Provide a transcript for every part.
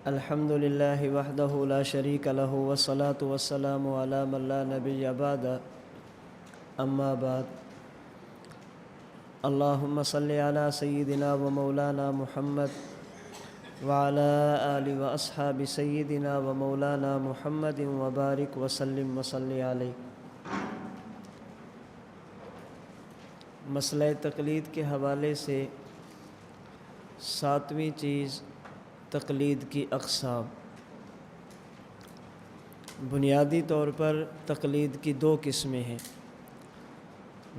الحمد للہ وحدہ لا شریک لہ والصلاة والسلام علی من لا نبی بعد اما بعد اللہم صلی علی سیدنا و مولانا محمد وعلی آل و اصحاب سیدنا و مولانا محمد وبارک وسلم وصلی علیہ۔ مسئلہ تقلید کے حوالے سے ساتویں چیز تقلید کی اقسام۔ بنیادی طور پر تقلید کی دو قسمیں ہیں۔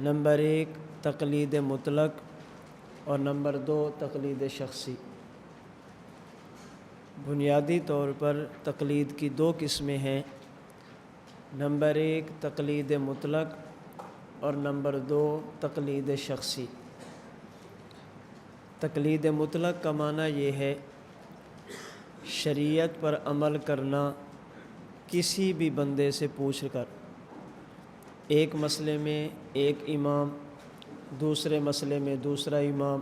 نمبر 1 تقلید مطلق اور نمبر 2 تقلید شخصی۔ بنیادی طور پر تقلید کی دو قسمیں ہیں۔ نمبر 1 تقلید مطلق اور نمبر 2 تقلید شخصی۔ تقلید مطلق کا معنی یہ ہے شریعت پر عمل کرنا کسی بھی بندے سے پوچھ کر۔ ایک مسئلے میں ایک امام، دوسرے مسئلے میں دوسرا امام،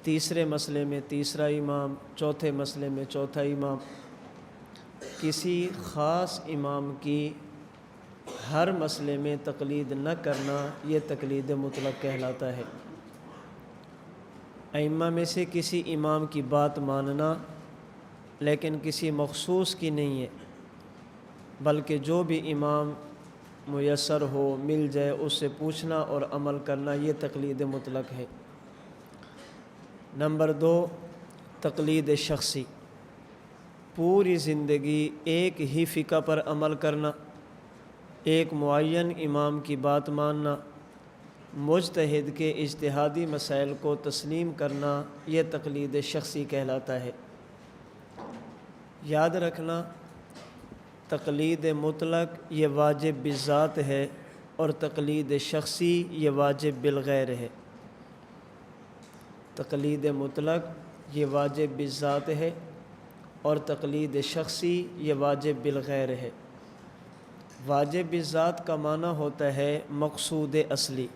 تیسرے مسئلے میں تیسرا امام، چوتھے مسئلے میں چوتھا امام۔ کسی خاص امام کی ہر مسئلے میں تقلید نہ کرنا یہ تقلید مطلق کہلاتا ہے۔ ائمہ میں سے کسی امام کی بات ماننا لیکن کسی مخصوص کی نہیں ہے، بلکہ جو بھی امام میسر ہو مل جائے اس سے پوچھنا اور عمل کرنا یہ تقلید مطلق ہے۔ نمبر 2 تقلید شخصی۔ پوری زندگی ایک ہی فقہ پر عمل کرنا، ایک معین امام کی بات ماننا، مجتہد کے اجتہادی مسائل کو تسلیم کرنا یہ تقلید شخصی کہلاتا ہے۔ یاد رکھنا تقلید مطلق یہ واجب بالذات ہے اور تقلید شخصی یہ واجب بالغیر ہے۔ تقلید مطلق یہ واجب بالذات ہے اور تقلید شخصی یہ واجب بالغیر ہے۔ واجب بالذات کا معنی ہوتا ہے مقصود اصلی،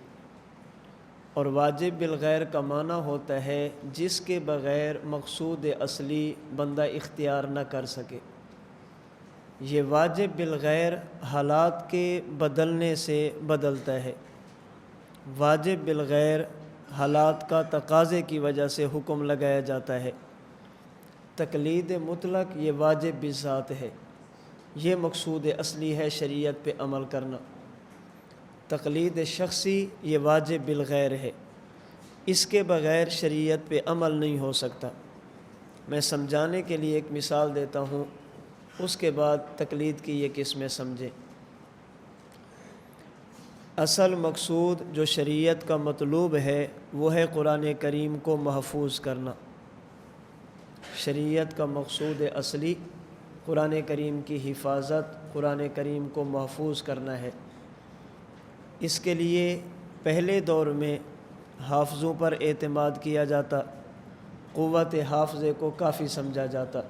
اور واجب بالغیر کا معنی ہوتا ہے جس کے بغیر مقصود اصلی بندہ اختیار نہ کر سکے۔ یہ واجب بالغیر حالات کے بدلنے سے بدلتا ہے۔ واجب بالغیر حالات کا تقاضے کی وجہ سے حکم لگایا جاتا ہے۔ تقلید مطلق یہ واجب بالذات ہے، یہ مقصود اصلی ہے شریعت پہ عمل کرنا۔ تقلید شخصی یہ واجب بالغیر ہے، اس کے بغیر شریعت پہ عمل نہیں ہو سکتا۔ میں سمجھانے کے لیے ایک مثال دیتا ہوں، اس کے بعد تقلید کی یہ قسمیں سمجھیں۔ اصل مقصود جو شریعت کا مطلوب ہے وہ ہے قرآن کریم کو محفوظ کرنا۔ شریعت کا مقصود اصلی قرآن کریم کی حفاظت، قرآن کریم کو محفوظ کرنا ہے۔ اس کے لیے پہلے دور میں حافظوں پر اعتماد کیا جاتا، قوت حافظے کو کافی سمجھا جاتا۔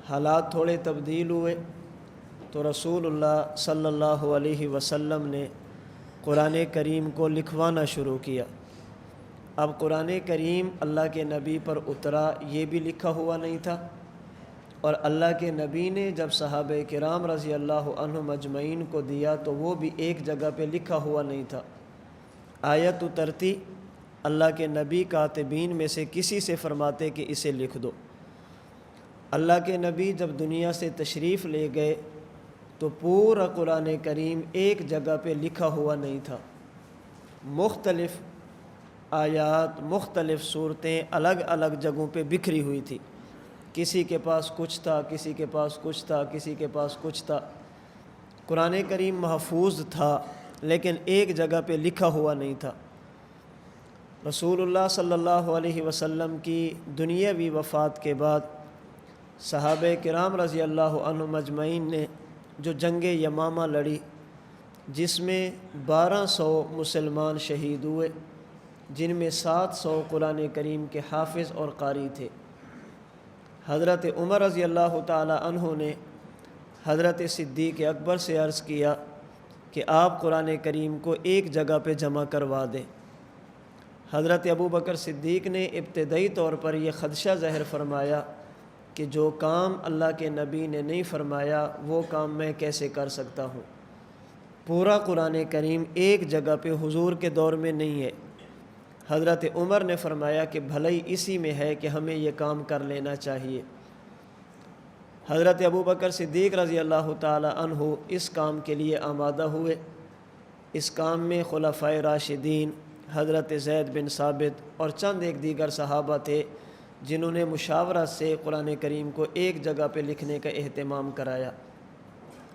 حالات تھوڑے تبدیل ہوئے تو رسول اللہ صلی اللہ علیہ وسلم نے قرآن کریم کو لکھوانا شروع کیا۔ اب قرآن کریم اللہ کے نبی پر اترا یہ بھی لکھا ہوا نہیں تھا، اور اللہ کے نبی نے جب صحابہ کرام رضی اللہ عنہم اجمعین کو دیا تو وہ بھی ایک جگہ پہ لکھا ہوا نہیں تھا۔ آیت اترتی، اللہ کے نبی کاتبین میں سے کسی سے فرماتے کہ اسے لکھ دو۔ اللہ کے نبی جب دنیا سے تشریف لے گئے تو پورا قرآن کریم ایک جگہ پہ لکھا ہوا نہیں تھا۔ مختلف آیات، مختلف صورتیں الگ الگ جگہوں پہ بکھری ہوئی تھی۔ کسی کے پاس کچھ تھا، کسی کے پاس کچھ تھا، کسی کے پاس کچھ تھا۔ قرآن کریم محفوظ تھا لیکن ایک جگہ پہ لکھا ہوا نہیں تھا۔ رسول اللہ صلی اللہ علیہ وسلم کی دنیاوی وفات کے بعد صحابہ کرام رضی اللہ عنہم اجمعین نے جو جنگ یمامہ لڑی، جس میں 1200 مسلمان شہید ہوئے، جن میں 700 قرآن کریم کے حافظ اور قاری تھے۔ حضرت عمر رضی اللہ تعالی عنہ نے حضرت صدیق اکبر سے عرض کیا کہ آپ قرآن کریم کو ایک جگہ پہ جمع کروا دیں۔ حضرت ابو بکر صدیق نے ابتدائی طور پر یہ خدشہ ظاہر فرمایا کہ جو کام اللہ کے نبی نے نہیں فرمایا وہ کام میں کیسے کر سکتا ہوں۔ پورا قرآن کریم ایک جگہ پہ حضور کے دور میں نہیں ہے۔ حضرت عمر نے فرمایا کہ بھلائی اسی میں ہے کہ ہمیں یہ کام کر لینا چاہیے۔ حضرت ابوبکر صدیق رضی اللہ تعالی عنہ اس کام کے لیے آمادہ ہوئے۔ اس کام میں خلفائے راشدین حضرت زید بن ثابت اور چند ایک دیگر صحابہ تھے جنہوں نے مشاورت سے قرآن کریم کو ایک جگہ پہ لکھنے کا اہتمام کرایا۔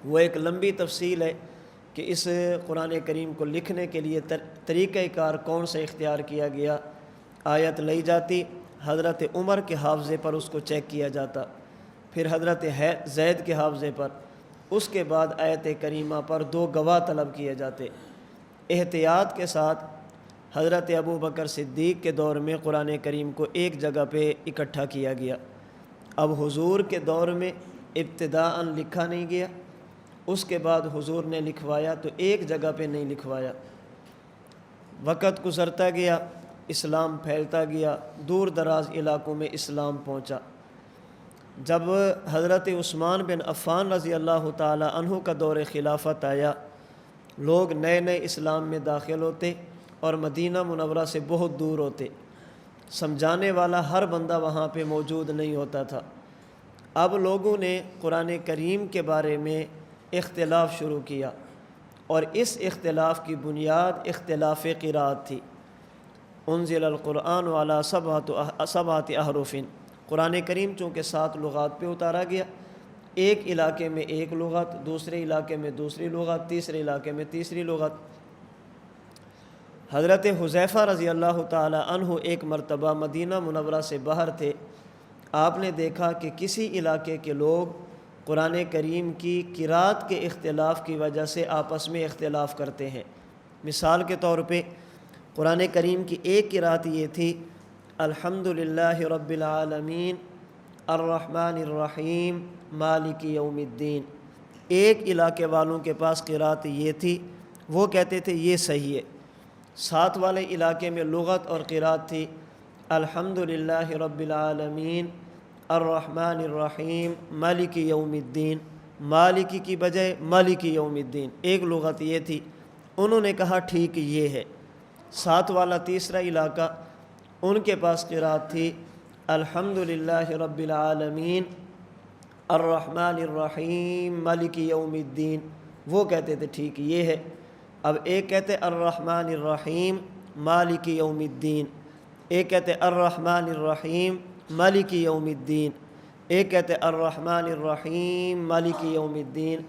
وہ ایک لمبی تفصیل ہے کہ اس قرآن کریم کو لکھنے کے لیے طریقہ کار کون سا اختیار کیا گیا۔ آیت لئی جاتی، حضرت عمر کے حافظے پر اس کو چیک کیا جاتا، پھر حضرت زید کے حافظے پر، اس کے بعد آیت کریمہ پر 2 گواہ طلب کیے جاتے۔ احتیاط کے ساتھ حضرت ابوبکر صدیق کے دور میں قرآن کریم کو ایک جگہ پہ اکٹھا کیا گیا۔ اب حضور کے دور میں ابتداءً لکھا نہیں گیا، اس کے بعد حضور نے لکھوایا تو ایک جگہ پہ نہیں لکھوایا۔ وقت گزرتا گیا، اسلام پھیلتا گیا، دور دراز علاقوں میں اسلام پہنچا۔ جب حضرت عثمان بن عفان رضی اللہ تعالی عنہ کا دور خلافت آیا، لوگ نئے نئے اسلام میں داخل ہوتے اور مدینہ منورہ سے بہت دور ہوتے، سمجھانے والا ہر بندہ وہاں پہ موجود نہیں ہوتا تھا۔ اب لوگوں نے قرآن کریم کے بارے میں اختلاف شروع کیا، اور اس اختلاف کی بنیاد اختلاف قرات تھی۔ انزل القرآن علی سبعۃ احرف، قرآن کریم چونکہ 7 لغات پہ اتارا گیا، ایک علاقے میں ایک لغت، دوسرے علاقے میں دوسری لغت، تیسرے علاقے میں تیسری لغت۔ حضرت حذیفہ رضی اللہ تعالی عنہ ایک مرتبہ مدینہ منورہ سے باہر تھے۔ آپ نے دیکھا کہ کسی علاقے کے لوگ قرآن کریم کی قرات کے اختلاف کی وجہ سے آپس میں اختلاف کرتے ہیں۔ مثال کے طور پہ قرآن کریم کی ایک قرات یہ تھی، الحمدللہ رب العالمین الرحمن الرحیم مالک یوم الدین۔ ایک علاقے والوں کے پاس قرات یہ تھی، وہ کہتے تھے یہ صحیح ہے۔ ساتھ والے علاقے میں لغت اور قرات تھی، الحمدللہ رب العالمین الرحمن الرحیم مالک یوم الدین، مالکی کی بجائے مالک یوم الدین، ایک لغت یہ تھی۔ انہوں نے کہا ٹھیک یہ ہے۔ ساتھ والا تیسرا علاقہ، ان کے پاس قرات تھی، الحمدللہ رب العالمین الرحمن الرحیم مالک یوم الدین، وہ کہتے تھے ٹھیک یہ ہے۔ اب ایک کہتے الرحمن الرحیم مالک یوم الدین، ایک کہتے الرحمن الرحیم مالک یوم الدین، ایک کہتے الرحمن الرحیم مالک یوم الدین۔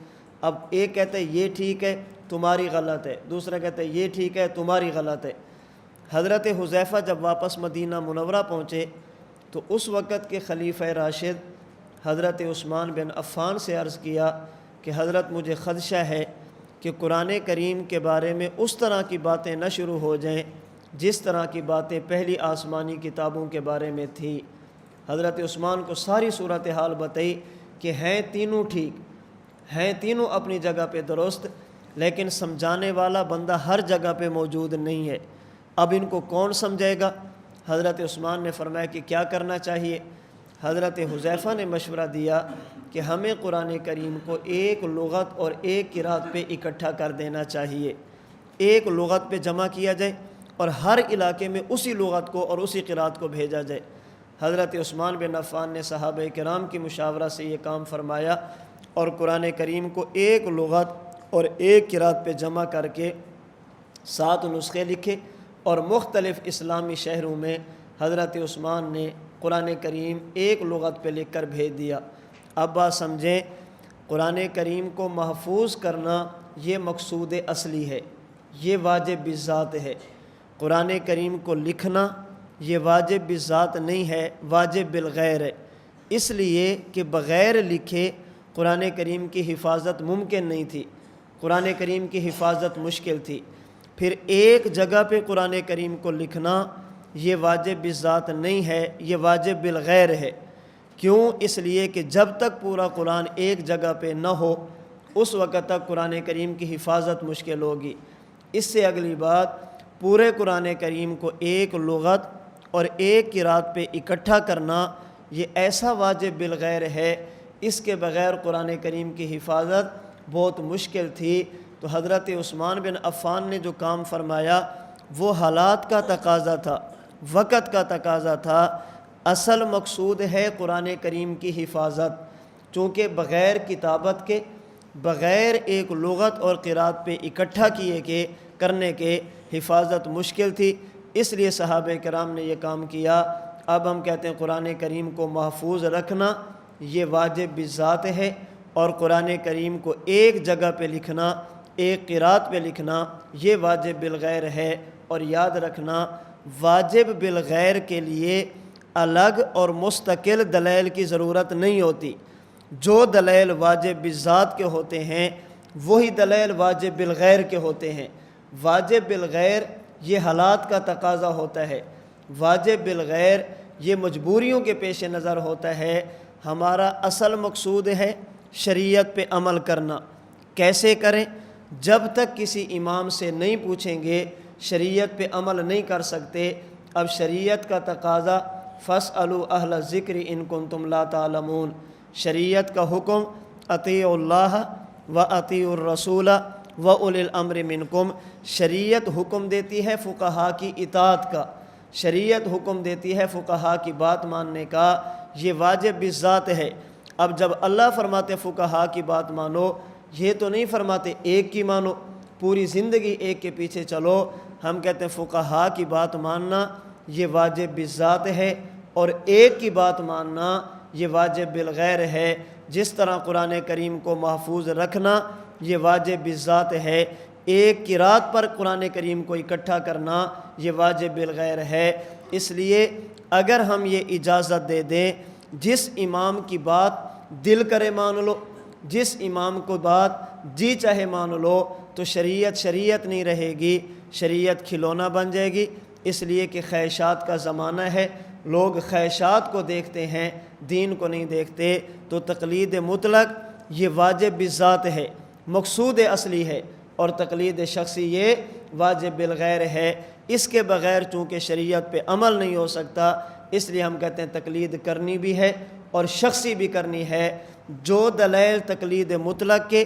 اب ایک کہتے یہ ٹھیک ہے تمہاری غلط ہے، دوسرا کہتے یہ ٹھیک ہے تمہاری غلط ہے۔ حضرت حذیفہ جب واپس مدینہ منورہ پہنچے تو اس وقت کے خلیفہ راشد حضرت عثمان بن عفان سے عرض کیا کہ حضرت مجھے خدشہ ہے کہ قرآن کریم کے بارے میں اس طرح کی باتیں نہ شروع ہو جائیں جس طرح کی باتیں پہلی آسمانی کتابوں کے بارے میں تھی۔ حضرت عثمان کو ساری صورتحال بتائی کہ ہیں تینوں ٹھیک، ہیں تینوں اپنی جگہ پہ درست، لیکن سمجھانے والا بندہ ہر جگہ پہ موجود نہیں ہے۔ اب ان کو کون سمجھائے گا؟ حضرت عثمان نے فرمایا کہ کیا کرنا چاہیے؟ حضرت حذیفہ نے مشورہ دیا کہ ہمیں قرآن کریم کو ایک لغت اور ایک قرات پہ اکٹھا کر دینا چاہیے، ایک لغت پہ جمع کیا جائے اور ہر علاقے میں اسی لغت کو اور اسی قرات کو بھیجا جائے۔ حضرت عثمان بن عفان نے صحابہ کرام کی مشاورہ سے یہ کام فرمایا اور قرآن کریم کو ایک لغت اور ایک قرات پہ جمع کر کے 7 نسخے لکھے، اور مختلف اسلامی شہروں میں حضرت عثمان نے قرآن کریم ایک لغت پہ لکھ کر بھیج دیا۔ اب بات سمجھیں، قرآن کریم کو محفوظ کرنا یہ مقصود اصلی ہے، یہ واجب بالذات ہے۔ قرآن کریم کو لکھنا یہ واجب بالذات نہیں ہے، واجب بالغیر ہے، اس لیے کہ بغیر لکھے قرآن کریم کی حفاظت ممکن نہیں تھی، قرآن کریم کی حفاظت مشکل تھی۔ پھر ایک جگہ پہ قرآن کریم کو لکھنا یہ واجب بالذات نہیں ہے، یہ واجب بالغیر ہے۔ کیوں؟ اس لیے کہ جب تک پورا قرآن ایک جگہ پہ نہ ہو اس وقت تک قرآن کریم کی حفاظت مشکل ہوگی۔ اس سے اگلی بات، پورے قرآن کریم کو ایک لغت اور ایک قرات پہ اکٹھا کرنا یہ ایسا واجب بالغیر ہے، اس کے بغیر قرآن کریم کی حفاظت بہت مشکل تھی۔ تو حضرت عثمان بن عفان نے جو کام فرمایا وہ حالات کا تقاضا تھا، وقت کا تقاضا تھا۔ اصل مقصود ہے قرآن کریم کی حفاظت، چونکہ بغیر کتابت کے، بغیر ایک لغت اور قرات پہ اکٹھا کرنے کے حفاظت مشکل تھی، اس لیے صحابہ کرام نے یہ کام کیا۔ اب ہم کہتے ہیں قرآن کریم کو محفوظ رکھنا یہ واجب بذات ہے، اور قرآن کریم کو ایک جگہ پہ لکھنا، ایک قرات پہ لکھنا یہ واجب بالغیر ہے۔ اور یاد رکھنا واجب بالغیر کے لیے الگ اور مستقل دلیل کی ضرورت نہیں ہوتی، جو دلیل واجب بذات کے ہوتے ہیں وہی دلیل واجب بالغیر کے ہوتے ہیں۔ واجب بالغیر یہ حالات کا تقاضا ہوتا ہے، واجب بالغیر یہ مجبوریوں کے پیش نظر ہوتا ہے۔ ہمارا اصل مقصود ہے شریعت پہ عمل کرنا۔ کیسے کریں؟ جب تک کسی امام سے نہیں پوچھیں گے شریعت پہ عمل نہیں کر سکتے۔ اب شریعت کا تقاضا فاسألوا اہل الذکر ان کنتم لا تعلمون، شریعت کا حکم اطیعوا اللہ و اطیعوا الرسول و اولی الامر منکم، شریعت حکم دیتی ہے فقہا کی اطاعت کا، شریعت حکم دیتی ہے فقہا کی بات ماننے کا، یہ واجب بذات ہے۔ اب جب اللہ فرماتے فقہا کی بات مانو، یہ تو نہیں فرماتے ایک کی مانو، پوری زندگی ایک کے پیچھے چلو۔ ہم کہتے ہیں فقہا کی بات ماننا یہ واجب بذات ہے، اور ایک کی بات ماننا یہ واجب بالغیر ہے۔ جس طرح قرآن کریم کو محفوظ رکھنا یہ واجب بذات ہے، ایک قرات پر قرآن کریم کو اکٹھا کرنا یہ واجب بالغیر ہے۔ اس لیے اگر ہم یہ اجازت دے دیں جس امام کی بات دل کرے مان لو، جس امام کو بات جی چاہے مان لو، تو شریعت نہیں رہے گی، شریعت کھلونا بن جائے گی۔ اس لیے کہ خواہشات کا زمانہ ہے، لوگ خواہشات کو دیکھتے ہیں، دین کو نہیں دیکھتے۔ تو تقلید مطلق یہ واجب بذات ہے، مقصود اصلی ہے، اور تقلید شخصی یہ واجب بالغیر ہے۔ اس کے بغیر چونکہ شریعت پہ عمل نہیں ہو سکتا، اس لیے ہم کہتے ہیں تقلید کرنی بھی ہے اور شخصی بھی کرنی ہے۔ جو دلائل تقلید مطلق کے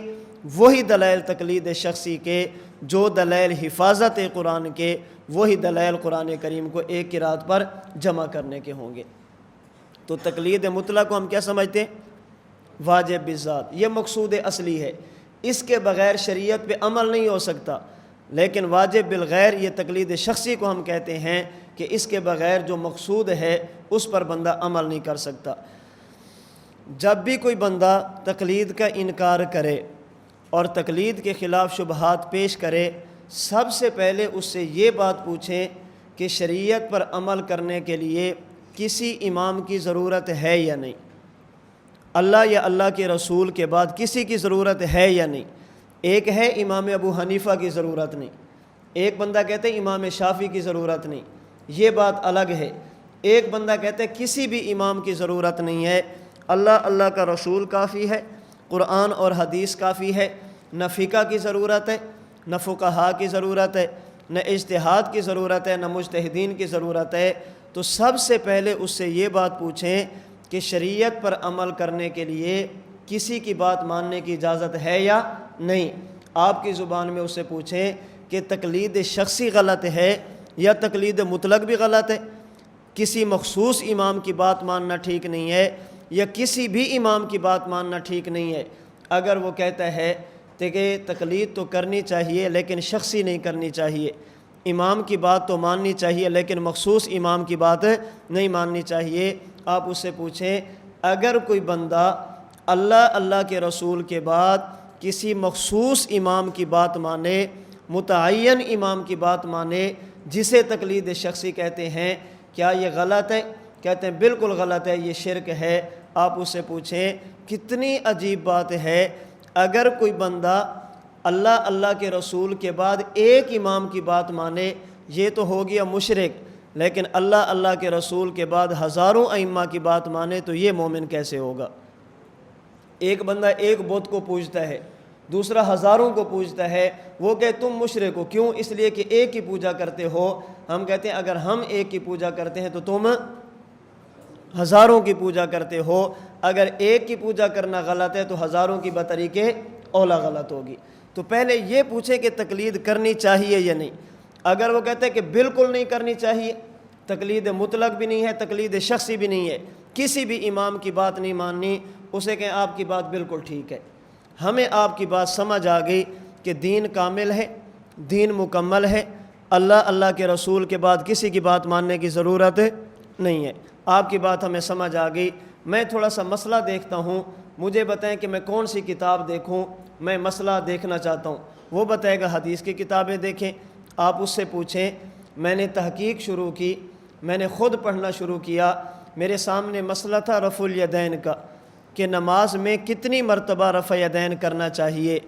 وہی دلائل تقلید شخصی کے، جو دلائل حفاظت قرآن کے وہی دلائل قرآن کریم کو ایک قرات پر جمع کرنے کے ہوں گے۔ تو تقلید مطلق کو ہم کیا سمجھتے ہیں؟ واجب بذات، یہ مقصود اصلی ہے، اس کے بغیر شریعت پہ عمل نہیں ہو سکتا۔ لیکن واجب بالغیر یہ تقلید شخصی کو ہم کہتے ہیں کہ اس کے بغیر جو مقصود ہے اس پر بندہ عمل نہیں کر سکتا۔ جب بھی کوئی بندہ تقلید کا انکار کرے اور تقلید کے خلاف شبہات پیش کرے، سب سے پہلے اس سے یہ بات پوچھیں کہ شریعت پر عمل کرنے کے لیے کسی امام کی ضرورت ہے یا نہیں، اللہ یا اللہ کے رسول کے بعد کسی کی ضرورت ہے یا نہیں۔ ایک ہے امام ابو حنیفہ کی ضرورت نہیں، ایک بندہ کہتے ہیں امام شافعی کی ضرورت نہیں، یہ بات الگ ہے۔ ایک بندہ کہتے ہیں کسی بھی امام کی ضرورت نہیں ہے، اللہ کا رسول کافی ہے، قرآن اور حدیث کافی ہے، نہ فقہ کی ضرورت ہے، نہ فقہا کی ضرورت ہے، نہ اجتہاد کی ضرورت ہے، نہ مجتہدین کی ضرورت ہے۔ تو سب سے پہلے اس سے یہ بات پوچھیں کہ شریعت پر عمل کرنے کے لیے کسی کی بات ماننے کی اجازت ہے یا نہیں۔ آپ کی زبان میں اس سے پوچھیں کہ تقلید شخصی غلط ہے یا تقلید مطلق بھی غلط ہے، کسی مخصوص امام کی بات ماننا ٹھیک نہیں ہے یا کسی بھی امام کی بات ماننا ٹھیک نہیں ہے۔ اگر وہ کہتا ہے کہ تقلید تو کرنی چاہیے لیکن شخصی نہیں کرنی چاہیے، امام کی بات تو ماننی چاہیے لیکن مخصوص امام کی بات نہیں ماننی چاہیے، آپ اس سے پوچھیں اگر کوئی بندہ اللہ کے رسول کے بعد کسی مخصوص امام کی بات مانے، متعین امام کی بات مانے جسے تقلید شخصی کہتے ہیں، کیا یہ غلط ہے؟ کہتے ہیں بالکل غلط ہے، یہ شرک ہے۔ آپ اس سے پوچھیں کتنی عجیب بات ہے، اگر کوئی بندہ اللہ کے رسول کے بعد ایک امام کی بات مانے یہ تو ہو گیا مشرک، لیکن اللہ کے رسول کے بعد ہزاروں ائمہ کی بات مانے تو یہ مومن کیسے ہوگا؟ ایک بندہ ایک بت کو پوجتا ہے، دوسرا ہزاروں کو پوجتا ہے، وہ کہ تم مشرک ہو، کیوں؟ اس لیے کہ ایک کی پوجا کرتے ہو۔ ہم کہتے ہیں اگر ہم ایک کی پوجا کرتے ہیں تو تم ہزاروں کی پوجا کرتے ہو، اگر ایک کی پوجا کرنا غلط ہے تو ہزاروں کی بطریق اولا غلط ہوگی۔ تو پہلے یہ پوچھیں کہ تقلید کرنی چاہیے یا نہیں۔ اگر وہ کہتے ہیں کہ بالکل نہیں کرنی چاہیے، تقلید مطلق بھی نہیں ہے، تقلید شخصی بھی نہیں ہے، کسی بھی امام کی بات نہیں ماننی، اسے کہیں آپ کی بات بالکل ٹھیک ہے، ہمیں آپ کی بات سمجھ آ گئی کہ دین کامل ہے، دین مکمل ہے، اللہ کے رسول کے بعد کسی کی بات ماننے کی ضرورت نہیں ہے، آپ کی بات ہمیں سمجھ آ گئی، میں تھوڑا سا مسئلہ دیکھتا ہوں، مجھے بتائیں کہ میں کون سی کتاب دیکھوں، میں مسئلہ دیکھنا چاہتا ہوں۔ وہ بتائے گا حدیث کی کتابیں دیکھیں، آپ اس سے پوچھیں۔ میں نے تحقیق شروع کی، میں نے خود پڑھنا شروع کیا، میرے سامنے مسئلہ تھا رفع الیدین کا، کہ نماز میں کتنی مرتبہ رفع یدین کرنا چاہیے۔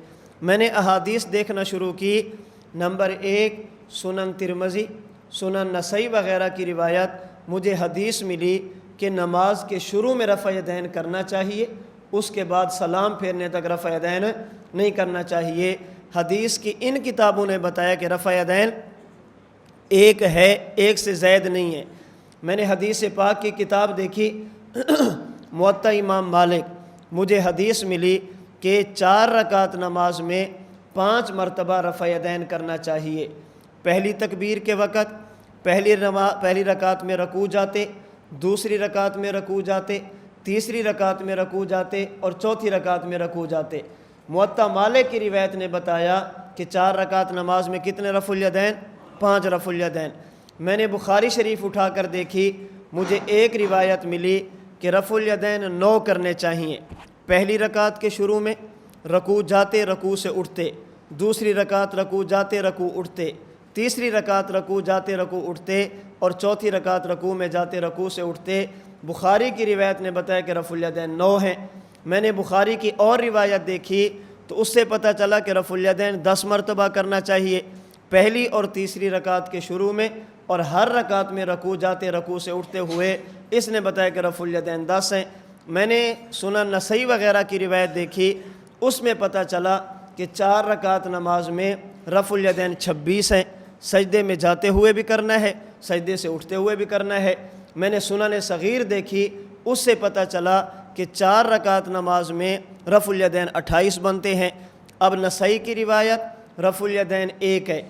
میں نے احادیث دیکھنا شروع کی۔ نمبر 1 سنن ترمذی، سنن نسائی وغیرہ کی روایت مجھے حدیث ملی کہ نماز کے شروع میں رفع یدین کرنا چاہیے، اس کے بعد سلام پھیرنے تک رفع یدین نہیں کرنا چاہیے۔ حدیث کی ان کتابوں نے بتایا کہ رفع یدین ایک ہے، ایک سے زائد نہیں ہے۔ میں نے حدیث پاک کی کتاب دیکھی، موطا امام مالک، مجھے حدیث ملی کہ 4 رکعت نماز میں 5 مرتبہ رفع یدین کرنا چاہیے۔ پہلی تکبیر کے وقت، پہلی رکعت میں رکوع جاتے، دوسری رکعت میں رکوع جاتے، تیسری رکعت میں رکوع جاتے اور چوتھی رکعت میں رکوع جاتے۔ موطا مالک کی روایت نے بتایا کہ 4 رکعت نماز میں کتنے رفع الیدین؟ 5 رفع الیدین۔ میں نے بخاری شریف اٹھا کر دیکھی، مجھے ایک روایت ملی کہ رفع الیدین 9 کرنے چاہیے۔ پہلی رکعت کے شروع میں رکوع جاتے، رکوع سے اٹھتے، دوسری رکعت رکوع جاتے، رکوع اٹھتے، تیسری رکعت رکوع جاتے، رکوع اٹھتے اور چوتھی رکعت رکوع میں جاتے، رکوع سے اٹھتے۔ بخاری کی روایت نے بتایا کہ رفع الیدین 9 ہیں۔ میں نے بخاری کی اور روایت دیکھی تو اس سے پتہ چلا کہ رفع الیدین 10 مرتبہ کرنا چاہیے، پہلی اور تیسری رکعت کے شروع میں، اور ہر رکعت میں رکوع جاتے، رکوع سے اٹھتے ہوئے۔ اس نے بتایا کہ رفع الیدین 10 ہیں۔ میں نے سنن نسائی وغیرہ کی روایت دیکھی، اس میں پتہ چلا کہ 4 رکعت نماز میں رفع الیدین 26 ہیں، سجدے میں جاتے ہوئے بھی کرنا ہے، سجدے سے اٹھتے ہوئے بھی کرنا ہے۔ میں نے سنن صغیر دیکھی، اس سے پتہ چلا کہ 4 رکعت نماز میں رفع الیدین 28 بنتے ہیں۔ اب نسائی کی روایت رفع الیدین 1 ہے،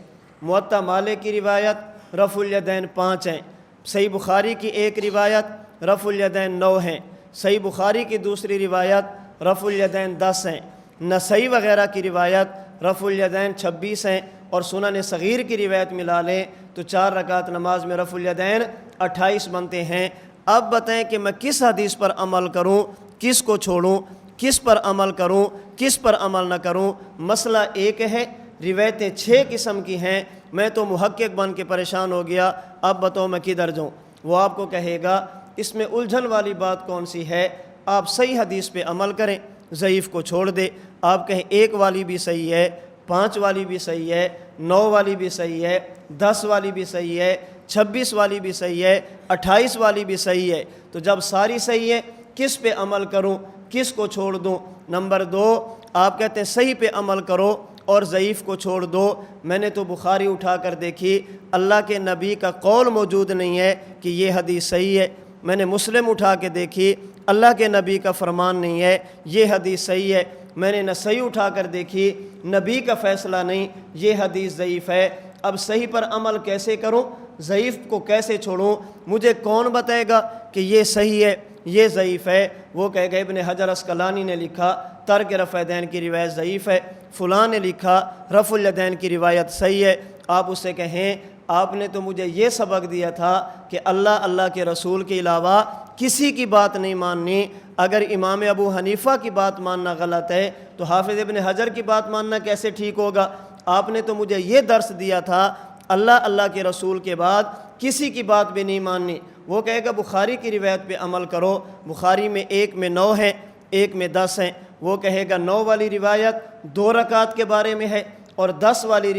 موطا مالک کی روایت رفع الیدین 5 ہیں، صحیح بخاری کی ایک روایت رفع الیدین 9 ہیں، صحیح بخاری کی دوسری روایت رفع الیدین 10 ہیں، نسائی وغیرہ کی روایت رفع الیدین 26 ہیں، اور سنن صغیر کی روایت ملا لیں تو 4 رکعت نماز میں رفع الیدین 28 بنتے ہیں۔ اب بتائیں کہ میں کس حدیث پر عمل کروں، کس کو چھوڑوں، کس پر عمل کروں، کس پر عمل نہ کروں؟ مسئلہ ایک ہے، روایتیں 6 قسم کی ہیں، میں تو محقق بن کے پریشان ہو گیا، اب بتاؤ میں کدھر جاؤں؟ وہ آپ کو کہے گا اس میں الجھن والی بات کون سی ہے؟ آپ صحیح حدیث پہ عمل کریں، ضعیف کو چھوڑ دے۔ آپ کہیں 1 والی بھی صحیح ہے، 5 والی بھی صحیح ہے، 9 والی بھی صحیح ہے، 10 والی بھی صحیح ہے، 26 والی بھی صحیح ہے، 28 والی بھی صحیح ہے۔ تو جب ساری صحیح ہے، کس پہ عمل کروں، کس کو چھوڑ دوں؟ نمبر 2، آپ کہتے ہیں صحیح پہ عمل کرو اور ضعیف کو چھوڑ دو۔ میں نے تو بخاری اٹھا کر دیکھی، اللہ کے نبی کا قول موجود نہیں ہے کہ یہ حدیث صحیح ہے۔ میں نے مسلم اٹھا کے دیکھی، اللہ کے نبی کا فرمان نہیں ہے یہ حدیث صحیح ہے۔ میں نے نسائی اٹھا کر دیکھی، نبی کا فیصلہ نہیں یہ حدیث ضعیف ہے۔ اب صحیح پر عمل کیسے کروں، ضعیف کو کیسے چھوڑوں؟ مجھے کون بتائے گا کہ یہ صحیح ہے یہ ضعیف ہے؟ وہ کہے گا ابن حجر عسقلانی نے لکھا ترک رفع یدین کی روایت ضعیف ہے، فلاں نے لکھا رفع الیدین کی روایت صحیح ہے۔ آپ اس سے کہیں آپ نے تو مجھے یہ سبق دیا تھا کہ اللہ کے رسول کے علاوہ کسی کی بات نہیں ماننی، اگر امام ابو حنیفہ کی بات ماننا غلط ہے تو حافظ ابن حجر کی بات ماننا کیسے ٹھیک ہوگا؟ آپ نے تو مجھے یہ درس دیا تھا اللہ کے رسول کے بعد کسی کی بات بھی نہیں ماننی۔ وہ کہے گا بخاری کی روایت پہ عمل کرو، بخاری میں 1 میں 9 ہیں، 1 میں 10 ہیں۔ وہ کہے گا 9 والی روایت 2 رکعت کے بارے میں ہے اور 10 والی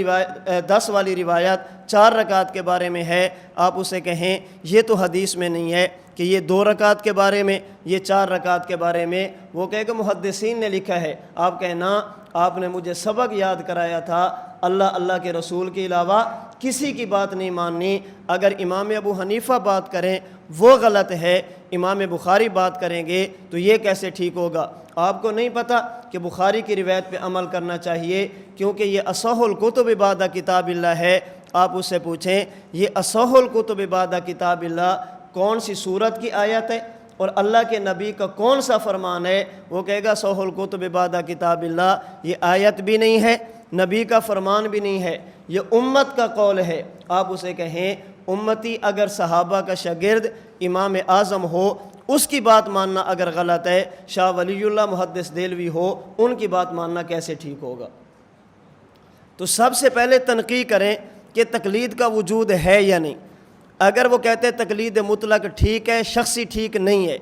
روایت 4 رکعت کے بارے میں ہے۔ آپ اسے کہیں یہ تو حدیث میں نہیں ہے کہ یہ 2 رکعت کے بارے میں، یہ 4 رکعت کے بارے میں۔ وہ کہے گا محدثین نے لکھا ہے۔ آپ کہنا آپ نے مجھے سبق یاد کرایا تھا اللہ کے رسول کے علاوہ کسی کی بات نہیں ماننی، اگر امام ابو حنیفہ بات کریں وہ غلط ہے، امام بخاری بات کریں گے تو یہ کیسے ٹھیک ہوگا؟ آپ کو نہیں پتہ کہ بخاری کی روایت پہ عمل کرنا چاہیے کیونکہ یہ اصح الکتب بعد کتاب اللہ ہے۔ آپ اس سے پوچھیں یہ اصح الکتب بعد کتاب اللہ کون سی سورت کی آیت ہے اور اللہ کے نبی کا کون سا فرمان ہے؟ وہ کہے گا اصح الکتب بعد کتاب اللہ، یہ آیت بھی نہیں ہے، نبی کا فرمان بھی نہیں ہے، یہ امت کا قول ہے۔ آپ اسے کہیں امتی اگر صحابہ کا شاگرد امام اعظم ہو، اس کی بات ماننا اگر غلط ہے، شاہ ولی اللہ محدث دہلوی ہو، ان کی بات ماننا کیسے ٹھیک ہوگا؟ تو سب سے پہلے تنقیح کریں کہ تقلید کا وجود ہے یا نہیں۔ اگر وہ کہتے ہیں تقلید مطلق ٹھیک ہے، شخصی ٹھیک نہیں ہے،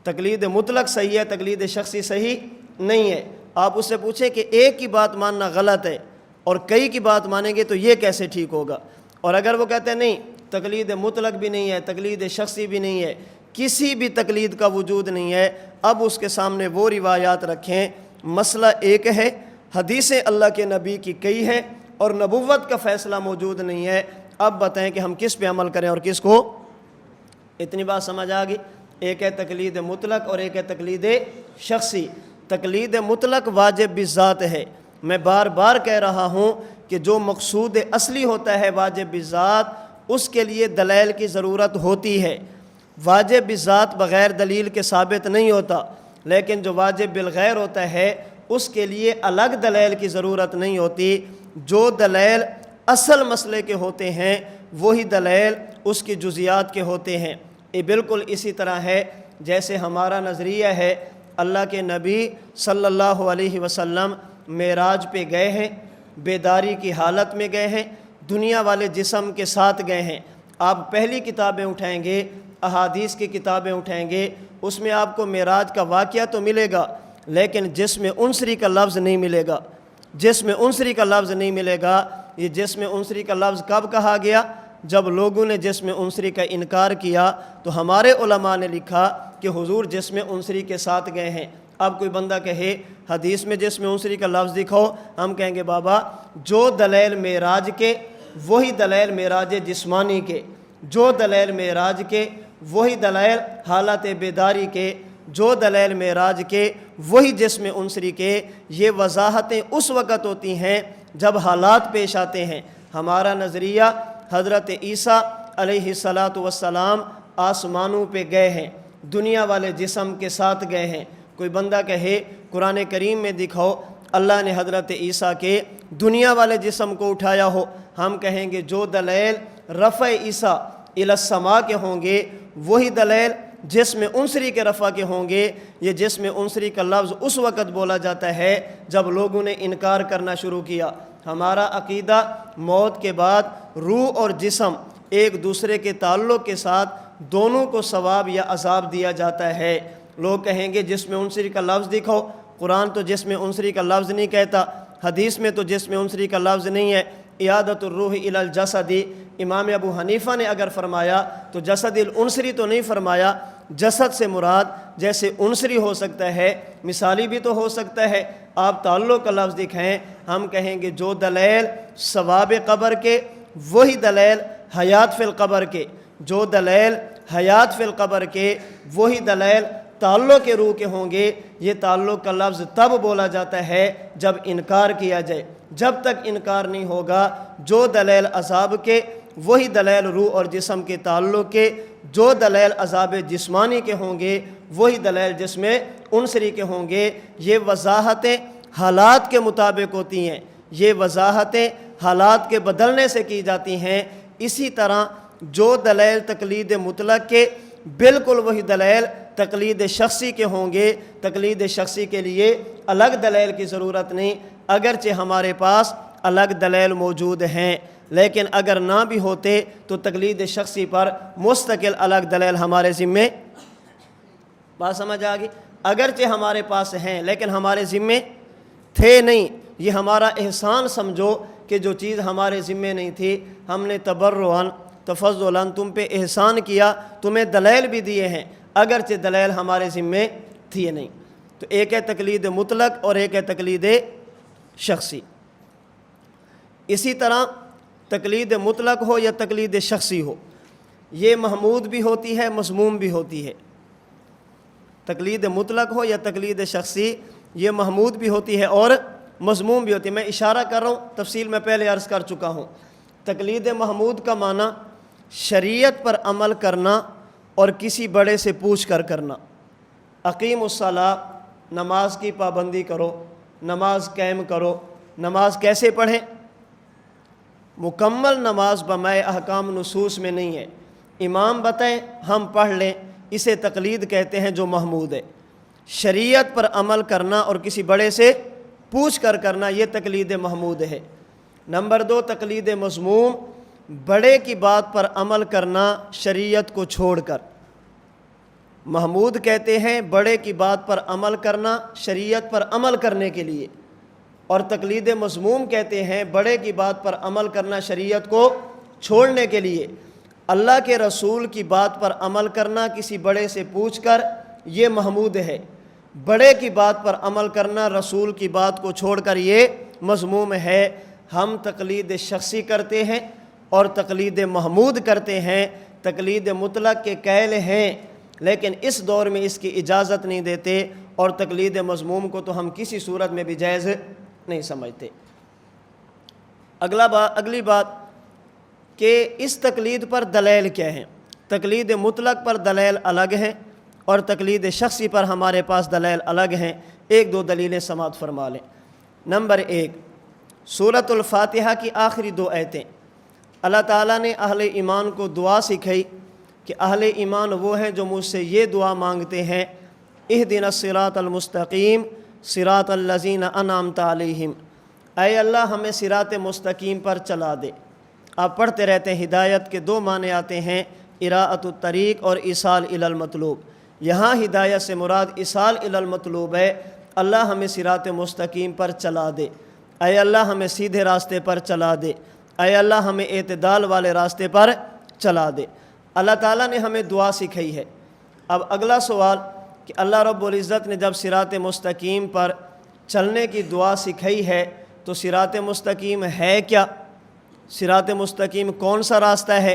تقلید مطلق صحیح ہے، تقلید شخصی صحیح نہیں ہے، آپ اس سے پوچھیں کہ ایک کی بات ماننا غلط ہے اور کئی کی بات مانیں گے تو یہ کیسے ٹھیک ہوگا؟ اور اگر وہ کہتے ہیں نہیں تقلید مطلق بھی نہیں ہے، تقلید شخصی بھی نہیں ہے، کسی بھی تقلید کا وجود نہیں ہے، اب اس کے سامنے وہ روایات رکھیں، مسئلہ ایک ہے، حدیثیں اللہ کے نبی کی کئی ہیں اور نبوت کا فیصلہ موجود نہیں ہے، اب بتائیں کہ ہم کس پہ عمل کریں اور کس کو؟ اتنی بات سمجھ آ گئی؟ ایک ہے تقلید مطلق اور ایک ہے تقلید شخصی۔ تقلید مطلق واجب بالذات ہے، میں بار بار کہہ رہا ہوں کہ جو مقصود اصلی ہوتا ہے واجب بالذات، اس کے لیے دلائل کی ضرورت ہوتی ہے۔ واجب بالذات بغیر دلیل کے ثابت نہیں ہوتا، لیکن جو واجب بالغیر ہوتا ہے اس کے لیے الگ دلائل کی ضرورت نہیں ہوتی۔ جو دلائل اصل مسئلے کے ہوتے ہیں وہی دلائل اس کی جزیات کے ہوتے ہیں۔ یہ بالکل اسی طرح ہے جیسے ہمارا نظریہ ہے اللہ کے نبی صلی اللہ علیہ وسلم معراج پہ گئے ہیں، بیداری کی حالت میں گئے ہیں، دنیا والے جسم کے ساتھ گئے ہیں۔ آپ پہلی کتابیں اٹھائیں گے، احادیث کی کتابیں اٹھائیں گے، اس میں آپ کو معراج کا واقعہ تو ملے گا لیکن جسم انصری کا لفظ نہیں ملے گا، جسم انصری کا لفظ نہیں ملے گا۔ یہ جسم انصری کا لفظ کب کہا گیا؟ جب لوگوں نے جسم انصری کا انکار کیا تو ہمارے علماء نے لکھا کہ حضور جسم انصری کے ساتھ گئے ہیں۔ اب کوئی بندہ کہے حدیث میں جسم انصری کا لفظ دکھاؤ، ہم کہیں گے بابا جو دلائل معراج کے وہی دلائل معراج جسمانی کے، جو دلائل معراج کے وہی دلائل حالت بیداری کے، جو دلائل معراج کے وہی جسم انصری کے۔ یہ وضاحتیں اس وقت ہوتی ہیں جب حالات پیش آتے ہیں۔ ہمارا نظریہ حضرت عیسیٰ علیہ السلام آسمانوں پہ گئے ہیں، دنیا والے جسم کے ساتھ گئے ہیں۔ کوئی بندہ کہے قرآن کریم میں دکھاؤ اللہ نے حضرت عیسیٰ کے دنیا والے جسم کو اٹھایا ہو، ہم کہیں گے جو دلائل رفع عیسیٰ الی السماء کے ہوں گے وہی دلائل جسم انصری کے رفع کے ہوں گے۔ یہ جسم انصری کا لفظ اس وقت بولا جاتا ہے جب لوگوں نے انکار کرنا شروع کیا۔ ہمارا عقیدہ موت کے بعد روح اور جسم ایک دوسرے کے تعلق کے ساتھ دونوں کو ثواب یا عذاب دیا جاتا ہے۔ لوگ کہیں گے جسم انصری کا لفظ دکھاؤ، قرآن تو جسم انصری کا لفظ نہیں کہتا، حدیث میں تو جسم انصری کا لفظ نہیں ہے۔ اعادۃ الروح الی الجسد امام ابو حنیفہ نے اگر فرمایا تو جسد الانصری تو نہیں فرمایا۔ جسد سے مراد جیسے انصری ہو سکتا ہے مثالی بھی تو ہو سکتا ہے، آپ تعلق کا لفظ دکھائیں، ہم کہیں گے جو دلائل ثواب قبر کے وہی دلائل حیات فی القبر کے، جو دلائل حیات فی القبر کے وہی دلائل تعلق کے روح کے ہوں گے۔ یہ تعلق کا لفظ تب بولا جاتا ہے جب انکار کیا جائے، جب تک انکار نہیں ہوگا جو دلائل عذاب کے وہی دلائل روح اور جسم کے تعلق کے، جو دلائل عذاب جسمانی کے ہوں گے وہی دلائل جسم انصری کے ہوں گے۔ یہ وضاحتیں حالات کے مطابق ہوتی ہیں، یہ وضاحتیں حالات کے بدلنے سے کی جاتی ہیں۔ اسی طرح جو دلائل تقلید مطلق کے بالکل وہی دلائل تقلید شخصی کے ہوں گے، تقلید شخصی کے لیے الگ دلائل کی ضرورت نہیں، اگرچہ ہمارے پاس الگ دلائل موجود ہیں، لیکن اگر نہ بھی ہوتے تو تقلید شخصی پر مستقل الگ دلائل ہمارے ذمے، بات سمجھ آ گئی؟ اگرچہ ہمارے پاس ہیں لیکن ہمارے ذمے تھے نہیں۔ یہ ہمارا احسان سمجھو کہ جو چیز ہمارے ذمے نہیں تھی ہم نے تبرعاً تفضلاً تم پہ احسان کیا، تمہیں دلائل بھی دیے ہیں اگرچہ دلائل ہمارے ذمے تھی نہیں۔ تو ایک ہے تقلید مطلق اور ایک ہے تقلید شخصی۔ اسی طرح تقلید مطلق ہو یا تقلید شخصی ہو، یہ محمود بھی ہوتی ہے، مذموم بھی ہوتی ہے۔ تقلید مطلق ہو یا تقلید شخصی، یہ محمود بھی ہوتی ہے اور مذموم بھی ہوتی ہے۔ میں اشارہ کر رہا ہوں، تفصیل میں پہلے عرض کر چکا ہوں۔ تقلید محمود کا معنی شریعت پر عمل کرنا اور کسی بڑے سے پوچھ کر کرنا۔ اقیم الصلاۃ، نماز کی پابندی کرو، نماز قائم کرو۔ نماز کیسے پڑھیں؟ مکمل نماز بمائے احکام نصوص میں نہیں ہے، امام بتائیں ہم پڑھ لیں، اسے تقلید کہتے ہیں جو محمود ہے۔ شریعت پر عمل کرنا اور کسی بڑے سے پوچھ کر کرنا، یہ تقلید محمود ہے۔ نمبر 2 تقلید مذموم، بڑے کی بات پر عمل کرنا شریعت کو چھوڑ کر۔ محمود کہتے ہیں بڑے کی بات پر عمل کرنا شریعت پر عمل کرنے کے لیے، اور تقلید مذموم کہتے ہیں بڑے کی بات پر عمل کرنا شریعت کو چھوڑنے کے لیے۔ اللہ کے رسول کی بات پر عمل کرنا کسی بڑے سے پوچھ کر، یہ محمود ہے۔ بڑے کی بات پر عمل کرنا رسول کی بات کو چھوڑ کر، یہ مذموم ہے۔ ہم تقلید شخصی کرتے ہیں اور تقلید محمود کرتے ہیں، تقلید مطلق کے قائل ہیں، لیکن اس دور میں اس کی اجازت نہیں دیتے، اور تقلید مذموم کو تو ہم کسی صورت میں بھی جائز نہیں سمجھتے۔ اگلی بات کہ اس تقلید پر دلائل کیا ہیں۔ تقلید مطلق پر دلائل الگ ہیں اور تقلید شخصی پر ہمارے پاس دلائل الگ ہیں۔ ایک دو دلیلیں سماعت فرما لیں۔ نمبر 1، سورۃ الفاتحہ کی آخری 2 آیتیں، اللہ تعالیٰ نے اہل ایمان کو دعا سکھائی کہ اہل ایمان وہ ہیں جو مجھ سے یہ دعا مانگتے ہیں، اہدنا الصراط المستقیم صراط الذین انعمت علیہم، اے اللہ ہمیں صراط مستقیم پر چلا دے۔ آپ پڑھتے رہتے ہیں، ہدایت کے 2 معنی آتے ہیں، اراءۃ الطریق اور ایصال الی المطلوب۔ یہاں ہدایت سے مراد ایصال الی المطلوب ہے، اللہ ہمیں صراط مستقیم پر چلا دے، اے اللہ ہمیں سیدھے راستے پر چلا دے، اے اللہ ہمیں اعتدال والے راستے پر چلا دے۔ اللہ تعالیٰ نے ہمیں دعا سکھائی ہے۔ اب اگلا سوال کہ اللہ رب العزت نے جب صراط مستقیم پر چلنے کی دعا سکھائی ہے تو صراط مستقیم ہے کیا؟ صراط مستقیم کون سا راستہ ہے؟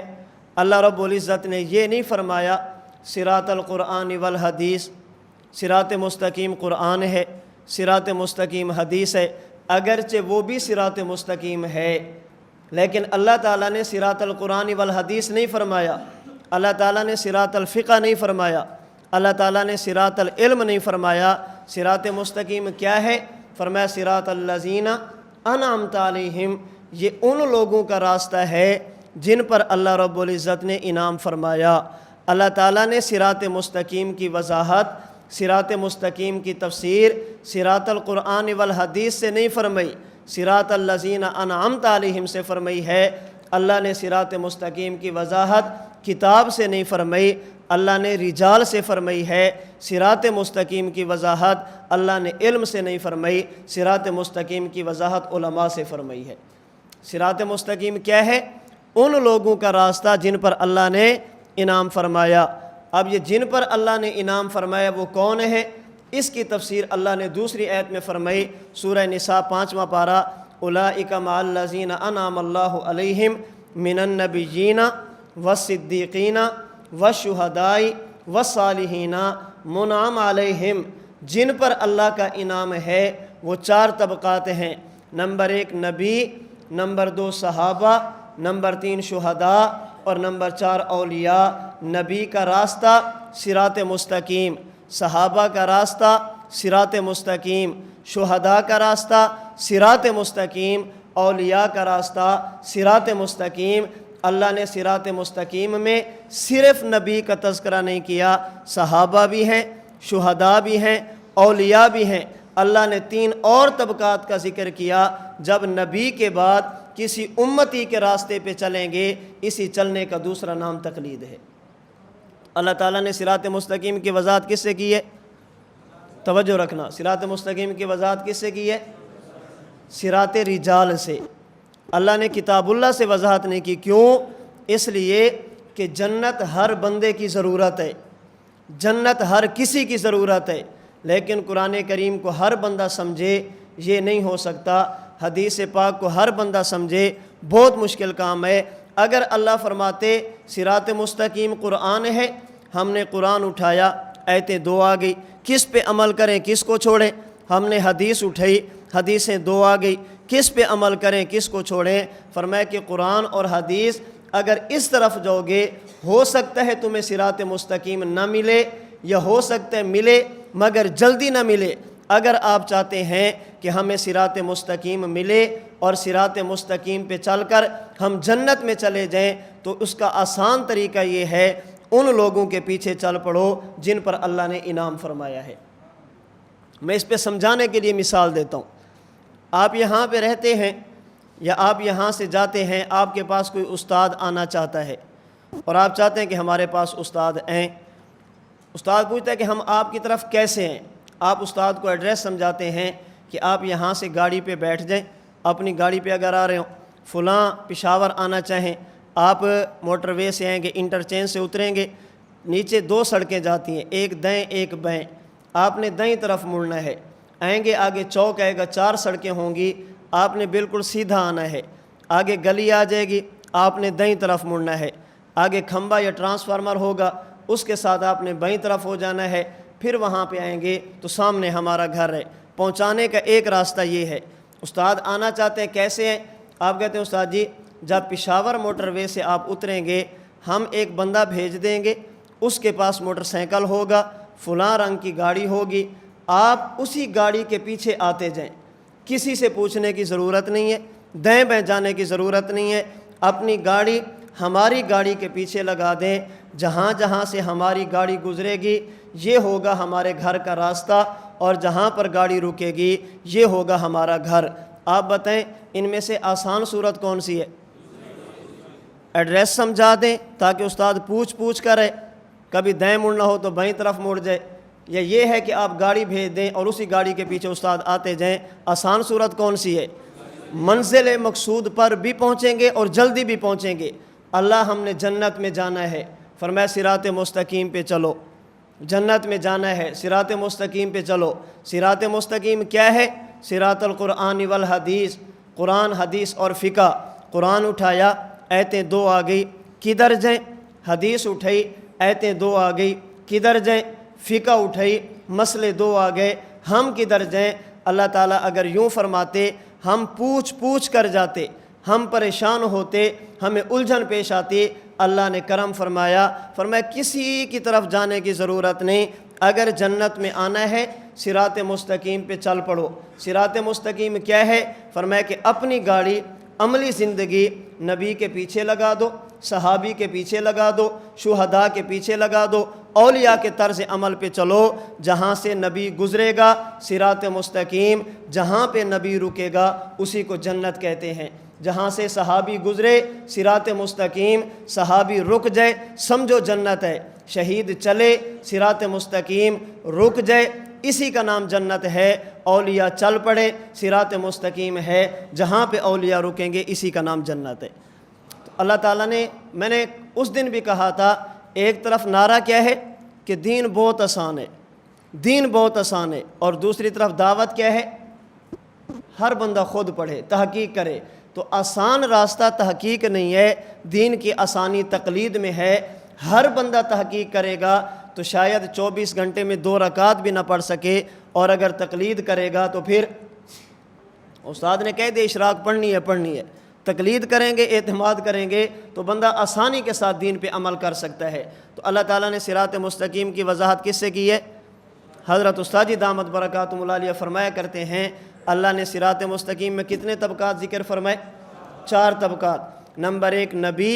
اللہ رب العزت نے یہ نہیں فرمایا صراط القرآن والحدیث، صراط مستقیم قرآن ہے، صراط مستقیم حدیث ہے۔ اگرچہ وہ بھی صراط مستقیم ہے، لیکن اللہ تعالیٰ نے صراط القرآن والحدیث نہیں فرمایا، اللہ تعالیٰ نے صراط الفقہ نہیں فرمایا، اللہ تعالیٰ نے صراط العلم نہیں فرمایا۔ صراط مستقیم کیا ہے؟ فرمایا صراط الذین انعمت علیہم، یہ ان لوگوں کا راستہ ہے جن پر اللہ رب العزت نے انعام فرمایا۔ اللہ تعالیٰ نے صراط مستقیم کی وضاحت، صراط مستقیم کی تفسیر صراط القرآن والحدیث سے نہیں فرمائی، صراط الذین انعمت علیہم سے فرمائی ہے۔ اللہ نے صراط مستقیم کی وضاحت کتاب سے نہیں فرمائی، اللہ نے رجال سے فرمائی ہے۔ صراط مستقیم کی وضاحت اللہ نے علم سے نہیں فرمائی، صراط مستقیم کی وضاحت علماء سے فرمائی ہے۔ صراط مستقیم کیا ہے؟ ان لوگوں کا راستہ جن پر اللہ نے انعام فرمایا۔ اب یہ جن پر اللہ نے انعام فرمایا وہ کون ہے؟ اس کی تفسیر اللہ نے دوسری آیت میں فرمائی، سورہ نساء 5واں پارہ، اولئک مع الذین انعم اللہ علیہم من النبیین والصدیقین والشہداء والصالحین منعم علیہم۔ جن پر اللہ کا انعام ہے وہ 4 طبقات ہیں، نمبر 1 نبی، نمبر 2 صحابہ، نمبر 3 شہداء اور نمبر 4 اولیاء۔ نبی کا راستہ صراط مستقیم، صحابہ کا راستہ صراط مستقیم، شہداء کا راستہ صراط مستقیم، اولیاء کا راستہ صراط مستقیم۔ اللہ نے صراط مستقیم میں صرف نبی کا تذکرہ نہیں کیا، صحابہ بھی ہیں، شہداء بھی ہیں، اولیاء بھی ہیں۔ اللہ نے 3 اور طبقات کا ذکر کیا۔ جب نبی کے بعد کسی امتی کے راستے پہ چلیں گے، اسی چلنے کا دوسرا نام تقلید ہے۔ اللہ تعالیٰ نے صراط مستقیم کی وضاحت کس سے کی ہے؟ توجہ رکھنا، صراط مستقیم کی وضاحت کس سے کی ہے؟ صراط رجال سے۔ اللہ نے کتاب اللہ سے وضاحت نہیں کی، کیوں؟ اس لیے کہ جنت ہر بندے کی ضرورت ہے، جنت ہر کسی کی ضرورت ہے، لیکن قرآن کریم کو ہر بندہ سمجھے یہ نہیں ہو سکتا، حدیث پاک کو ہر بندہ سمجھے بہت مشکل کام ہے۔ اگر اللہ فرماتے صراط مستقیم قرآن ہے، ہم نے قرآن اٹھایا، آیتیں 2 آ گئی، کس پہ عمل کریں کس کو چھوڑیں؟ ہم نے حدیث اٹھائی، حدیثیں 2 آ گئی، کس پہ عمل کریں کس کو چھوڑیں؟ فرمایا کہ قرآن اور حدیث اگر اس طرف جاؤ گے، ہو سکتا ہے تمہیں صراط مستقیم نہ ملے، یا ہو سکتا ہے ملے مگر جلدی نہ ملے۔ اگر آپ چاہتے ہیں کہ ہمیں صراط مستقیم ملے اور صراط مستقیم پہ چل کر ہم جنت میں چلے جائیں، تو اس کا آسان طریقہ یہ ہے، ان لوگوں کے پیچھے چل پڑو جن پر اللہ نے انعام فرمایا ہے۔ میں اس پہ سمجھانے کے لیے مثال دیتا ہوں۔ آپ یہاں پہ رہتے ہیں یا آپ یہاں سے جاتے ہیں، آپ کے پاس کوئی استاد آنا چاہتا ہے اور آپ چاہتے ہیں کہ ہمارے پاس استاد آئیں۔ استاد پوچھتا ہے کہ ہم آپ کی طرف کیسے ہیں؟ آپ استاد کو ایڈریس سمجھاتے ہیں کہ آپ یہاں سے گاڑی پہ بیٹھ جائیں، اپنی گاڑی پہ اگر آ رہے ہوں، فلاں پشاور آنا چاہیں، آپ موٹر وے سے آئیں گے، انٹرچینج سے اتریں گے، نیچے 2 سڑکیں جاتی ہیں، ایک دائیں ایک بائیں، آپ نے دائیں طرف مڑنا ہے، آئیں گے آگے چوک آئے گا، 4 سڑکیں ہوں گی، آپ نے بالکل سیدھا آنا ہے، آگے گلی آ جائے گی، آپ نے دائیں طرف مڑنا ہے، آگے کھمبا یا ٹرانسفارمر ہوگا، اس کے ساتھ آپ نے بائیں طرف ہو جانا ہے، پھر وہاں پہ آئیں گے تو سامنے ہمارا گھر ہے۔ پہنچانے کا ایک راستہ یہ ہے۔ استاد آنا چاہتے ہیں کیسے ہیں؟ آپ کہتے ہیں استاد جی جب پشاور موٹر وے سے آپ اتریں گے، ہم ایک بندہ بھیج دیں گے، اس کے پاس موٹر سائیکل ہوگا، فلاں رنگ کی گاڑی ہوگی، آپ اسی گاڑی کے پیچھے آتے جائیں، کسی سے پوچھنے کی ضرورت نہیں ہے، دائیں بائیں جانے کی ضرورت نہیں ہے، اپنی گاڑی ہماری گاڑی کے پیچھے لگا دیں، جہاں جہاں سے ہماری گاڑی گزرے گی یہ ہوگا ہمارے گھر کا راستہ، اور جہاں پر گاڑی رکے گی یہ ہوگا ہمارا گھر۔ آپ بتائیں ان میں سے آسان صورت کون سی ہے؟ ایڈریس سمجھا دیں تاکہ استاد پوچھ کر ہے، کبھی دائیں مڑنا ہو تو بائیں طرف مڑ جائے، یا یہ ہے کہ آپ گاڑی بھیج دیں اور اسی گاڑی کے پیچھے استاد آتے جائیں؟ آسان صورت کون سی ہے؟ منزل مقصود پر بھی پہنچیں گے اور جلدی بھی پہنچیں گے۔ اللہ ہم نے جنت میں جانا ہے، فرمایا صراط مستقیم پہ چلو، جنت میں جانا ہے صراط مستقیم پہ چلو۔ صراط مستقیم کیا ہے؟ صراط القرآن والحدیث، قرآن حدیث اور فقہ۔ قرآن اٹھایا، آیتیں 2 آ گئی، کدھر جائیں؟ حدیث اٹھائی، آیتیں 2 آ گئی، کدھر جائیں؟ فقہ اٹھائی، مسئلے 2 آ گئے، ہم کدھر جائیں؟ اللہ تعالیٰ اگر یوں فرماتے ہم پوچھ کر جاتے، ہم پریشان ہوتے، ہمیں الجھن پیش آتی، اللہ نے کرم فرمایا کسی کی طرف جانے کی ضرورت نہیں، اگر جنت میں آنا ہے صراط مستقیم پہ چل پڑو۔ صراط مستقیم کیا ہے؟ فرمایا کہ اپنی گاڑی، عملی زندگی نبی کے پیچھے لگا دو، صحابی کے پیچھے لگا دو، شہداء کے پیچھے لگا دو، اولیاء کے طرز عمل پہ چلو، جہاں سے نبی گزرے گا صراط مستقیم، جہاں پہ نبی رکے گا اسی کو جنت کہتے ہیں۔ جہاں سے صحابی گزرے صراط مستقیم، صحابی رک جائے سمجھو جنت ہے، شہید چلے صراط مستقیم رک جائے اسی کا نام جنت ہے، اولیاء چل پڑے صراط مستقیم ہے، جہاں پہ اولیاء رکیں گے اسی کا نام جنت ہے۔ تو اللہ تعالیٰ نے، میں نے اس دن بھی کہا تھا، ایک طرف نعرہ کیا ہے کہ دین بہت آسان ہے، دین بہت آسان ہے، اور دوسری طرف دعوت کیا ہے؟ ہر بندہ خود پڑھے، تحقیق کرے۔ تو آسان راستہ تحقیق نہیں ہے، دین کی آسانی تقلید میں ہے۔ ہر بندہ تحقیق کرے گا تو شاید 24 گھنٹے میں 2 رکعت بھی نہ پڑھ سکے، اور اگر تقلید کرے گا تو پھر استاد نے کہہ دیا اشراق پڑھنی ہے، تقلید کریں گے، اعتماد کریں گے تو بندہ آسانی کے ساتھ دین پہ عمل کر سکتا ہے۔ تو اللہ تعالیٰ نے صراط مستقیم کی وضاحت کس سے کی ہے؟ حضرت استاد جی دامت برکاتہم العالیہ فرمایا کرتے ہیں اللہ نے صراط مستقیم میں کتنے طبقات ذکر فرمائے؟ 4 طبقات۔ نمبر 1 نبی،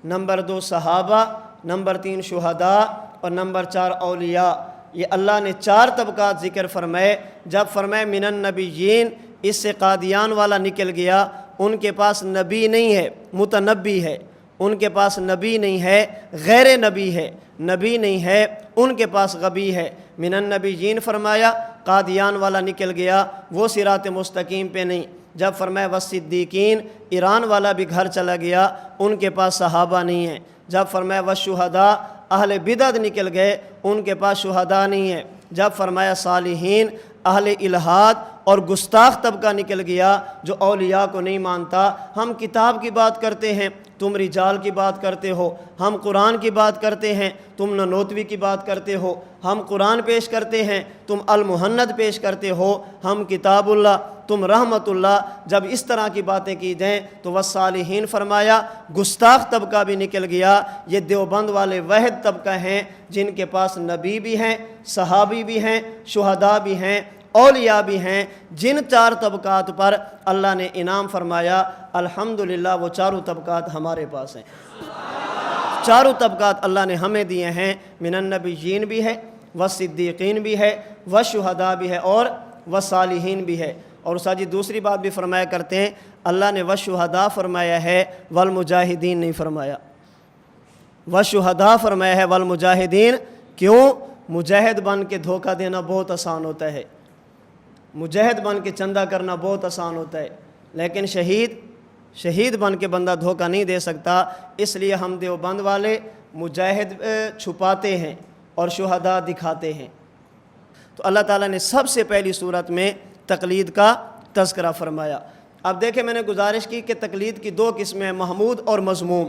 نمبر 2 صحابہ، نمبر 3 شہداء، اور نمبر 4 اولیاء۔ یہ اللہ نے 4 طبقات ذکر فرمائے۔ جب فرمائے من النبیین، اس سے قادیان والا نکل گیا، ان کے پاس نبی نہیں ہے، متنبی ہے، ان کے پاس نبی نہیں ہے، غیر نبی ہے، نبی نہیں ہے، ان کے پاس غبی ہے۔ من النبیین فرمایا، قادیان والا نکل گیا، وہ صراط مستقیم پہ نہیں۔ جب فرمایا والصدیقین، ایران والا بھی گھر چلا گیا، ان کے پاس صحابہ نہیں ہیں۔ جب فرمایا والشہداء، اہل بدعت نکل گئے، ان کے پاس شہداء نہیں ہے۔ جب فرمایا صالحین، اہل الہاد اور گستاخ طبقہ نکل گیا جو اولیاء کو نہیں مانتا۔ ہم کتاب کی بات کرتے ہیں تم رجال کی بات کرتے ہو، ہم قرآن کی بات کرتے ہیں، تم ننوتوی کی بات کرتے ہو، ہم قرآن پیش کرتے ہیں، تم المحند پیش کرتے ہو، ہم کتاب اللہ، تم رحمت اللہ۔ جب اس طرح کی باتیں کی جائیں تو والصالحین فرمایا گستاخ طبقہ بھی نکل گیا۔ یہ دیوبند والے واحد طبقہ ہیں جن کے پاس نبی بھی ہیں، صحابی بھی ہیں، شہداء بھی ہیں، اولیاء بھی ہیں، جن چار طبقات پر اللہ نے انعام فرمایا۔ الحمدللہ وہ چاروں طبقات ہمارے پاس ہیں، چاروں طبقات اللہ نے ہمیں دیے ہیں۔ من النبیین بھی ہے، والصدیقین بھی ہے، والشہداء بھی ہے، اور والصالحین بھی ہے۔ اور استاد جی دوسری بات بھی فرمایا کرتے ہیں، اللہ نے والشہداء فرمایا ہے، والمجاہدین نہیں فرمایا۔ والشہداء فرمایا ہے، والمجاہدین۔ کیوں؟ مجاہد بن کے دھوکہ دینا بہت آسان ہوتا ہے، مجاہد بن کے چندہ کرنا بہت آسان ہوتا ہے، لیکن شہید بن کے بندہ دھوکہ نہیں دے سکتا۔ اس لیے ہم دیوبند والے مجاہد چھپاتے ہیں اور شہداء دکھاتے ہیں۔ تو اللہ تعالیٰ نے سب سے پہلی صورت میں تقلید کا تذکرہ فرمایا۔ اب دیکھیں میں نے گزارش کی کہ تقلید کی دو قسمیں ہیں، محمود اور مذموم۔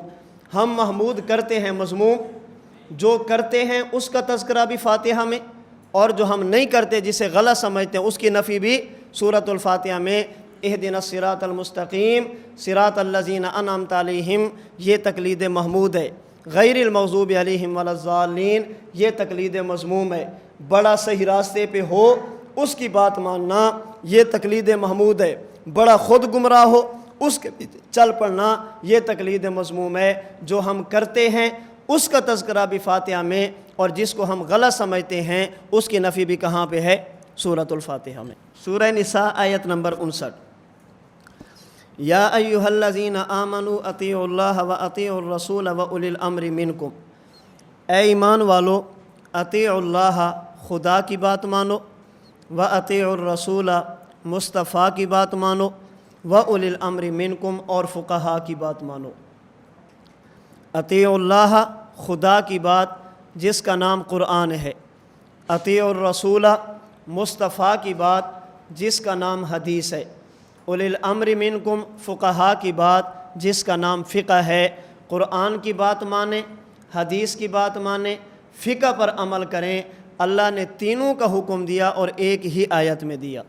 ہم محمود کرتے ہیں، مذموم جو کرتے ہیں اس کا تذکرہ بھی فاتحہ میں، اور جو ہم نہیں کرتے جسے غلط سمجھتے ہیں اس کی نفی بھی سورۃ الفاتحہ میں۔ اہدنا الصراط المستقیم صراط الذین انعمت علیہم، یہ تقلید محمود ہے۔ غیر المغضوب علیہم ولا الضالین، یہ تقلید مذموم ہے۔ بڑا صحیح راستے پہ ہو اس کی بات ماننا، یہ تقلید محمود ہے۔ بڑا خود گمراہ ہو اس کے پیچھے چل پڑنا، یہ تقلید مذموم ہے۔ جو ہم کرتے ہیں اس کا تذکرہ بھی فاتحہ میں، اور جس کو ہم غلط سمجھتے ہیں اس کی نفی بھی کہاں پہ ہے؟ سورۃ الفاتحہ میں۔ سورہ نساء آیت نمبر 59۔ یا ایھا الذین آمنوا اطیعوا اللہ واطیعوا الرسول واولی الامر منکم، اے ایمان والو اطیعوا اللہ، خدا کی بات مانو، واطیعوا الرسول، مصطفیٰ کی بات مانو، واولی الامر منکم، اور فقہاء کی بات مانو۔ اطیعوا اللہ، خدا کی بات جس کا نام قرآن ہے، اطیعوا الرسول، مصطفیٰ کی بات جس کا نام حدیث ہے، اولی الامر منکم، فقہاء کی بات جس کا نام فقہ ہے۔ قرآن کی بات مانیں، حدیث کی بات مانیں، فقہ پر عمل کریں۔ اللہ نے تینوں کا حکم دیا اور ایک ہی آیت میں دیا۔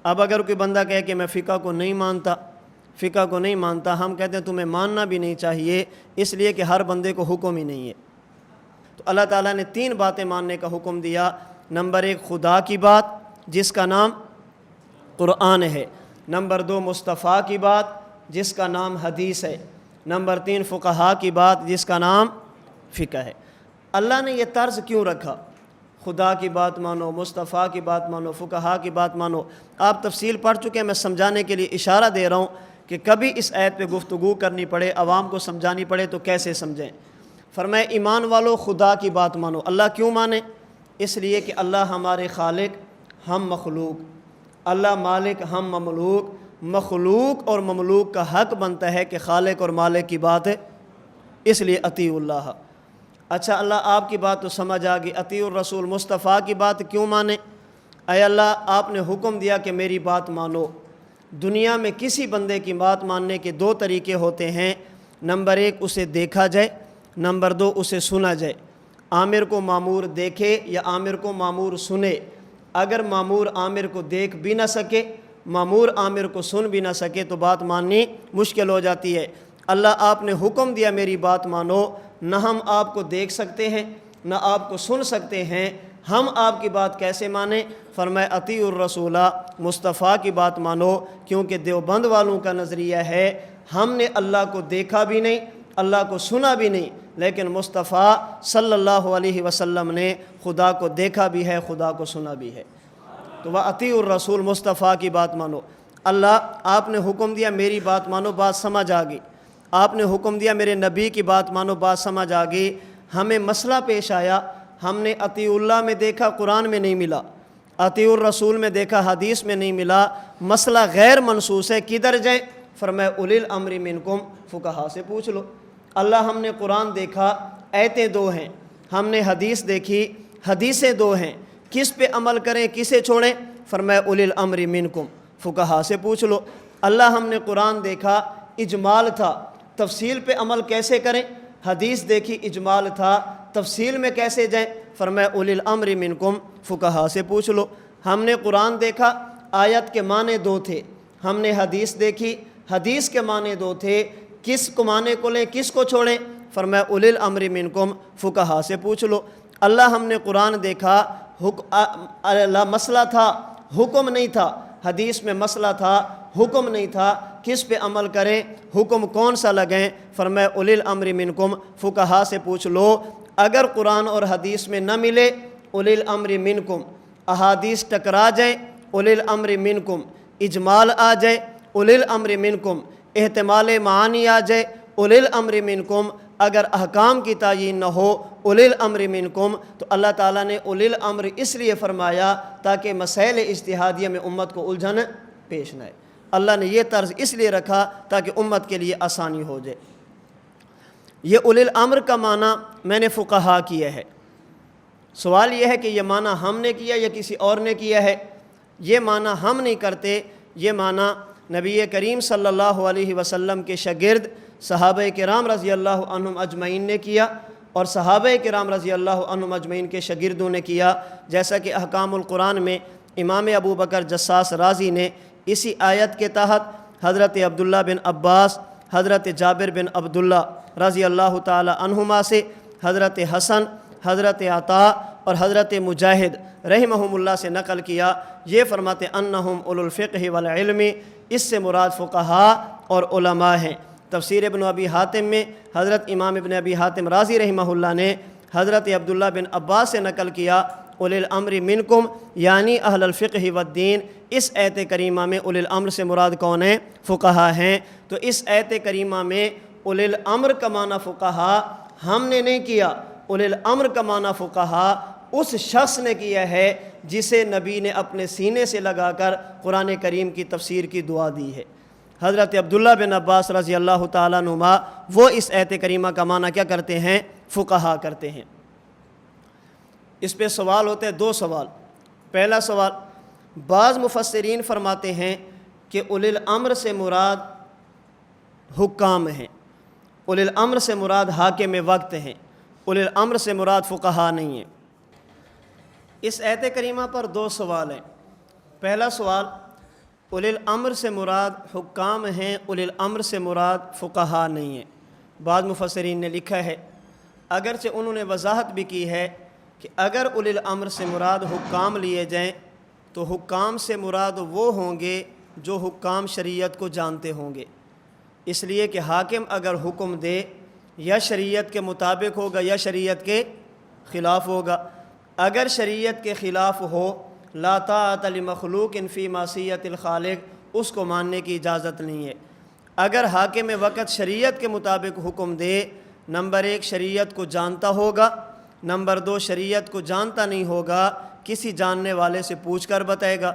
اب اگر کوئی بندہ کہے کہ میں فقہ کو نہیں مانتا، ہم کہتے ہیں تمہیں ماننا بھی نہیں چاہیے، اس لیے کہ ہر بندے کو حکم ہی نہیں ہے۔ تو اللہ تعالیٰ نے تین باتیں ماننے کا حکم دیا۔ نمبر ایک خدا کی بات جس کا نام قرآن ہے، نمبر دو مصطفیٰ کی بات جس کا نام حدیث ہے، نمبر تین فقہاء کی بات جس کا نام فقہ ہے۔ اللہ نے یہ طرز کیوں رکھا؟ خدا کی بات مانو، مصطفیٰ کی بات مانو، فقہاء کی بات مانو۔ آپ تفصیل پڑھ چکے ہیں، میں سمجھانے کے لیے اشارہ دے رہا ہوں کہ کبھی اس آیت پہ گفتگو کرنی پڑے، عوام کو سمجھانی پڑے تو کیسے سمجھیں۔ فرمائے ایمان والو خدا کی بات مانو۔ اللہ کیوں مانے؟ اس لیے کہ اللہ ہمارے خالق، ہم مخلوق، اللہ مالک، ہم مملوک۔ مخلوق اور مملوک کا حق بنتا ہے کہ خالق اور مالک کی بات ہے، اس لیے اطیعوا اللہ۔ اچھا اللہ آپ کی بات تو سمجھ آ گئی، اطیعوا الرسول، مصطفیٰ کی بات کیوں مانے؟ اے اللہ آپ نے حکم دیا کہ میری بات مانو۔ دنیا میں کسی بندے کی بات ماننے کے دو طریقے ہوتے ہیں، نمبر ایک اسے دیکھا جائے، نمبر دو اسے سنا جائے۔ عامر کو مامور دیکھے یا عامر کو مامور سنے۔ اگر مامور عامر کو دیکھ بھی نہ سکے، مامور عامر کو سن بھی نہ سکے تو بات ماننی مشکل ہو جاتی ہے۔ اللہ آپ نے حکم دیا میری بات مانو، نہ ہم آپ کو دیکھ سکتے ہیں نہ آپ کو سن سکتے ہیں، ہم آپ کی بات کیسے مانیں؟ فرمایا اطیعوا الرسول، مصطفیٰ کی بات مانو، کیونکہ دیوبند والوں کا نظریہ ہے ہم نے اللہ کو دیکھا بھی نہیں، اللہ کو سنا بھی نہیں، لیکن مصطفیٰ صلی اللہ علیہ وسلم نے خدا کو دیکھا بھی ہے، خدا کو سنا بھی ہے۔ تو وَأَطِيعُوا الرَّسُولَ، مصطفیٰ کی بات مانو۔ اللہ آپ نے حکم دیا میری بات مانو، بات سمجھ آ گئی۔ آپ نے حکم دیا میرے نبی کی بات مانو، بات سمجھ آ گئی۔ ہمیں مسئلہ پیش آیا، ہم نے اطیعوا اللہ میں دیکھا، قرآن میں نہیں ملا، اطیعوا الرسول میں دیکھا، حدیث میں نہیں ملا، مسئلہ غیر منصوص ہے، کدھر جائیں؟ فرمایا اولی الامر منکم، فقہاء سے پوچھ لو۔ اللہ ہم نے قرآن دیکھا، آیتیں دو ہیں، ہم نے حدیث دیکھی، حدیثیں دو ہیں، کس پہ عمل کریں کسے چھوڑیں؟ فرمایا اولی الامر منکم، فقہاء سے پوچھ لو۔ اللہ ہم نے قرآن دیکھا، اجمال تھا، تفصیل پہ عمل کیسے کریں؟ حدیث دیکھی اجمال تھا، تفصیل میں کیسے جائیں؟ فرمایا اولی الامر منکم، فقہا سے پوچھ لو۔ ہم نے قرآن دیکھا، آیت کے معنی دو تھے، ہم نے حدیث دیکھی، حدیث کے معنی دو تھے، کس کو معنی کو لیں کس کو چھوڑیں؟ فرمایا اولی الامر منکم، فقہا سے پوچھ لو۔ اللہ ہم نے قرآن دیکھا، مسئلہ تھا حکم نہیں تھا، حدیث میں مسئلہ تھا حکم نہیں تھا، کس پہ عمل کریں، حکم کون سا لگیں؟ فرمایا اولی الامر منکم، فقہا سے پوچھ لو۔ اگر قرآن اور حدیث میں نہ ملے اولی الامر منکم، احادیث ٹکرا جائیں اولی الامر منکم، اجمال آ جائے اولی الامر منکم، احتمال معانی آ جائے اولی الامر منکم، اگر احکام کی تعیین نہ ہو اولی الامر منکم، تو اللہ تعالیٰ نے اولی الامر اس لیے فرمایا تاکہ مسائل اجتہادیہ میں امت کو الجھن پیش نہ آئے۔ اللہ نے یہ طرز اس لیے رکھا تاکہ امت کے لیے آسانی ہو جائے۔ یہ اولی الامر کا معنی میں نے فقہا کیا ہے۔ سوال یہ ہے کہ یہ معنی ہم نے کیا یا کسی اور نے کیا ہے؟ یہ معنی ہم نہیں کرتے، یہ معنی نبی کریم صلی اللہ علیہ وسلم کے شاگرد صحابہ کرام رضی اللہ عنہم اجمعین نے کیا، اور صحابہ کرام رضی اللہ عنہم اجمعین کے شاگردوں نے کیا، جیسا کہ احکام القرآن میں امام ابو بکر جساس رازی نے اسی آیت کے تحت حضرت عبداللہ بن عباس، حضرت جابر بن عبداللہ رضی اللہ تعالی عنہما سے، حضرت حسن، حضرت عطا اور حضرت مجاہد رحمہم اللہ سے نقل کیا، یہ فرماتے انہم اولو الفقہ والعلم، اس سے مراد فقہا اور علماء ہیں۔ تفسیر ابن ابی حاتم میں حضرت امام ابن ابی حاتم رازی رحمہ اللہ نے حضرت عبداللہ بن عباس سے نقل کیا اولی الامر منکم یعنی اہل الفقہ والدین۔ اس آیت کریمہ میں اولی الامر سے مراد کون ہیں؟ فقہا ہیں۔ تو اس آیت کریمہ میں اولی الامر کا معنی فقہا ہم نے نہیں کیا، اولی الامر کا معنی فقہا اس شخص نے کیا ہے جسے نبی نے اپنے سینے سے لگا کر قرآن کریم کی تفسیر کی دعا دی ہے۔ حضرت عبداللہ بن عباس رضی اللہ تعالیٰ عنہما وہ اس آیت کریمہ کا معنی کیا کرتے ہیں؟ فقہا کرتے ہیں۔ اس پہ سوال ہوتے ہیں، دو سوال۔ پہلا سوال، بعض مفسرین فرماتے ہیں کہ اولی الامر سے مراد حکام ہیں، اولی الامر سے مراد حاکم وقت ہیں، اولی الامر سے مراد فقہا نہیں ہیں۔ اس آیت کریمہ پر دو سوال ہیں۔ پہلا سوال، اولی الامر سے مراد حکام ہیں، اولی الامر سے مراد فقہا نہیں ہیں۔ بعض مفسرین نے لکھا ہے، اگرچہ انہوں نے وضاحت بھی کی ہے کہ اگر اولی الامر سے مراد حکام لیے جائیں تو حکام سے مراد وہ ہوں گے جو حکام شریعت کو جانتے ہوں گے، اس لیے کہ حاکم اگر حکم دے یا شریعت کے مطابق ہوگا یا شریعت کے خلاف ہوگا۔ اگر شریعت کے خلاف ہو، لا طاعۃ لمخلوق فی معصیۃ الخالق، اس کو ماننے کی اجازت نہیں ہے۔ اگر حاکم وقت شریعت کے مطابق حکم دے، نمبر ایک شریعت کو جانتا ہوگا، نمبر دو شریعت کو جانتا نہیں ہوگا، کسی جاننے والے سے پوچھ کر بتائے گا۔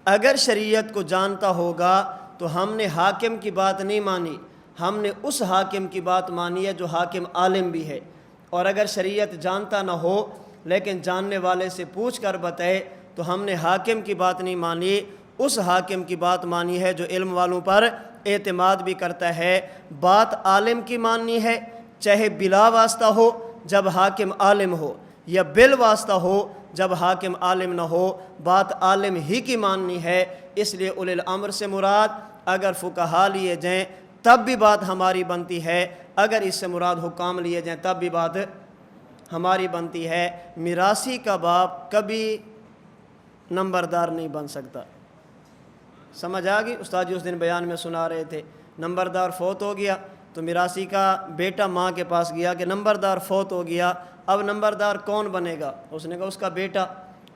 اگر شریعت کو جانتا ہوگا تو ہم نے حاکم کی بات نہیں مانی، ہم نے اس حاکم کی بات مانی ہے جو حاکم عالم بھی ہے۔ اور اگر شریعت جانتا نہ ہو لیکن جاننے والے سے پوچھ کر بتائے تو ہم نے حاکم کی بات نہیں مانی، اس حاکم کی بات مانی ہے جو علم والوں پر اعتماد بھی کرتا ہے۔ بات عالم کی ماننی ہے، چاہے بلا واسطہ ہو جب حاکم عالم ہو، یا بال واسطہ ہو جب حاکم عالم نہ ہو، بات عالم ہی کی ماننی ہے۔ اس لیے اولی الامر سے مراد اگر فقہا لیے جائیں تب بھی بات ہماری بنتی ہے، اگر اس سے مراد حکام لیے جائیں تب بھی بات ہماری بنتی ہے۔ میراثی کا باپ کبھی نمبردار نہیں بن سکتا۔ سمجھ آ گئی؟ استاد جی اس دن بیان میں سنا رہے تھے، نمبردار فوت ہو گیا تو میراثی کا بیٹا ماں کے پاس گیا کہ نمبردار فوت ہو گیا، اب نمبردار کون بنے گا؟ اس نے کہا اس کا بیٹا۔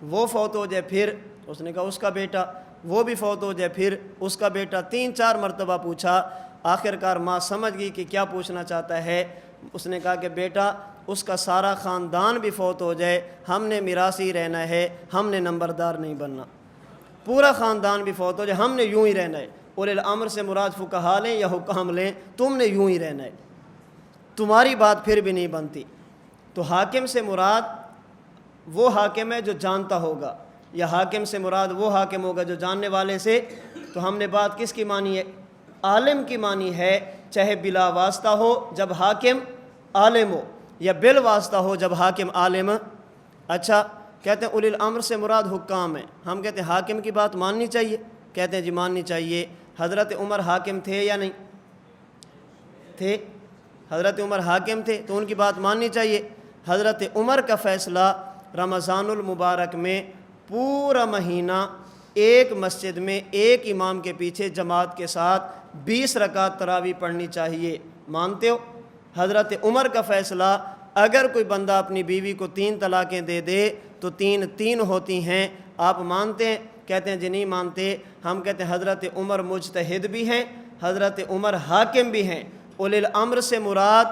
وہ فوت ہو جائے پھر اس نے کہا اس کا بیٹا، وہ بھی فوت ہو جائے پھر اس کا بیٹا۔ 3-4 مرتبہ پوچھا، آخر کار ماں سمجھ گئی کہ کیا پوچھنا چاہتا ہے۔ اس نے کہا کہ بیٹا اس کا سارا خاندان بھی فوت ہو جائے، ہم نے میراثی رہنا ہے، ہم نے نمبردار نہیں بننا۔ پورا خاندان بھی فوت ہو جائے، ہم نے یوں ہی رہنا ہے۔ اولی الامر سے مراد فقہا لیں یا حکام لیں، تم نے یوں ہی رہنا ہے، تمہاری بات پھر بھی نہیں بنتی۔ تو حاکم سے مراد وہ حاکم ہے جو جانتا ہوگا، یا حاکم سے مراد وہ حاکم ہوگا جو جاننے والے سے۔ تو ہم نے بات کس کی مانی ہے؟ عالم کی معنی ہے چاہے بلا واسطہ ہو جب حاکم عالم ہو، یا بال واسطہ ہو جب حاکم عالم۔ اچھا، کہتے ہیں اولی الامر سے مراد حکام ہیں، ہم کہتے ہیں حاکم کی بات ماننی چاہیے، کہتے ہیں جی ماننی چاہیے۔ حضرت عمر حاکم تھے یا نہیں تھے؟ حضرت عمر حاکم تھے تو ان کی بات ماننی چاہیے۔ حضرت عمر کا فیصلہ رمضان المبارک میں پورا مہینہ ایک مسجد میں ایک امام کے پیچھے جماعت کے ساتھ 20 رکعت تراویح پڑھنی چاہیے، مانتے ہو؟ حضرت عمر کا فیصلہ اگر کوئی بندہ اپنی بیوی کو 3 طلاقیں دے دے تو 3 ہوتی ہیں، آپ مانتے ہیں؟ کہتے ہیں جی نہیں مانتے، ہم کہتے ہیں حضرت عمر مجتہد بھی ہیں، حضرت عمر حاکم بھی ہیں۔ اولی الامر سے مراد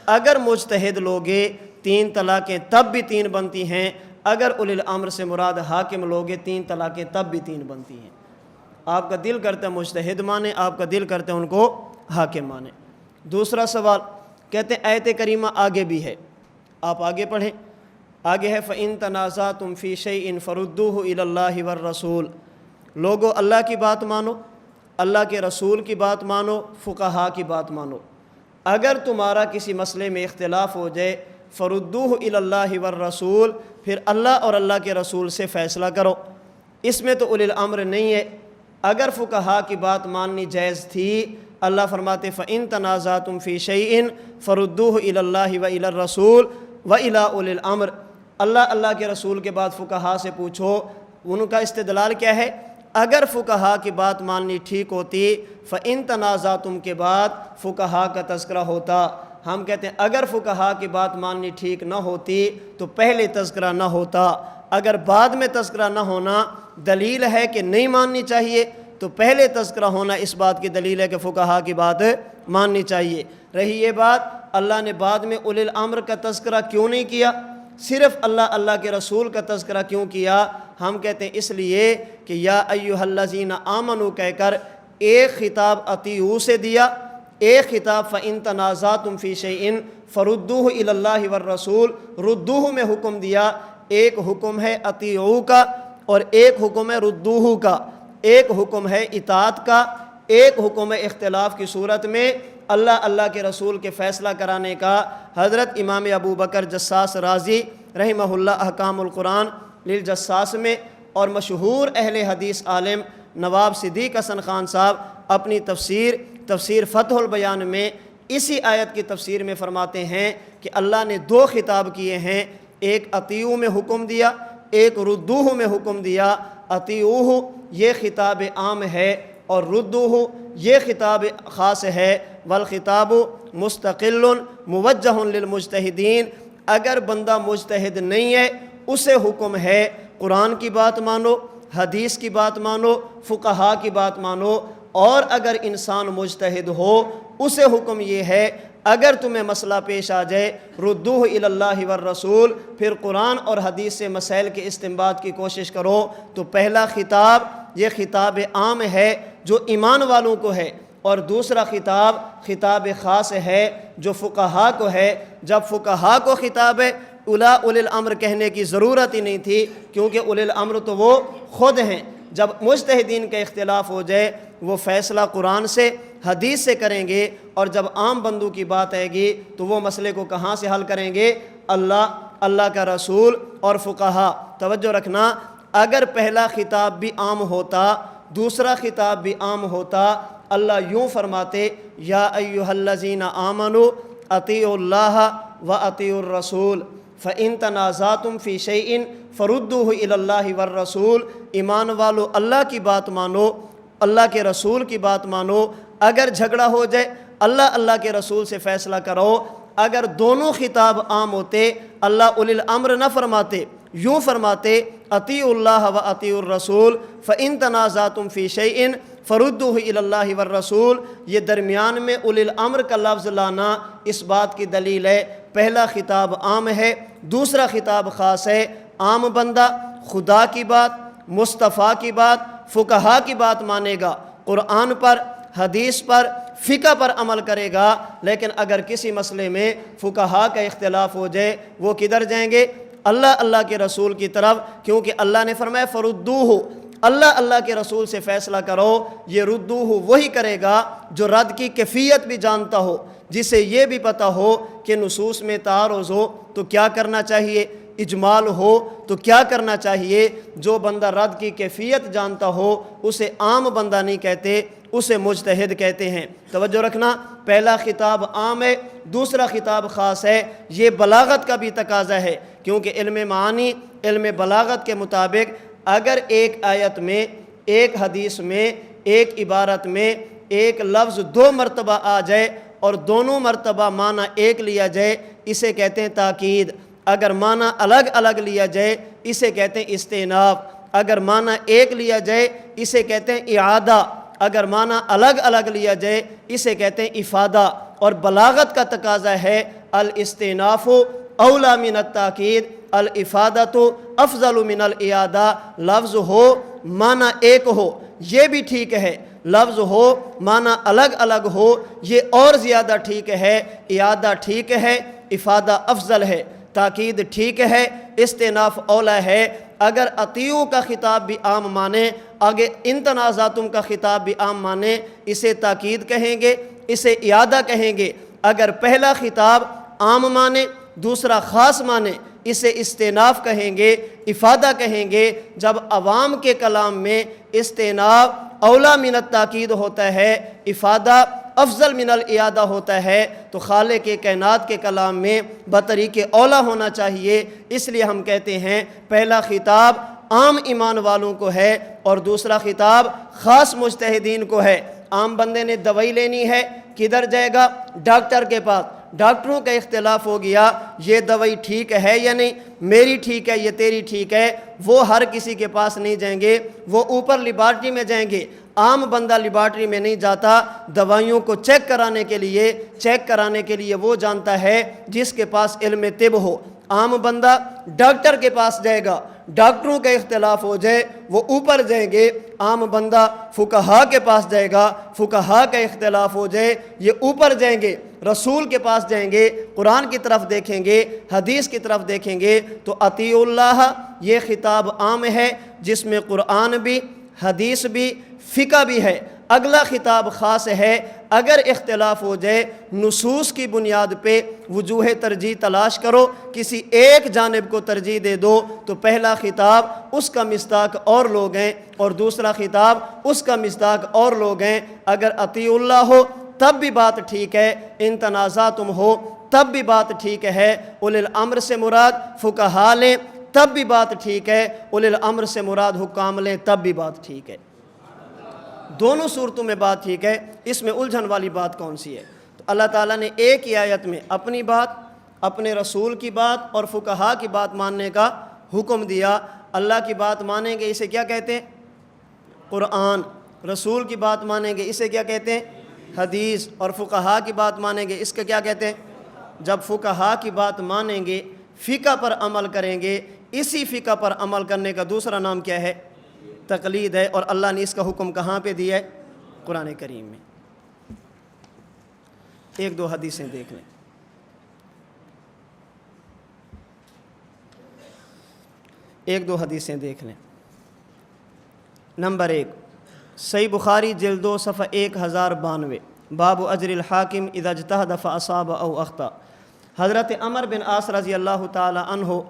اگر مجتہد لوگے 3 طلاقیں تب بھی 3 بنتی ہیں، اگر اولی الامر سے مراد حاکم لوگے 3 طلاقیں تب بھی 3 بنتی ہیں۔ آپ کا دل کرتا ہے مجتہد مانے، آپ کا دل کرتا ہے ان کو حاکم مانے۔ دوسرا سوال، کہتے ہیں آیت کریمہ آگے بھی ہے، آپ آگے پڑھیں، آگے ہے فَإِن تَنَازَعْتُمْ فِي شَيْءٍ فَرُدُّوهُ إِلَى اللَّهِ وَالرَّسُولِ۔ لوگو اللہ کی بات مانو، اللہ کے رسول کی بات مانو، فقہا کی بات مانو۔ اگر تمہارا کسی مسئلے میں اختلاف ہو جائے فَرُدُّوهُ إِلَى اللَّهِ وَالرَّسُولِ، پھر اللہ اور اللہ کے رسول سے فیصلہ کرو۔ اس میں تو اولی الامر نہیں ہے۔ اگر فقہا کی بات ماننی جائز تھی، اللہ فرماتے فَإِن تَنَازَعْتُمْ فِي شَيْءٍ فَرُدُّوهُ إِلَى اللَّهِ وَإِلَى الرَّسُولِ وَإِلَى أُولِي الْأَمْرِ۔ اللہ کے رسول کے بعد فقہا سے پوچھو۔ ان کا استدلال کیا ہے؟ اگر فقہا کی بات ماننی ٹھیک ہوتی فَإِن تَنَازَعْتُمْ کے بعد فقہا کا تذکرہ ہوتا۔ ہم کہتے ہیں اگر فقہا کی بات ماننی ٹھیک نہ ہوتی تو پہلے تذکرہ نہ ہوتا۔ اگر بعد میں تذکرہ نہ ہونا دلیل ہے کہ نہیں ماننی چاہیے تو پہلے تذکرہ ہونا اس بات کی دلیل ہے کہ فقہا کی بات ماننی چاہیے۔ رہی یہ بات اللہ نے بعد میں اولی الامر کا تذکرہ کیوں نہیں کیا، صرف اللہ کے رسول کا تذکرہ کیوں کیا؟ ہم کہتے ہیں اس لیے کہ یا ایھا الذین آمنوا کہہ کر ایک خطاب اطیعوا سے دیا، ایک خطاب فَإِن تَنَازَعْتُمْ فِي شَيْءٍ فَرُدُّوهُ إِلَى اللَّهِ وَالرَّسُولِ ردوہ میں حکم دیا۔ ایک حکم ہے اطیعوا کا اور ایک حکم ہے ردوہ کا، ایک حکم ہے اطاعت کا، ایک حکم ہے اختلاف کی صورت میں اللہ کے رسول کے فیصلہ کرانے کا۔ حضرت امام ابو بکر جساس رازی رحمہ اللہ احکام القرآن للجساس میں اور مشہور اہل حدیث عالم نواب صدیق حسن خان صاحب اپنی تفسیر فتح البیان میں اسی آیت کی تفسیر میں فرماتے ہیں کہ اللہ نے 2 خطاب کیے ہیں، ایک اطیعوا میں حکم دیا، ایک ردوہ میں حکم دیا۔ اطیعوہ یہ خطاب عام ہے اور ردوہ یہ خطاب خاص ہے۔ والخطاب مستقل موجہ للمجتہدین، اگر بندہ مجتہد نہیں ہے اسے حکم ہے قرآن کی بات مانو، حدیث کی بات مانو، فقہا کی بات مانو۔ اور اگر انسان مجتہد ہو اسے حکم یہ ہے اگر تمہیں مسئلہ پیش آ جائے ردوہ الی اللہ والرسول، پھر قرآن اور حدیث سے مسائل کے استنباط کی کوشش کرو۔ تو پہلا خطاب یہ خطاب عام ہے جو ایمان والوں کو ہے، اور دوسرا خطاب خاص ہے جو فقہا کو ہے۔ جب فقہا کو خطاب ہے اولی الامر کہنے کی ضرورت ہی نہیں تھی، کیونکہ اولی الامر تو وہ خود ہیں۔ جب مجتہدین کا اختلاف ہو جائے وہ فیصلہ قرآن سے حدیث سے کریں گے، اور جب عام بندوں کی بات آئے گی تو وہ مسئلے کو کہاں سے حل کریں گے؟ اللہ کا رسول اور فقہا۔ توجہ رکھنا، اگر پہلا خطاب بھی عام ہوتا دوسرا خطاب بھی عام ہوتا، اللہ یوں فرماتے یا ایھا الذین آمنوا اطیعوا اللہ واطیعوا الرسول فإن تنازعتم فی شیء فردوہ الی اللہ والرسول۔ ایمان والو اللہ کی بات مانو، اللہ کے رسول کی بات مانو۔ اگر جھگڑا ہو جائے اللہ کے رسول سے فیصلہ کرو۔ اگر دونوں خطاب عام ہوتے اللہ اولی الامر نہ فرماتے، یوں فرماتے اطیعوا اللہ واطیعوا الرسول فإن تنازعتم فی شیء فردوہ الی اللہ والرسول۔ یہ درمیان میں اولی الامر کا لفظ لانا اس بات کی دلیل ہے پہلا خطاب عام ہے، دوسرا خطاب خاص ہے۔ عام بندہ خدا کی بات، مصطفیٰ کی بات، فقہا کی بات مانے گا، قرآن پر، حدیث پر، فقہ پر عمل کرے گا۔ لیکن اگر کسی مسئلے میں فقہا کا اختلاف ہو جائے وہ کدھر جائیں گے؟ اللہ کے رسول کی طرف، کیونکہ اللہ نے فرمایا فردوہ، اللہ اللہ کے رسول سے فیصلہ کرو، یہ ردوہ وہی کرے گا جو رد کی کیفیت بھی جانتا ہو، جسے یہ بھی پتہ ہو کہ نصوص میں تعارض ہو تو کیا کرنا چاہیے، اجمال ہو تو کیا کرنا چاہیے۔ جو بندہ رد کی کیفیت جانتا ہو اسے عام بندہ نہیں کہتے، اسے مجتہد کہتے ہیں۔ توجہ رکھنا، پہلا خطاب عام ہے، دوسرا خطاب خاص ہے۔ یہ بلاغت کا بھی تقاضا ہے، کیونکہ علم معانی، علم بلاغت کے مطابق اگر ایک آیت میں، ایک حدیث میں، ایک عبارت میں ایک لفظ 2 مرتبہ آ جائے اور دونوں مرتبہ معنی ایک لیا جائے، اسے کہتے ہیں تاکید۔ اگر معنی الگ الگ لیا جائے اسے کہتے ہیں استئناف۔ اگر معنی ایک لیا جائے اسے کہتے ہیں اعادہ۔ اگر معنی الگ الگ لیا جائے اسے کہتے ہیں افادہ۔ اور بلاغت کا تقاضا ہے الاستئناف اولا من التاکید، الافادۃ افضل من الاعادہ۔ لفظ ہو معنی ایک ہو یہ بھی ٹھیک ہے، لفظ ہو معنی الگ الگ ہو یہ اور زیادہ ٹھیک ہے۔ اعادہ ٹھیک ہے، افادہ افضل ہے، تاکید ٹھیک ہے، استئناف اولا ہے۔ اگر اطیعوا کا خطاب بھی عام مانے، آگے ان تنازعتم کا خطاب بھی عام مانے، اسے تاکید کہیں گے، اسے اعادہ کہیں گے۔ اگر پہلا خطاب عام مانے دوسرا خاص مانے، اسے استئناف کہیں گے، افادہ کہیں گے۔ جب عوام کے کلام میں استئناف اولا من التاکید ہوتا ہے، افادہ افضل من الاعادہ ہوتا ہے، تو خالق کائنات کے کلام میں بطریق اولا ہونا چاہیے۔ اس لیے ہم کہتے ہیں پہلا خطاب عام ایمان والوں کو ہے اور دوسرا خطاب خاص مجتہدین کو ہے۔ عام بندے نے دوائی لینی ہے، کدھر جائے گا؟ ڈاکٹر کے پاس۔ ڈاکٹروں کا اختلاف ہو گیا، یہ دوائی ٹھیک ہے یا نہیں، میری ٹھیک ہے یہ تیری ٹھیک ہے، وہ ہر کسی کے پاس نہیں جائیں گے، وہ اوپر لیبارٹری میں جائیں گے۔ عام بندہ لیبارٹری میں نہیں جاتا، دوائیوں کو چیک کرانے کے لیے وہ جانتا ہے جس کے پاس علم طب ہو۔ عام بندہ ڈاکٹر کے پاس جائے گا، ڈاکٹروں کا اختلاف ہو جائے وہ اوپر جائیں گے۔ عام بندہ فقہا کے پاس جائے گا، فقہا کا اختلاف ہو جائے یہ اوپر جائیں گے۔ رسول کے پاس جائیں گے، قرآن کی طرف دیکھیں گے، حدیث کی طرف دیکھیں گے۔ تو اطیعوا اللہ یہ خطاب عام ہے جس میں قرآن بھی، حدیث بھی، فقہ بھی ہے۔ اگلا خطاب خاص ہے، اگر اختلاف ہو جائے نصوص کی بنیاد پہ وجوہ ترجیح تلاش کرو، کسی ایک جانب کو ترجیح دے دو، تو پہلا خطاب اس کا مصداق اور لوگ ہیں اور دوسرا خطاب اس کا مصداق اور لوگ ہیں۔ اگر اطیعوا اللہ ہو تب بھی بات ٹھیک ہے، ان تنازعتم ہو تب بھی بات ٹھیک ہے، اولی الامر سے مراد فقہا لیں تب بھی بات ٹھیک ہے، اولی الامر سے مراد حکام لیں تب بھی بات ٹھیک ہے۔ دونوں صورتوں میں بات ٹھیک ہے۔ اس میں الجھن والی بات کون سی ہے؟ تو اللہ تعالیٰ نے ایک ہی آیت میں اپنی بات، اپنے رسول کی بات اور فقہا کی بات ماننے کا حکم دیا۔ اللہ کی بات مانیں گے اسے کیا کہتے ہیں؟ قرآن۔ رسول کی بات مانیں گے اسے کیا کہتے ہیں؟ حدیث۔ اور فقہا کی بات مانیں گے اس کا کیا کہتے ہیں؟ جب فقہا کی بات مانیں گے، فقہ پر عمل کریں گے، اسی فقہ پر عمل کرنے کا دوسرا نام کیا ہے؟ تقلید ہے۔ اور اللہ نے اس کا حکم کہاں پہ دیا ہے؟ قرآن کریم میں۔ ایک دو حدیثیں دیکھ لیں۔ نمبر 1، صحیح بخاری جلد 2 صفحہ 1092، باب اجر الحاکم اذا اجتہد فاصاب او اخطا۔ حضرت عمر بن عاص رضی اللہ تعالی عنہ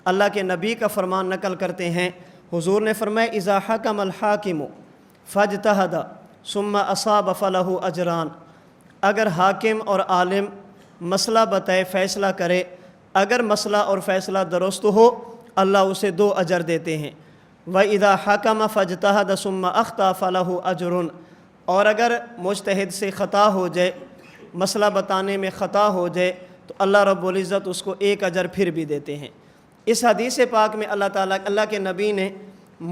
اللہ کے نبی کا فرمان نقل کرتے ہیں، حضور نے فرمایا اذا حکم الحاکم فاجتہد ثم اصاب فلہ اجران۔ اگر حاکم اور عالم مسئلہ بتائے، فیصلہ کرے، اگر مسئلہ اور فیصلہ درست ہو اللہ اسے 2 اجر دیتے ہیں۔ وَإِذَا حَكَمَ فَاجْتَهَدَ ثُمَّ أَخْطَأَ فَلَهُ أَجْرٌ۔ اور اگر مجتہد سے خطا ہو جائے، مسئلہ بتانے میں خطا ہو جائے تو اللہ رب العزت اس کو 1 اجر پھر بھی دیتے ہیں۔ اس حدیث پاک میں اللہ کے نبی نے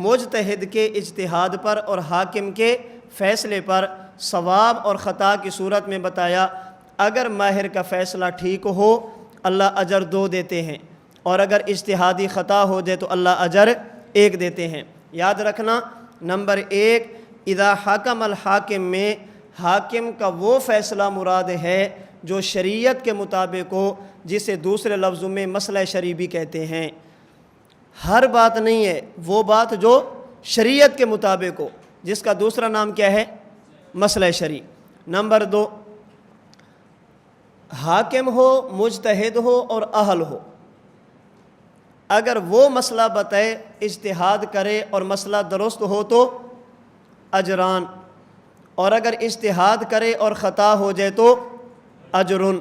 مجتہد کے اجتہاد پر اور حاکم کے فیصلے پر ثواب اور خطا کی صورت میں بتایا۔ اگر ماہر کا فیصلہ ٹھیک ہو اللہ اجر 2 دیتے ہیں، اور اگر اجتہادی خطا ہو جائے تو اللہ اجر 1 دیتے ہیں۔ یاد رکھنا، نمبر 1، اذا حکم الحاکم میں حاکم کا وہ فیصلہ مراد ہے جو شریعت کے مطابق ہو، جسے دوسرے لفظوں میں مسئلہ شرعی بھی کہتے ہیں۔ ہر بات نہیں ہے، وہ بات جو شریعت کے مطابق ہو، جس کا دوسرا نام کیا ہے؟ مسئلہ شرعی۔ نمبر 2، حاکم ہو، مجتہد ہو اور اہل ہو، اگر وہ مسئلہ بتائے، اجتہاد کرے اور مسئلہ درست ہو تو اجران، اور اگر اجتہاد کرے اور خطا ہو جائے تو اجرن،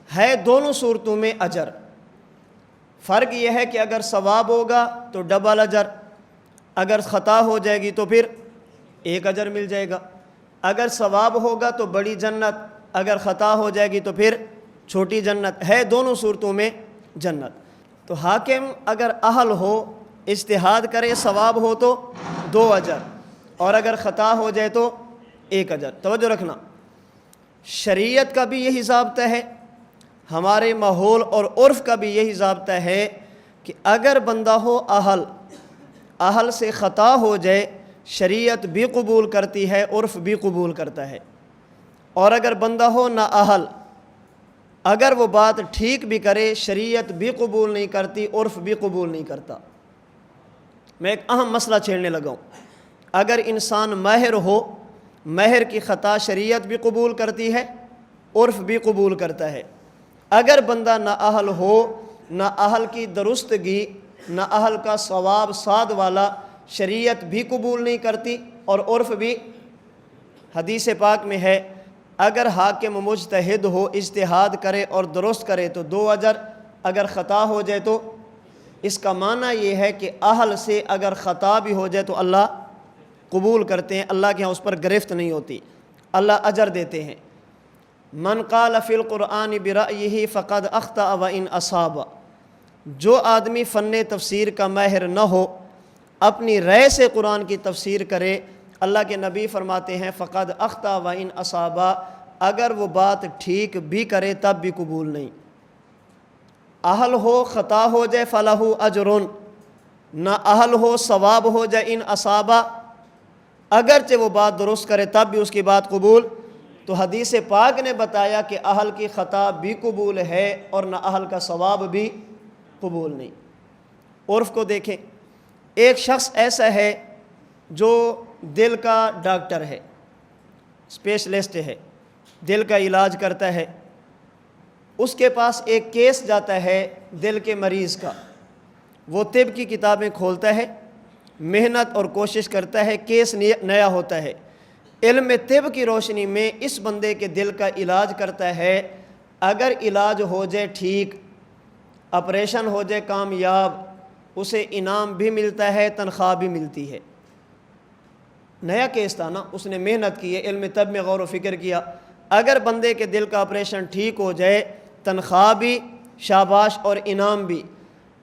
ہے دونوں صورتوں میں اجر۔ فرق یہ ہے کہ اگر ثواب ہوگا تو ڈبل اجر، اگر خطا ہو جائے گی تو پھر ایک اجر مل جائے گا۔ اگر ثواب ہوگا تو بڑی جنت، اگر خطا ہو جائے گی تو پھر چھوٹی جنت، ہے دونوں صورتوں میں جنت۔ تو حاکم اگر اہل ہو، اجتہاد کرے، ثواب ہو تو 2 اجر، اور اگر خطا ہو جائے تو 1 اجر۔ توجہ رکھنا، شریعت کا بھی یہی ضابطہ ہے، ہمارے ماحول اور عرف کا بھی یہی ضابطہ ہے کہ اگر بندہ ہو اہل سے خطا ہو جائے، شریعت بھی قبول کرتی ہے، عرف بھی قبول کرتا ہے۔ اور اگر بندہ ہو نہ اہل، اگر وہ بات ٹھیک بھی کرے، شریعت بھی قبول نہیں کرتی، عرف بھی قبول نہیں کرتا۔ میں ایک اہم مسئلہ چھیڑنے لگا ہوں، اگر انسان ماہر ہو، ماہر کی خطا شریعت بھی قبول کرتی ہے، عرف بھی قبول کرتا ہے۔ اگر بندہ نہ اہل ہو، نہ اہل کی درستگی، نہ اہل کا ثواب صاد والا، شریعت بھی قبول نہیں کرتی اور عرف بھی۔ حدیث پاک میں ہے اگر حاکم مجتہد ہو، اجتہاد کرے اور درست کرے تو 2 اجر، اگر خطا ہو جائے تو۔ اس کا معنی یہ ہے کہ اہل سے اگر خطا بھی ہو جائے تو اللہ قبول کرتے ہیں، اللہ کے ہاں اس پر گرفت نہیں ہوتی، اللہ اجر دیتے ہیں۔ من قال فی القرآن برأیہ فقد اخطأ وان اصاب، جو آدمی فن تفسیر کا ماہر نہ ہو، اپنی رائے سے قرآن کی تفسیر کرے، اللہ کے نبی فرماتے ہیں فقد اخطأ وان اصاب، اگر وہ بات ٹھیک بھی کرے تب بھی قبول نہیں۔ اہل ہو، خطا ہو جائے فلہ اجرن، نہ اہل ہو، ثواب ہو جائے ان اصابہ، اگرچہ وہ بات درست کرے تب بھی اس کی بات قبول۔ تو حدیث پاک نے بتایا کہ اہل کی خطا بھی قبول ہے اور نہ اہل کا ثواب بھی قبول نہیں۔ عرف کو دیکھیں، ایک شخص ایسا ہے جو دل کا ڈاکٹر ہے، اسپیشلسٹ ہے، دل کا علاج کرتا ہے، اس کے پاس ایک کیس جاتا ہے دل کے مریض کا، وہ طب کی کتابیں کھولتا ہے، محنت اور کوشش کرتا ہے، کیس نیا ہوتا ہے، علم طب کی روشنی میں اس بندے کے دل کا علاج کرتا ہے، اگر علاج ہو جائے ٹھیک، آپریشن ہو جائے کامیاب، اسے انعام بھی ملتا ہے، تنخواہ بھی ملتی ہے۔ نیا کیس تھا نا، اس نے محنت کی ہے، علم طب میں غور و فکر کیا، اگر بندے کے دل کا آپریشن ٹھیک ہو جائے، تنخواہ بھی، شاباش اور انعام بھی۔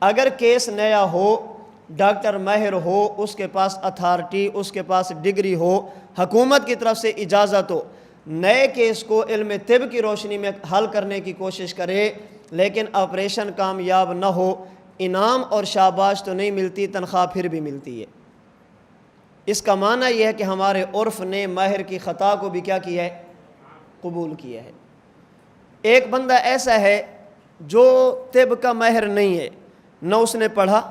اگر کیس نیا ہو، ڈاکٹر ماہر ہو، اس کے پاس اتھارٹی، اس کے پاس ڈگری ہو، حکومت کی طرف سے اجازت ہو، نئے کیس کو علم طب کی روشنی میں حل کرنے کی کوشش کرے، لیکن آپریشن کامیاب نہ ہو، انعام اور شاباش تو نہیں ملتی، تنخواہ پھر بھی ملتی ہے۔ اس کا معنی یہ ہے کہ ہمارے عرف نے ماہر کی خطا کو بھی کیا کیا ہے؟ قبول کیا ہے۔ ایک بندہ ایسا ہے جو طب کا ماہر نہیں ہے، نہ اس نے پڑھا،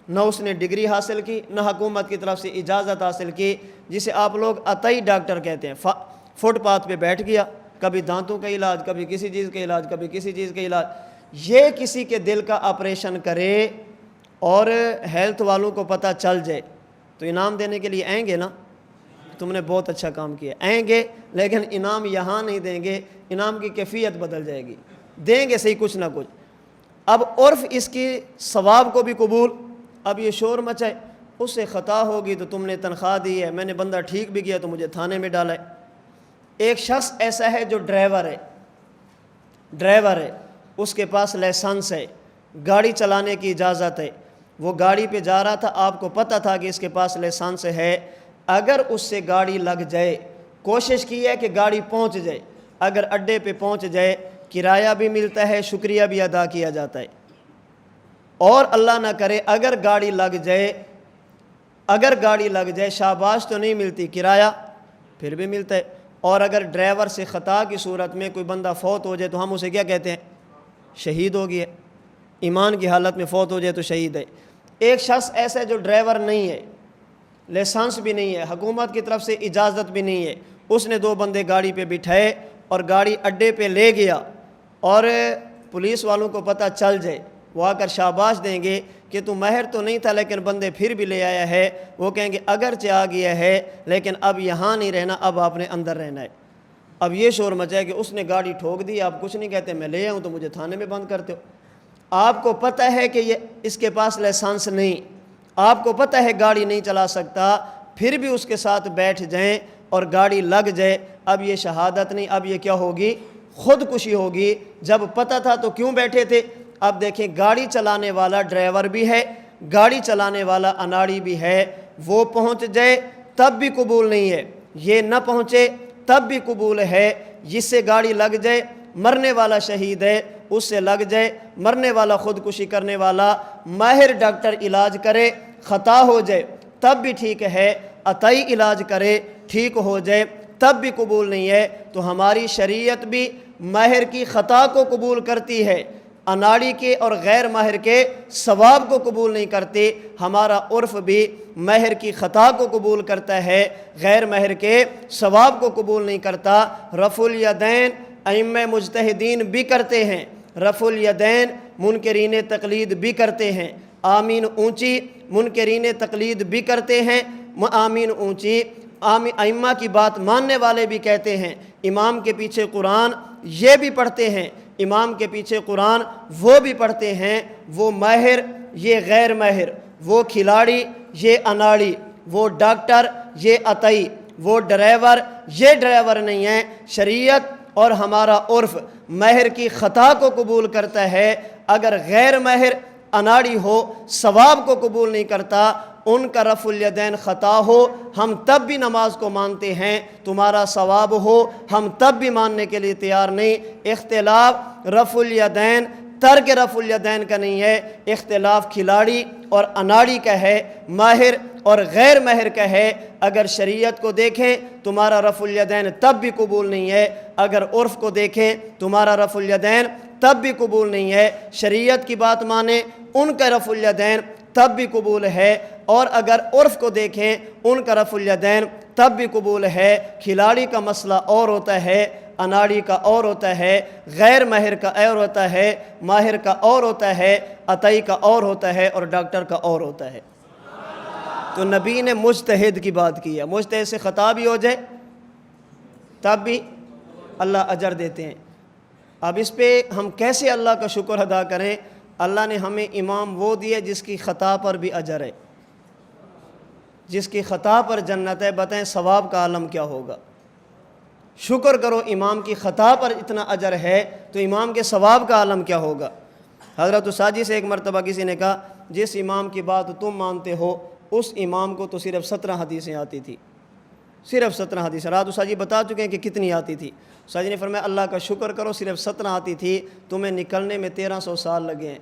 نہ اس نے ڈگری حاصل کی، نہ حکومت کی طرف سے اجازت حاصل کی، جسے آپ لوگ عطائی ڈاکٹر کہتے ہیں، فٹ پاتھ پہ بیٹھ گیا، کبھی دانتوں کا علاج، کبھی کسی چیز کا علاج، کبھی کسی چیز کا علاج۔ یہ کسی کے دل کا آپریشن کرے اور ہیلتھ والوں کو پتہ چل جائے تو انعام دینے کے لیے آئیں گے نا، تم نے بہت اچھا کام کیا، آئیں گے، لیکن انعام یہاں نہیں دیں گے، انعام کی کیفیت بدل جائے گی، دیں گے صحیح کچھ نہ کچھ۔ اب عرف اس کی ثواب کو بھی قبول، اب یہ شور مچائے، اس سے خطا ہوگی تو تم نے تنخواہ دی ہے، میں نے بندہ ٹھیک بھی کیا تو مجھے تھانے میں ڈالا ہے۔ ایک شخص ایسا ہے جو ڈرائیور ہے، اس کے پاس لائسنس ہے، گاڑی چلانے کی اجازت ہے، وہ گاڑی پہ جا رہا تھا، آپ کو پتہ تھا کہ اس کے پاس لائسنس ہے، اگر اس سے گاڑی لگ جائے، کوشش کی ہے کہ گاڑی پہنچ جائے، اگر اڈے پہ پہنچ جائے، کرایہ بھی ملتا ہے، شکریہ بھی ادا کیا جاتا ہے، اور اللہ نہ کرے اگر گاڑی لگ جائے شاباش تو نہیں ملتی، کرایہ پھر بھی ملتا ہے، اور اگر ڈرائیور سے خطا کی صورت میں کوئی بندہ فوت ہو جائے تو ہم اسے کیا کہتے ہیں؟ شہید ہو گیا، ایمان کی حالت میں فوت ہو جائے تو شہید ہے۔ ایک شخص ایسا ہے جو ڈرائیور نہیں ہے، لائسنس بھی نہیں ہے، حکومت کی طرف سے اجازت بھی نہیں ہے، اس نے 2 بندے گاڑی پہ بٹھائے اور گاڑی اڈے پہ لے گیا، اور پولیس والوں کو پتہ چل جائے، وہ آ کر شاباش دیں گے کہ تو ماہر تو نہیں تھا لیکن بندے پھر بھی لے آیا ہے، وہ کہیں گے اگرچہ آ گیا ہے لیکن اب یہاں نہیں رہنا، اب آپ نے اندر رہنا ہے۔ اب یہ شور مچا ہے کہ اس نے گاڑی ٹھوک دی، آپ کچھ نہیں کہتے، میں لے آؤں تو مجھے تھانے میں بند کرتے ہو۔ آپ کو پتہ ہے کہ یہ اس کے پاس لائسنس نہیں، آپ کو پتہ ہے گاڑی نہیں چلا سکتا، پھر بھی اس کے ساتھ بیٹھ جائیں اور گاڑی لگ جائے، اب یہ شہادت نہیں، اب یہ کیا ہوگی؟ خودکشی ہوگی۔ جب پتہ تھا تو کیوں بیٹھے تھے؟ اب دیکھیں، گاڑی چلانے والا ڈرائیور بھی ہے، گاڑی چلانے والا اناڑی بھی ہے، وہ پہنچ جائے تب بھی قبول نہیں ہے، یہ نہ پہنچے تب بھی قبول ہے۔ جس سے گاڑی لگ جائے، مرنے والا شہید ہے، اس سے لگ جائے، مرنے والا خودکشی کرنے والا، ماہر ڈاکٹر علاج کرے، خطا ہو جائے تب بھی ٹھیک ہے، عطائی علاج کرے، ٹھیک ہو جائے تب بھی قبول نہیں ہے۔ تو ہماری شریعت بھی ماہر کی خطا کو قبول کرتی ہے، اناڑی کے اور غیر ماہر کے ثواب کو قبول نہیں کرتی۔ ہمارا عرف بھی ماہر کی خطا کو قبول کرتا ہے، غیر ماہر کے ثواب کو قبول نہیں کرتا۔ رفع الیدین ائمہ مجتہدین بھی کرتے ہیں، رفع الیدین منکرین تقلید بھی کرتے ہیں، آمین اونچی منکرین تقلید بھی کرتے ہیں، آمین اونچی ائمہ کی بات ماننے والے بھی کہتے ہیں۔ امام کے پیچھے قرآن یہ بھی پڑھتے ہیں، امام کے پیچھے قرآن وہ بھی پڑھتے ہیں، وہ ماہر یہ غیر ماہر، وہ کھلاڑی یہ اناڑی، وہ ڈاکٹر یہ عطائی، وہ ڈرائیور یہ ڈرائیور نہیں ہے۔ شریعت اور ہمارا عرف ماہر کی خطا کو قبول کرتا ہے، اگر غیر ماہر اناڑی ہو ثواب کو قبول نہیں کرتا، ان کا رفع الیدین خطا ہو ہم تب بھی نماز کو مانتے ہیں، تمہارا ثواب ہو ہم تب بھی ماننے کے لیے تیار نہیں۔ اختلاف رفع الیدین ترک رفع الیدین کا نہیں ہے، اختلاف کھلاڑی اور اناڑی کا ہے، ماہر اور غیر ماہر کا ہے۔ اگر شریعت کو دیکھیں تمہارا رفع الیدین تب بھی قبول نہیں ہے، اگر عرف کو دیکھیں تمہارا رفع الیدین تب بھی قبول نہیں ہے۔ شریعت کی بات مانیں ان کا رفع الیدین تب بھی قبول ہے، اور اگر عرف کو دیکھیں ان کا رفع الیدین تب بھی قبول ہے۔ کھلاڑی کا مسئلہ اور ہوتا ہے، اناڑی کا اور ہوتا ہے، غیر ماہر کا اور ہوتا ہے، ماہر کا اور ہوتا ہے، عطائی کا اور ہوتا ہے، اور ڈاکٹر کا اور ہوتا ہے۔ تو نبی نے مجتہد کی بات کی ہے، مجتہد سے خطا بھی ہو جائے تب بھی اللہ اجر دیتے ہیں۔ اب اس پہ ہم کیسے اللہ کا شکر ادا کریں؟ اللہ نے ہمیں امام وہ دیے جس کی خطا پر بھی اجر ہے، جس کی خطا پر جنت ہے۔ بتائیں ثواب کا عالم کیا ہوگا؟ شکر کرو امام کی خطا پر اتنا اجر ہے تو امام کے ثواب کا عالم کیا ہوگا؟ حضرت ساجی سے ایک مرتبہ کسی نے کہا، جس امام کی بات تم مانتے ہو اس امام کو تو صرف 17 حدیثیں آتی تھی، صرف 17 حدیثیں۔ رات ساجی بتا چکے ہیں کہ کتنی آتی تھی۔ ساجی نے فرمایا اللہ کا شکر کرو صرف 17 آتی تھی، تمہیں نکلنے میں 1300 سال لگے ہیں۔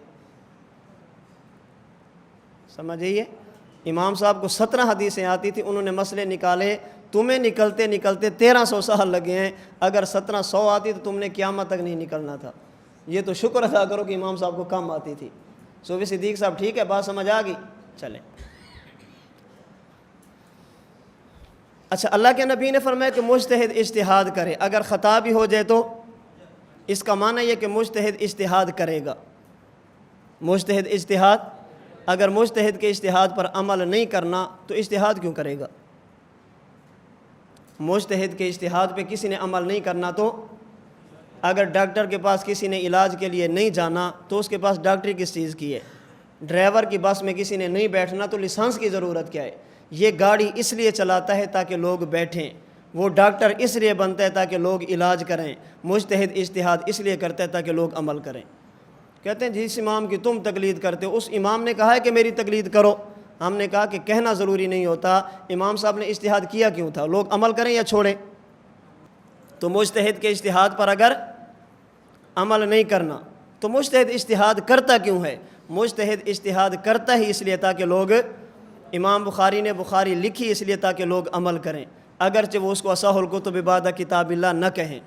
سمجھئے، امام صاحب کو 17 حدیثیں آتی تھی، انہوں نے مسئلے نکالے، تمہیں نکلتے نکلتے 1300 سال لگے ہیں۔ اگر 1700 آتی تو تم نے قیامت تک نہیں نکلنا تھا۔ یہ تو شکر ادا کرو کہ امام صاحب کو کم آتی تھی۔ صوفی صدیق صاحب ٹھیک ہے، بات سمجھ آ گئی؟ چلیں۔ اچھا، اللہ کے نبی نے فرمایا کہ مجتہد اجتہاد کرے، اگر خطا بھی ہو جائے تو اس کا معنی یہ کہ مجتہد اجتہاد کرے گا۔ مجتہد اجتہاد، اگر مجتہد کے اجتہاد پر عمل نہیں کرنا تو اجتہاد کیوں کرے گا؟ مجتہد کے اجتہاد پہ کسی نے عمل نہیں کرنا تو اگر ڈاکٹر کے پاس کسی نے علاج کے لیے نہیں جانا تو اس کے پاس ڈاکٹری کس چیز کی ہے؟ ڈرائیور کی بس میں کسی نے نہیں بیٹھنا تو لائسنس کی ضرورت کیا ہے؟ یہ گاڑی اس لیے چلاتا ہے تاکہ لوگ بیٹھیں، وہ ڈاکٹر اس لیے بنتا ہے تاکہ لوگ علاج کریں، مجتہد اجتہاد اس لیے کرتا ہے تاکہ لوگ عمل کریں۔ کہتے ہیں جس امام کی تم تقلید کرتے ہو اس امام نے کہا ہے کہ میری تقلید کرو۔ ہم نے کہا کہ کہنا ضروری نہیں ہوتا، امام صاحب نے اجتہاد کیا کیوں تھا؟ لوگ عمل کریں یا چھوڑیں؟ تو مجتہد کے اجتہاد پر اگر عمل نہیں کرنا تو مجتہد اجتہاد کرتا کیوں ہے؟ مجتہد اجتہاد کرتا ہی اس لیے تاکہ لوگ، امام بخاری نے بخاری لکھی اس لیے تاکہ لوگ عمل کریں، اگرچہ وہ اس کو اصح الکتب بعد کتاب اللہ نہ کہیں۔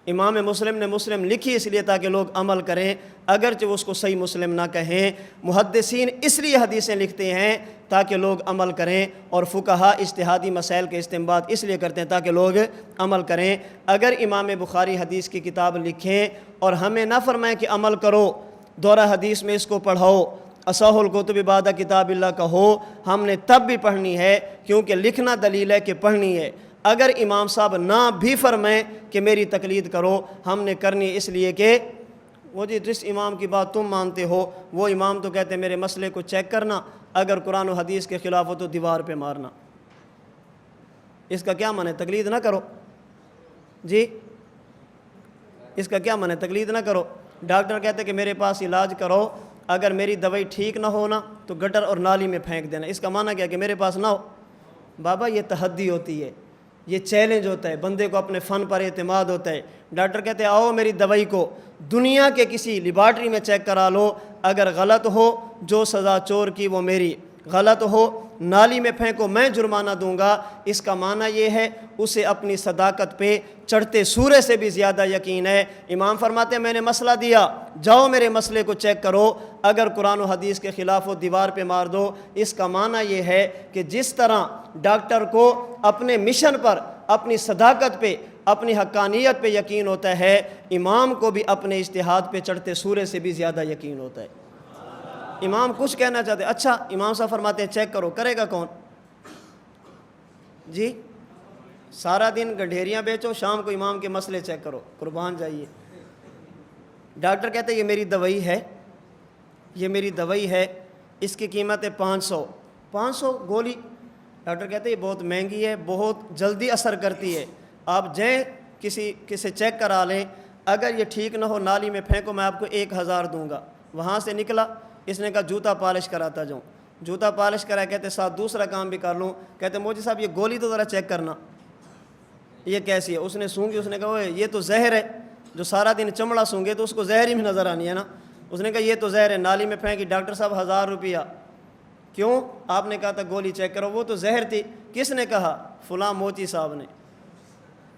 امام مسلم نے مسلم لکھی اس لیے تاکہ لوگ عمل کریں، اگرچہ وہ اس کو صحیح مسلم نہ کہیں۔ محدثین اس لیے حدیثیں لکھتے ہیں تاکہ لوگ عمل کریں، اور فقہا اجتہادی مسائل کے استنباط اس لیے کرتے ہیں تاکہ لوگ عمل کریں۔ اگر امام بخاری حدیث کی کتاب لکھیں اور ہمیں نہ فرمائیں کہ عمل کرو، دورہ حدیث میں اس کو پڑھاؤ، اصح الکتب بعد کتاب اللہ کا ہو، ہم نے تب بھی پڑھنی ہے، کیونکہ لکھنا دلیل ہے کہ پڑھنی ہے۔ اگر امام صاحب نہ بھی فرمائیں کہ میری تقلید کرو، ہم نے کرنی اس لیے کہ وہ جس امام کی بات تم مانتے ہو وہ امام تو کہتے ہیں میرے مسئلے کو چیک کرنا، اگر قرآن و حدیث کے خلاف ہو تو دیوار پہ مارنا۔ اس کا کیا معنی؟ تقلید نہ کرو جی، اس کا کیا معنی؟ تقلید نہ کرو۔ ڈاکٹر کہتے کہ میرے پاس علاج کرو، اگر میری دوائی ٹھیک نہ ہونا تو گٹر اور نالی میں پھینک دینا۔ اس کا معنی کیا کہ میرے پاس نہ ہو؟ بابا یہ تحدی ہوتی ہے، یہ چیلنج ہوتا ہے، بندے کو اپنے فن پر اعتماد ہوتا ہے۔ ڈاکٹر کہتے ہیں آؤ میری دوائی کو دنیا کے کسی لیبارٹری میں چیک کرا لو، اگر غلط ہو جو سزا چور کی وہ میری، غلط ہو نالی میں پھینکو میں جرمانہ دوں گا۔ اس کا معنی یہ ہے اسے اپنی صداقت پہ چڑھتے سورے سے بھی زیادہ یقین ہے۔ امام فرماتے ہیں میں نے مسئلہ دیا، جاؤ میرے مسئلے کو چیک کرو، اگر قرآن و حدیث کے خلاف ہو دیوار پہ مار دو۔ اس کا معنی یہ ہے کہ جس طرح ڈاکٹر کو اپنے مشن پر، اپنی صداقت پہ، اپنی حقانیت پہ یقین ہوتا ہے، امام کو بھی اپنے اجتہاد پہ چڑھتے سورے سے بھی زیادہ یقین ہوتا ہے۔ امام کچھ کہنا چاہتے ہیں، اچھا امام صاحب فرماتے ہیں چیک کرو، کرے گا کون جی؟ سارا دن گڈھیریاں بیچو، شام کو امام کے مسئلے چیک کرو، قربان جائیے۔ ڈاکٹر کہتے ہیں یہ میری دوائی ہے، یہ میری دوائی ہے، اس کی قیمت ہے 500 گولی۔ ڈاکٹر کہتے ہیں یہ بہت مہنگی ہے، بہت جلدی اثر کرتی ہے، آپ جائیں کسی چیک کرا لیں، اگر یہ ٹھیک نہ ہو نالی میں پھینکو، میں آپ کو 1000 دوں گا۔ وہاں سے نکلا، اس نے کہا جوتا پالش کراتا جاؤں، جوتا پالش کرا، کہتے ساتھ دوسرا کام بھی کر لوں۔ کہتے مودی صاحب یہ گولی تو ذرا چیک کرنا یہ کیسی ہے۔ اس نے سونگی، اس نے کہا اوے یہ تو زہر ہے، جو سارا دن چمڑا سونگے تو اس کو زہر ہی میں نظر آنی ہے نا۔ اس نے کہا یہ تو زہر ہے، نالی میں پھینکی۔ ڈاکٹر صاحب 1000 روپیہ۔ کیوں؟ آپ نے کہا تھا گولی چیک کرو، وہ تو زہر تھی۔ کس نے کہا؟ فلاں موچی صاحب نے۔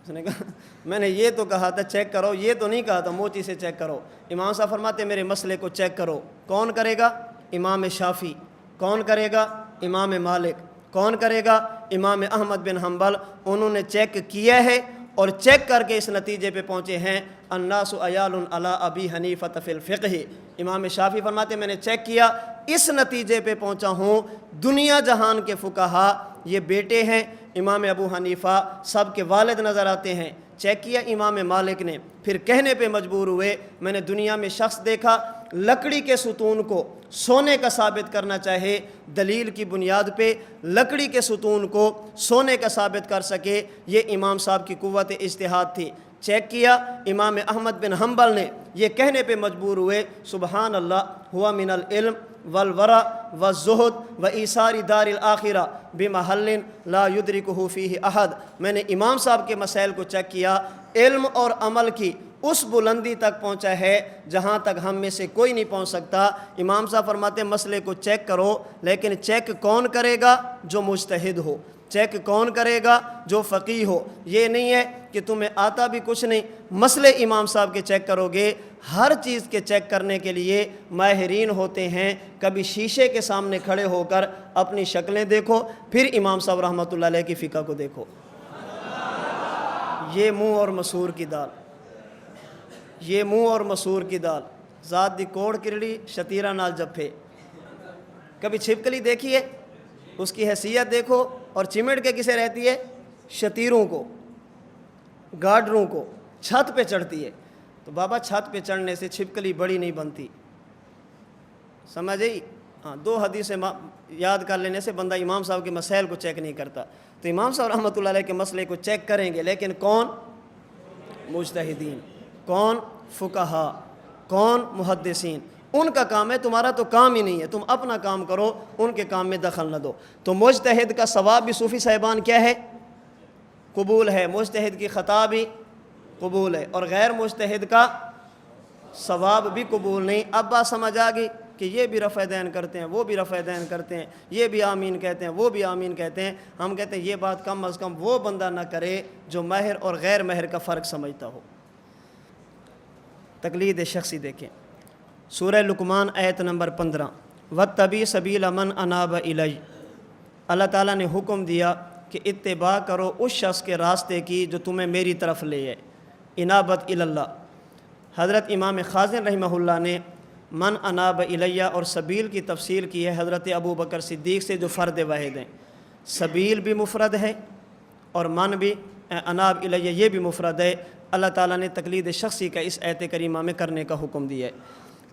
اس نے کہا میں نے یہ تو کہا تھا چیک کرو، یہ تو نہیں کہا تھا موچی سے چیک کرو۔ امام صاحب فرماتے میرے مسئلے کو چیک کرو۔ کون کرے گا؟ امام شافعی۔ کون کرے گا؟ امام مالک۔ کون کرے گا؟ امام احمد بن حنبل۔ انہوں نے چیک کیا ہے اور چیک کر کے اس نتیجے پہ پہنچے ہیں الناس عیال علی ابی حنیفہ فی الفقہ۔ امام شافعی فرماتے میں نے چیک کیا، اس نتیجے پہ پہنچا ہوں، دنیا جہان کے فقہا یہ بیٹے ہیں، امام ابو حنیفہ سب کے والد نظر آتے ہیں۔ چیک کیا امام مالک نے، پھر کہنے پہ مجبور ہوئے میں نے دنیا میں شخص دیکھا لکڑی کے ستون کو سونے کا ثابت کرنا چاہے، دلیل کی بنیاد پہ لکڑی کے ستون کو سونے کا ثابت کر سکے، یہ امام صاحب کی قوت اجتہاد تھی۔ چیک کیا امام احمد بن حنبل نے، یہ کہنے پہ مجبور ہوئے سبحان اللہ ہوا من العلم والورع والزہد وایثار دار الآخرہ بمحل لا یدرکہ فیہ احد۔ میں نے امام صاحب کے مسائل کو چیک کیا، علم اور عمل کی اس بلندی تک پہنچا ہے جہاں تک ہم میں سے کوئی نہیں پہنچ سکتا۔ امام صاحب فرماتے ہیں مسئلے کو چیک کرو، لیکن چیک کون کرے گا؟ جو مجتہد ہو۔ چیک کون کرے گا؟ جو فقیہ ہو۔ یہ نہیں ہے کہ تمہیں آتا بھی کچھ نہیں، مسئلے امام صاحب کے چیک کرو گے۔ ہر چیز کے چیک کرنے کے لیے ماہرین ہوتے ہیں۔ کبھی شیشے کے سامنے کھڑے ہو کر اپنی شکلیں دیکھو، پھر امام صاحب رحمۃ اللہ علیہ کی فقہ کو دیکھو۔ یہ منہ اور مسور کی دال، یہ منہ اور مسور کی دال، ذات دی کوڑ کرڑی شتیرہ نال جپے۔ کبھی چھپکلی دیکھی ہے؟ اس کی حیثیت دیکھو، اور چمٹ کے کسے رہتی ہے؟ شتیروں کو، گارڈروں کو، چھت پہ چڑھتی ہے۔ تو بابا چھت پہ چڑھنے سے چھپکلی بڑی نہیں بنتی، سمجھ آئی؟ ہاں، 2 حدیثیں یاد کر لینے سے بندہ امام صاحب کے مسائل کو چیک نہیں کرتا۔ تو امام صاحب رحمۃ اللہ علیہ کے مسئلے کو چیک کریں گے، لیکن کون؟ مجتہدین۔ کون؟ فقہا۔ کون؟ محدثین۔ ان کا کام ہے، تمہارا تو کام ہی نہیں ہے، تم اپنا کام کرو، ان کے کام میں دخل نہ دو۔ تو مجتہد کا ثواب بھی صوفی صاحبان کیا ہے؟ قبول ہے۔ مجتہد کی خطا بھی قبول ہے، اور غیر مجتہد کا ثواب بھی قبول نہیں۔ اب بات سمجھ آ گئی کہ یہ بھی رفع دین کرتے ہیں، وہ بھی رفع دین کرتے ہیں، یہ بھی آمین کہتے ہیں، وہ بھی آمین کہتے ہیں۔ ہم کہتے ہیں یہ بات کم از کم وہ بندہ نہ کرے جو ماہر اور غیر ماہر کا فرق سمجھتا ہو۔ تقلید شخصی دیکھیں، سورہ لقمان آیت نمبر 15، وَاتَّبِعْ سَبِیلَ مَنْ أَنَابَ إِلَیَّ۔ اللہ تعالیٰ نے حکم دیا کہ اتباع کرو اس شخص کے راستے کی جو تمہیں میری طرف لے ہے، انابت اللہ۔ حضرت امام خازن رحمہ اللہ نے من اناب الیہ اور سبیل کی تفسیر کی ہے حضرت ابو بکر صدیق سے جو فرد واحد ہیں۔ سبیل بھی مفرد ہے اور من بھی اناب الیہ یہ بھی مفرد ہے۔ اللہ تعالیٰ نے تقلید شخصی کا اس آیت کریمہ میں کرنے کا حکم دیا ہے۔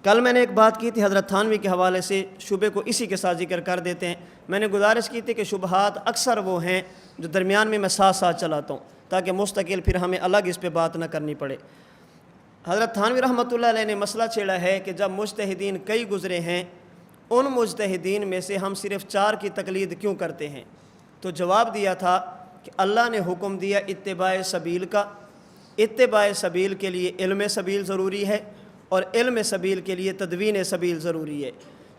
کل میں نے ایک بات کی تھی حضرت تھانوی کے حوالے سے، شبے کو اسی کے ساتھ ذکر کر دیتے ہیں۔ میں نے گزارش کی تھی کہ شبہات اکثر وہ ہیں جو درمیان میں ساتھ ساتھ چلاتا ہوں تاکہ مستقل پھر ہمیں الگ اس پہ بات نہ کرنی پڑے۔ حضرت تھانوی رحمۃ اللہ علیہ نے مسئلہ چھیڑا ہے کہ جب مجتہدین کئی گزرے ہیں، ان مجتہدین میں سے ہم صرف 4 کی تقلید کیوں کرتے ہیں؟ تو جواب دیا تھا کہ اللہ نے حکم دیا اتباع سبیل کا۔ اتباع سبیل کے لیے علم سبیل ضروری ہے اور علم سبیل کے لیے تدوین سبیل ضروری ہے۔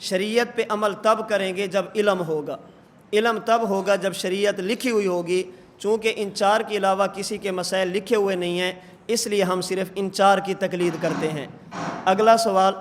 شریعت پہ عمل تب کریں گے جب علم ہوگا، علم تب ہوگا جب شریعت لکھی ہوئی ہوگی۔ چونکہ ان 4 کے علاوہ کسی کے مسائل لکھے ہوئے نہیں ہیں، اس لیے ہم صرف ان 4 کی تقلید کرتے ہیں۔ اگلا سوال،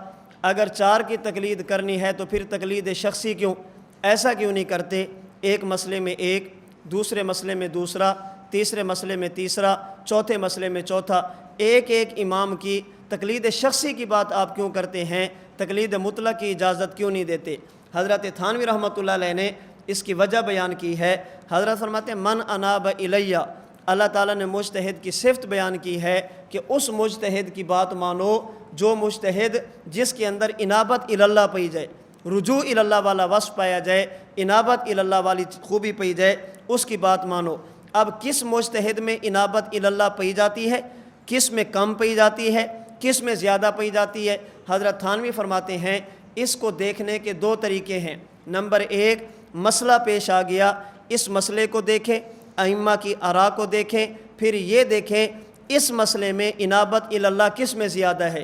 اگر 4 کی تقلید کرنی ہے تو پھر تقلید شخصی کیوں؟ ایسا کیوں نہیں کرتے ایک مسئلے میں ایک، دوسرے مسئلے میں دوسرا، تیسرے مسئلے میں تیسرا، چوتھے مسئلے میں چوتھا؟ ایک ایک امام کی تقلید شخصی کی بات آپ کیوں کرتے ہیں؟ تقلید مطلق کی اجازت کیوں نہیں دیتے؟ حضرت تھانوی رحمۃ اللہ علیہ نے اس کی وجہ بیان کی ہے۔ حضرت فرماتے ہیں من اناب الیہ، اللہ تعالیٰ نے مجتہد کی صفت بیان کی ہے کہ اس مجتہد کی بات مانو جو مجتہد جس کے اندر انابت اللہ پائی جائے، رجوع اللہ والا وصف پایا جائے، انابت اللہ والی خوبی پائی جائے، اس کی بات مانو۔ اب کس مجتہد میں انابت اللہ پائی جاتی ہے، کس میں کم پائی جاتی ہے، کس میں زیادہ پائی جاتی ہے؟ حضرت تھانوی فرماتے ہیں اس کو دیکھنے کے 2 طریقے ہیں۔ نمبر 1، مسئلہ پیش آ گیا، اس مسئلے کو دیکھیں، ائمہ کی آراء کو دیکھیں، پھر یہ دیکھیں اس مسئلے میں انابت اللہ کس میں زیادہ ہے۔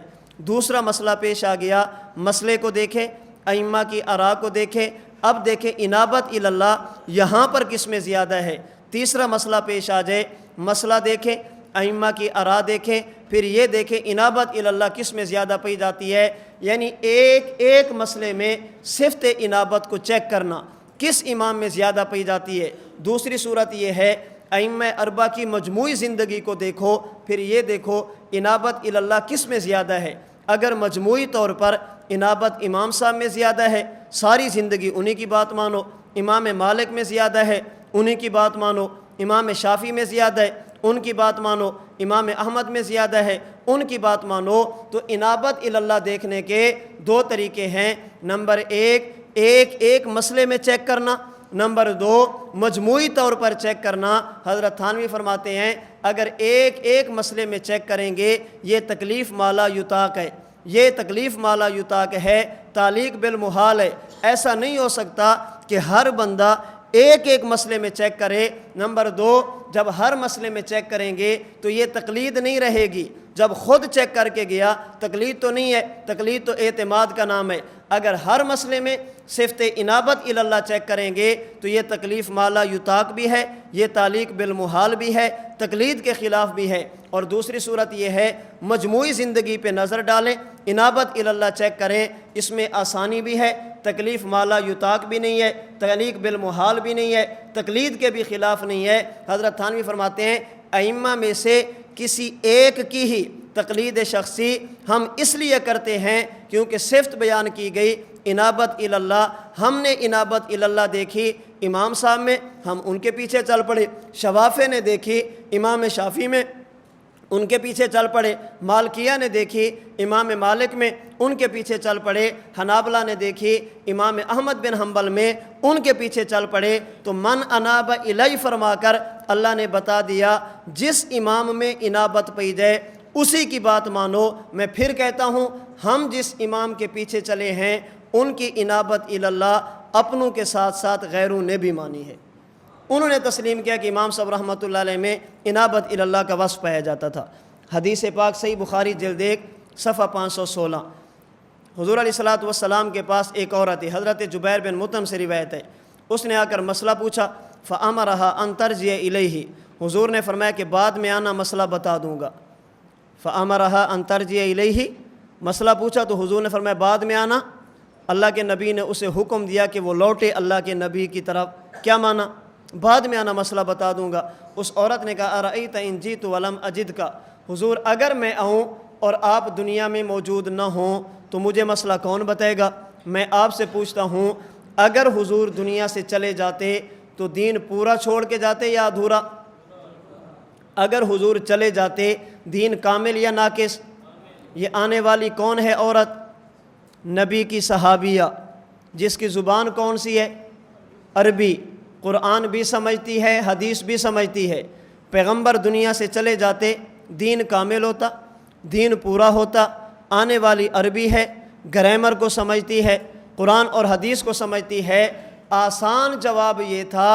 دوسرا مسئلہ پیش آ گیا، مسئلے کو دیکھیں، ائمہ کی آراء کو دیکھیں، اب دیکھیں انابت اللہ یہاں پر کس میں زیادہ ہے۔ تیسرا مسئلہ پیش آ جائے، مسئلہ دیکھیں، ائمہ کی آراء دیکھیں، پھر یہ دیکھیں انابت اللہ کس میں زیادہ پائی جاتی ہے۔ یعنی ایک ایک مسئلے میں صفت انابت کو چیک کرنا، کس امام میں زیادہ پائی جاتی ہے۔ دوسری صورت یہ ہے ائمہ اربعہ کی مجموعی زندگی کو دیکھو، پھر یہ دیکھو انابت اللہ کس میں زیادہ ہے۔ اگر مجموعی طور پر انابت امام صاحب میں زیادہ ہے، ساری زندگی انہی کی بات مانو۔ امام مالک میں زیادہ ہے، انہی کی بات مانو۔ امام شافعی میں زیادہ ہے، ان کی بات مانو۔ امام احمد میں زیادہ ہے، ان کی بات مانو۔ تو انابت اللہ دیکھنے کے 2 طریقے ہیں۔ نمبر 1، ایک ایک مسئلے میں چیک کرنا۔ نمبر 2، مجموعی طور پر چیک کرنا۔ حضرت تھانوی فرماتے ہیں اگر ایک ایک مسئلے میں چیک کریں گے یہ تکلیف مالا یطاق ہے، یہ تکلیف مالا یطاق ہے، تعلیق بالمحال ہے۔ ایسا نہیں ہو سکتا کہ ہر بندہ ایک ایک مسئلے میں چیک کرے۔ نمبر 2، جب ہر مسئلے میں چیک کریں گے تو یہ تقلید نہیں رہے گی۔ جب خود چیک کر کے گیا تقلید تو نہیں ہے، تقلید تو اعتماد کا نام ہے۔ اگر ہر مسئلے میں صفت انابت اللہ چیک کریں گے تو یہ تکلیف مالا یطاق بھی ہے، یہ تعلیق بالمحال بھی ہے، تقلید کے خلاف بھی ہے۔ اور دوسری صورت یہ ہے مجموعی زندگی پہ نظر ڈالیں، انابت اللہ چیک کریں، اس میں آسانی بھی ہے، تکلیف مالا یطاق بھی نہیں ہے، تعلیق بالمحال بھی نہیں ہے، تقلید کے بھی خلاف نہیں ہے۔ حضرت تھانوی فرماتے ہیں ائمہ میں سے کسی ایک کی ہی تقلید شخصی ہم اس لیے کرتے ہیں کیونکہ صفت بیان کی گئی انابت اللہ۔ ہم نے انابت اللہ دیکھی امام صاحب میں، ہم ان کے پیچھے چل پڑے۔ شوافع نے دیکھی امام شافعی میں، ان کے پیچھے چل پڑے۔ مالکیہ نے دیکھی امام مالک میں، ان کے پیچھے چل پڑے۔ حنابلہ نے دیکھی امام احمد بن حنبل میں، ان کے پیچھے چل پڑے۔ تو من اناب الی فرما کر اللہ نے بتا دیا جس امام میں انابت پائی جائے اسی کی بات مانو۔ میں پھر کہتا ہوں ہم جس امام کے پیچھے چلے ہیں ان کی انابت اللہ اپنوں کے ساتھ ساتھ غیروں نے بھی مانی ہے۔ انہوں نے تسلیم کیا کہ امام صاحب رحمۃ اللہ علیہ میں انابت اللہ کا وصف پایا جاتا تھا۔ حدیث پاک صحیح بخاری جلد 1 صفحہ 516، حضور علیہ الصلوۃ والسلام کے پاس ایک عورت ہے، حضرت جبیر بن مطعم سے روایت ہے، اس نے آ کر مسئلہ پوچھا، فَأَمَرَهَا أَن تَرْجِعَ إِلَيْهِ، حضور نے فرمایا کہ بعد میں آنا مسئلہ بتا دوں گا۔ فَأَمَرَهَا أَن تَرْجِعَ إِلَيْهِ، مسئلہ پوچھا تو حضور نے فرمایا بعد میں آنا۔ اللہ کے نبی نے اسے حکم دیا کہ وہ لوٹے اللہ کے نبی کی طرف۔ کیا مانا؟ بعد میں آنا، مسئلہ بتا دوں گا۔ اس عورت نے کہا أَرَأَيْتَ إِن جِئْتُ وَلَمْ أَجِدْكَ، حضور اگر میں آؤں اور آپ دنیا میں موجود نہ ہوں تو مجھے مسئلہ کون بتائے گا؟ میں آپ سے پوچھتا ہوں، اگر حضور دنیا سے چلے جاتے تو دین پورا چھوڑ کے جاتے یا ادھورا؟ اگر حضور چلے جاتے دین کامل یا ناقص؟ یہ آنے والی کون ہے عورت؟ نبی کی صحابیہ، جس کی زبان کون سی ہے؟ عربی، قرآن بھی سمجھتی ہے، حدیث بھی سمجھتی ہے۔ پیغمبر دنیا سے چلے جاتے دین کامل ہوتا، دین پورا ہوتا۔ آنے والی عربی ہے، گرامر کو سمجھتی ہے، قرآن اور حدیث کو سمجھتی ہے۔ آسان جواب یہ تھا،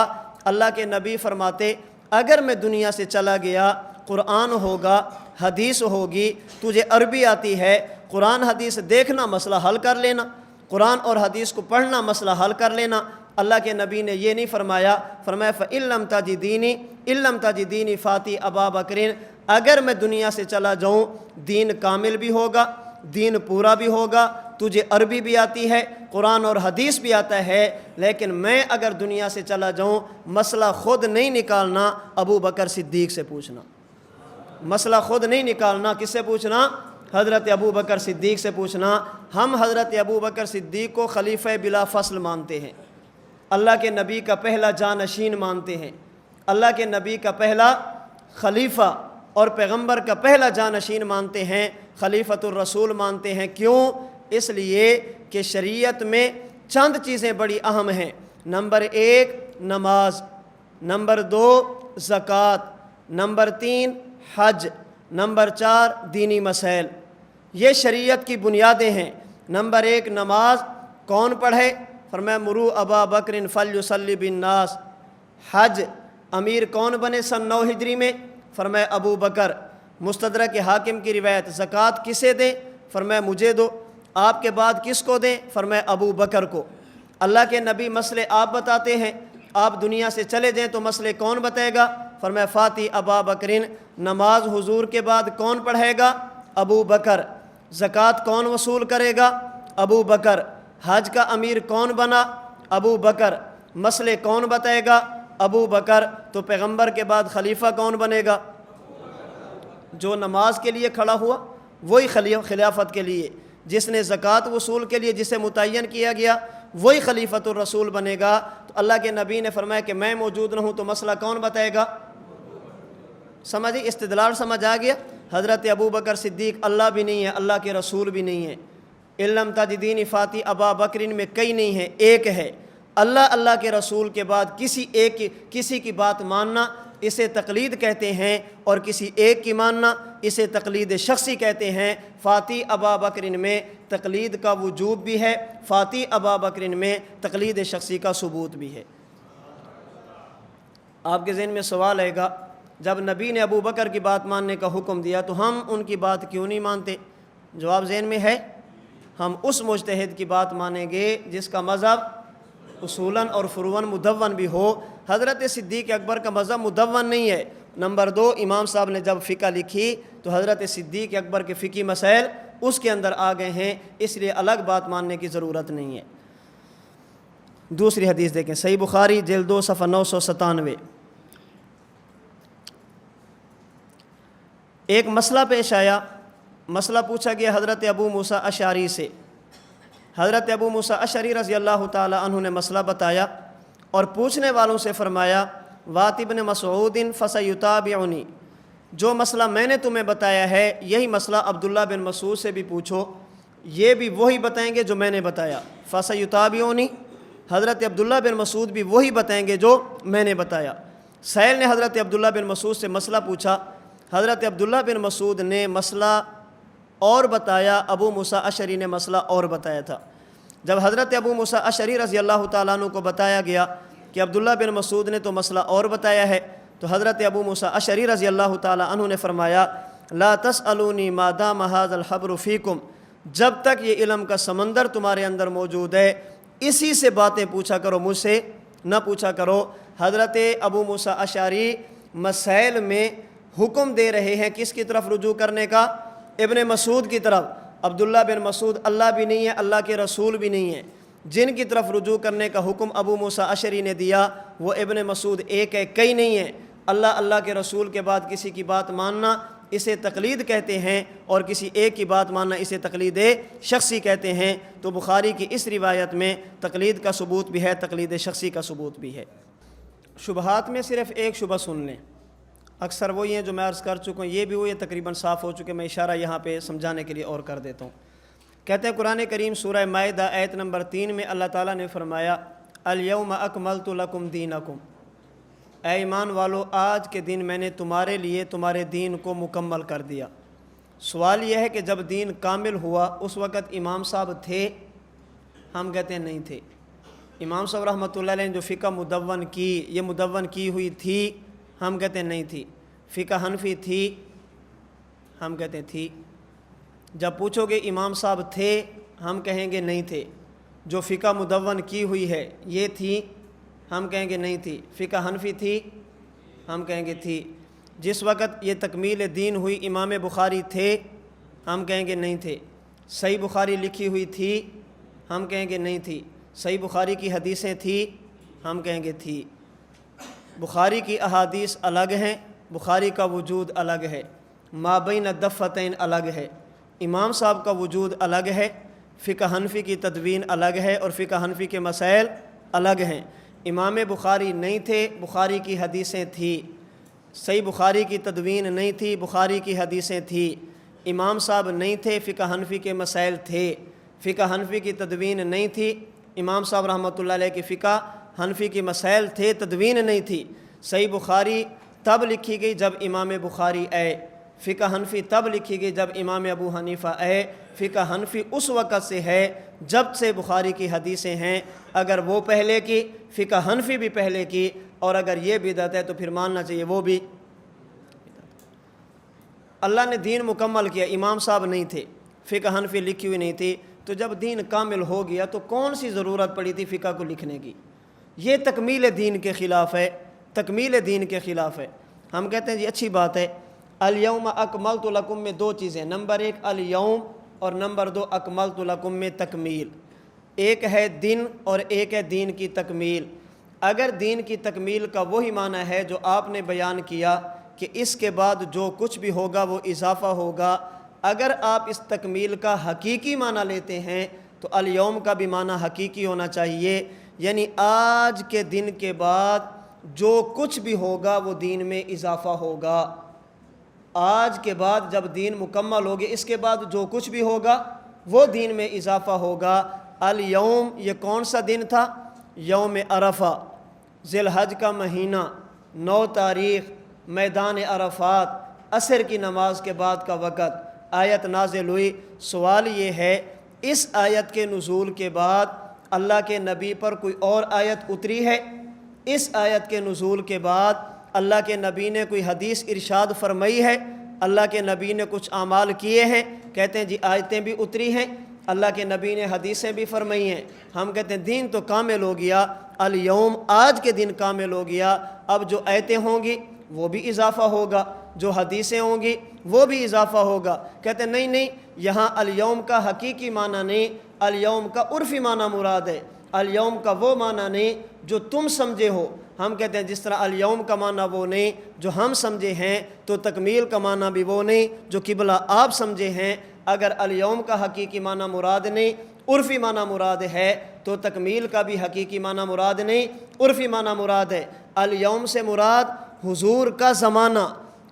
اللہ کے نبی فرماتے اگر میں دنیا سے چلا گیا، قرآن ہوگا، حدیث ہوگی، تجھے عربی آتی ہے، قرآن حدیث دیکھنا مسئلہ حل کر لینا، قرآن اور حدیث کو پڑھنا مسئلہ حل کر لینا۔ اللہ کے نبی نے یہ نہیں فرمایا، فرمایا فَإِن لَّمْ تَجِدِينِي إِن لَّمْ تَجِدِينِي فَأْتِي أَبَا بَكْرٍ، اگر میں دنیا سے چلا جاؤں دین کامل بھی ہوگا، دین پورا بھی ہوگا، تجھے عربی بھی آتی ہے، قرآن اور حدیث بھی آتا ہے، لیکن میں اگر دنیا سے چلا جاؤں مسئلہ خود نہیں نکالنا، ابو بکر صدیق سے پوچھنا۔ مسئلہ خود نہیں نکالنا، کس سے پوچھنا؟ حضرت ابو بکر صدیق سے پوچھنا۔ ہم حضرت ابو بکر صدیق کو خلیفہ بلا فصل مانتے ہیں، اللہ کے نبی کا پہلا جانشین مانتے ہیں، اللہ کے نبی کا پہلا خلیفہ اور پیغمبر کا پہلا جانشین مانتے ہیں، خلیفۃ الرسول مانتے ہیں۔ کیوں؟ اس لیے کہ شریعت میں چند چیزیں بڑی اہم ہیں۔ نمبر 1 نماز، نمبر 2 زکوٰۃ، نمبر 3 حج، نمبر 4 دینی مسائل۔ یہ شریعت کی بنیادیں ہیں۔ نمبر 1 نماز کون پڑھے؟ فرمایا مرو ابا بکر فلیصلی بالناس۔ حج امیر کون بنے سن 9 ہجری میں؟ فرمایا ابو بکر۔ مستدرک حاکم کی روایت زکوٰۃ کسے دیں؟ فرمایا مجھے دو۔ آپ کے بعد کس کو دیں؟ فرمایا ابو بکر کو۔ اللہ کے نبی مسئلے آپ بتاتے ہیں، آپ دنیا سے چلے جائیں تو مسئلے کون بتائے گا؟ فرمایا فاتی ابا بکرین، نماز حضور کے بعد کون پڑھے گا؟ ابو بکر۔ زکوٰۃ کون وصول کرے گا؟ ابو بکر۔ حج کا امیر کون بنا؟ ابو بکر۔ مسئلے کون بتائے گا؟ ابو بکر۔ تو پیغمبر کے بعد خلیفہ کون بنے گا؟ جو نماز کے لیے کھڑا ہوا وہی خلافت کے لیے، جس نے زکوٰۃ وصول کے لیے جسے متعین کیا گیا وہی خلیفۃ الرسول بنے گا۔ تو اللہ کے نبی نے فرمایا کہ میں موجود نہ ہوں تو مسئلہ کون بتائے گا؟ سمجھے؟ استدلال سمجھ آ گیا؟ حضرت ابو بکر صدیق اللہ بھی نہیں ہے، اللہ کے رسول بھی نہیں ہے۔ علم تجدین فاتی ابا بکرین میں کئی نہیں ہے، ایک ہے۔ اللہ کے رسول کے بعد کسی کی بات ماننا اسے تقلید کہتے ہیں، اور کسی ایک کی ماننا اسے تقلید شخصی کہتے ہیں۔ فاتی ابا بکرین میں تقلید کا وجوب بھی ہے، فاتی ابا بکرین میں تقلید شخصی کا ثبوت بھی ہے۔ آپ کے ذہن میں سوال آئے گا، جب نبی نے ابو بکر کی بات ماننے کا حکم دیا تو ہم ان کی بات کیوں نہیں مانتے؟ جواب ذہن میں ہے، ہم اس مجتہد کی بات مانیں گے جس کا مذہب اصولاً اور فروعاً مدون بھی ہو۔ حضرت صدیق اکبر کا مذہب مدون نہیں ہے۔ نمبر 2، امام صاحب نے جب فقہ لکھی تو حضرت صدیق اکبر کے فقہی مسائل اس کے اندر آ گئے ہیں، اس لیے الگ بات ماننے کی ضرورت نہیں ہے۔ دوسری حدیث دیکھیں، صحیح بخاری جلد 2 صفحہ 997۔ ایک مسئلہ پیش آیا، مسئلہ پوچھا گیا حضرت ابو موسیٰ اشعری سے۔ حضرت ابو موسیٰ اشعری رضی اللہ تعالی عنہ نے مسئلہ بتایا اور پوچھنے والوں سے فرمایا وات ابن مسعود فسیتابعنی، جو مسئلہ میں نے تمہیں بتایا ہے یہی مسئلہ عبداللہ بن مسعود سے بھی پوچھو، یہ بھی وہی بتائیں گے جو میں نے بتایا۔ فسیتابعنی، حضرت عبداللہ بن مسعود بھی وہی بتائیں گے جو میں نے بتایا۔ سائل نے حضرت عبداللہ بن مسعود سے مسئلہ پوچھا، حضرت عبداللہ بن مسعود نے مسئلہ اور بتایا، ابو موسیٰ اشعری نے مسئلہ اور بتایا تھا۔ جب حضرت ابو موسیٰ اشعری رضی اللہ تعالیٰ عنہ کو بتایا گیا کہ عبداللہ بن مسعود نے تو مسئلہ اور بتایا ہے، تو حضرت ابو موسیٰ اشعری رضی اللہ تعالیٰ عنہ نے فرمایا لا تسألونی ما دام ھذا الحبر فیکم، جب تک یہ علم کا سمندر تمہارے اندر موجود ہے اسی سے باتیں پوچھا کرو، مجھ سے نہ پوچھا کرو۔ حضرت ابو موسیٰ اشعری مسائل میں حکم دے رہے ہیں کس کی طرف رجوع کرنے کا؟ ابن مسعود کی طرف۔ عبداللہ بن مسعود اللہ بھی نہیں ہے، اللہ کے رسول بھی نہیں ہے۔ جن کی طرف رجوع کرنے کا حکم ابو موسیٰ اشعری نے دیا وہ ابن مسعود ایک ہے، کئی نہیں ہیں۔ اللہ کے رسول کے بعد کسی کی بات ماننا اسے تقلید کہتے ہیں، اور کسی ایک کی بات ماننا اسے تقلید شخصی کہتے ہیں۔ تو بخاری کی اس روایت میں تقلید کا ثبوت بھی ہے، تقلید شخصی کا ثبوت بھی ہے۔ شبہات میں صرف ایک شبہ سن لیں، اکثر وہی ہیں جو میں عرض کر چکا ہوں، یہ بھی وہی تقریباً صاف ہو چکے، میں اشارہ یہاں پہ سمجھانے کے لیے اور کر دیتا ہوں۔ کہتے ہیں قرآن کریم سورہ مائدہ آیت نمبر 3 میں اللہ تعالیٰ نے فرمایا الیوم اکملت لکم دینکم، اے ایمان والو آج کے دن میں نے تمہارے لیے تمہارے دین کو مکمل کر دیا۔ سوال یہ ہے کہ جب دین کامل ہوا اس وقت امام صاحب تھے؟ ہم کہتے ہیں نہیں تھے۔ امام صاحب رحمۃ اللہ علیہ نے جو فقہ مدون کی، یہ مدون کی ہوئی تھی؟ ہم کہتے ہیں نہیں تھی۔ فقہ حنفی تھی؟ ہم کہتے ہیں تھی۔ جب پوچھو گے امام صاحب تھے؟ ہم کہیں گے نہیں تھے۔ جو فقہ مدون کی ہوئی ہے یہ تھی؟ ہم کہیں گے نہیں تھی۔ فقہ حنفی تھی؟ ہم کہیں گے تھی۔ جس وقت یہ تکمیل دین ہوئی امام بخاری تھے؟ ہم کہیں گے نہیں تھے۔ صحیح بخاری لکھی ہوئی تھی؟ ہم کہیں گے نہیں تھی۔ صحیح بخاری کی حدیثیں تھی؟ ہم کہیں گے تھی۔ بخاری کی احادیث الگ ہیں، بخاری کا وجود الگ ہے، مابین الدفتین الگ ہے، امام صاحب کا وجود الگ ہے، فقہ حنفی کی تدوین الگ ہے اور فقہ حنفی کے مسائل الگ ہیں۔ امام بخاری نہیں تھے، بخاری کی حدیثیں تھی۔ صحیح بخاری کی تدوین نہیں تھی، بخاری کی حدیثیں تھی۔ امام صاحب نہیں تھے، فقہ حنفی کے مسائل تھے۔ فقہ حنفی کی تدوین نہیں تھی، امام صاحب رحمۃ اللہ علیہ کی فقہ حنفی کے مسائل تھے، تدوین نہیں تھی۔ صحیح بخاری تب لکھی گئی جب امام بخاری آئے، فقہ حنفی تب لکھی گئی جب امام ابو حنیفہ آئے۔ فقہ حنفی اس وقت سے ہے جب سے بخاری کی حدیثیں ہیں، اگر وہ پہلے کی فقہ حنفی بھی پہلے کی، اور اگر یہ بدعت ہے تو پھر ماننا چاہیے وہ بھی۔ اللہ نے دین مکمل کیا، امام صاحب نہیں تھے، فقہ حنفی لکھی ہوئی نہیں تھی، تو جب دین کامل ہو گیا تو کون سی ضرورت پڑی تھی فقہ کو لکھنے کی؟ یہ تکمیل دین کے خلاف ہے، تکمیل دین کے خلاف ہے۔ ہم کہتے ہیں جی اچھی بات ہے، الیوم اکملت لکم میں دو چیزیں، نمبر 1 الیوم اور نمبر 2 اکملت لکم میں تکمیل۔ ایک ہے دن اور ایک ہے دین کی تکمیل۔ اگر دین کی تکمیل کا وہی معنی ہے جو آپ نے بیان کیا کہ اس کے بعد جو کچھ بھی ہوگا وہ اضافہ ہوگا، اگر آپ اس تکمیل کا حقیقی معنی لیتے ہیں تو الیوم کا بھی معنی حقیقی ہونا چاہیے، یعنی آج کے دن کے بعد جو کچھ بھی ہوگا وہ دین میں اضافہ ہوگا۔ آج کے بعد جب دین مکمل ہوگی اس کے بعد جو کچھ بھی ہوگا وہ دین میں اضافہ ہوگا۔ الیوم یہ کون سا دن تھا؟ یوم عرفہ، ذی الحج کا مہینہ، 9 تاریخ، میدان عرفات، عصر کی نماز کے بعد کا وقت آیت نازل ہوئی۔ سوال یہ ہے اس آیت کے نزول کے بعد اللہ کے نبی پر کوئی اور آیت اتری ہے؟ اس آیت کے نزول کے بعد اللہ کے نبی نے کوئی حدیث ارشاد فرمائی ہے؟ اللہ کے نبی نے کچھ اعمال کیے ہیں؟ کہتے ہیں جی آیتیں بھی اتری ہیں، اللہ کے نبی نے حدیثیں بھی فرمائی ہیں۔ ہم کہتے ہیں دین تو کامل ہو گیا، الیوم آج کے دن کامل ہو گیا، اب جو آیتیں ہوں گی وہ بھی اضافہ ہوگا، جو حدیثیں ہوں گی وہ بھی اضافہ ہوگا۔ کہتے ہیں نہیں یہاں الیوم کا حقیقی معنی نہیں، الیوم کا عرفی معنی مراد ہے، الیوم کا وہ معنی نہیں جو تم سمجھے ہو۔ ہم کہتے ہیں جس طرح الیوم کا معنی وہ نہیں جو ہم سمجھے ہیں، تو تکمیل کا معنی بھی وہ نہیں جو قبلہ آپ سمجھے ہیں۔ اگر الیوم کا حقیقی معنی مراد نہیں، عرفی معنی مراد ہے، تو تکمیل کا بھی حقیقی معنی مراد نہیں، عرفی معنی مراد ہے۔ الیوم سے مراد حضور کا زمانہ،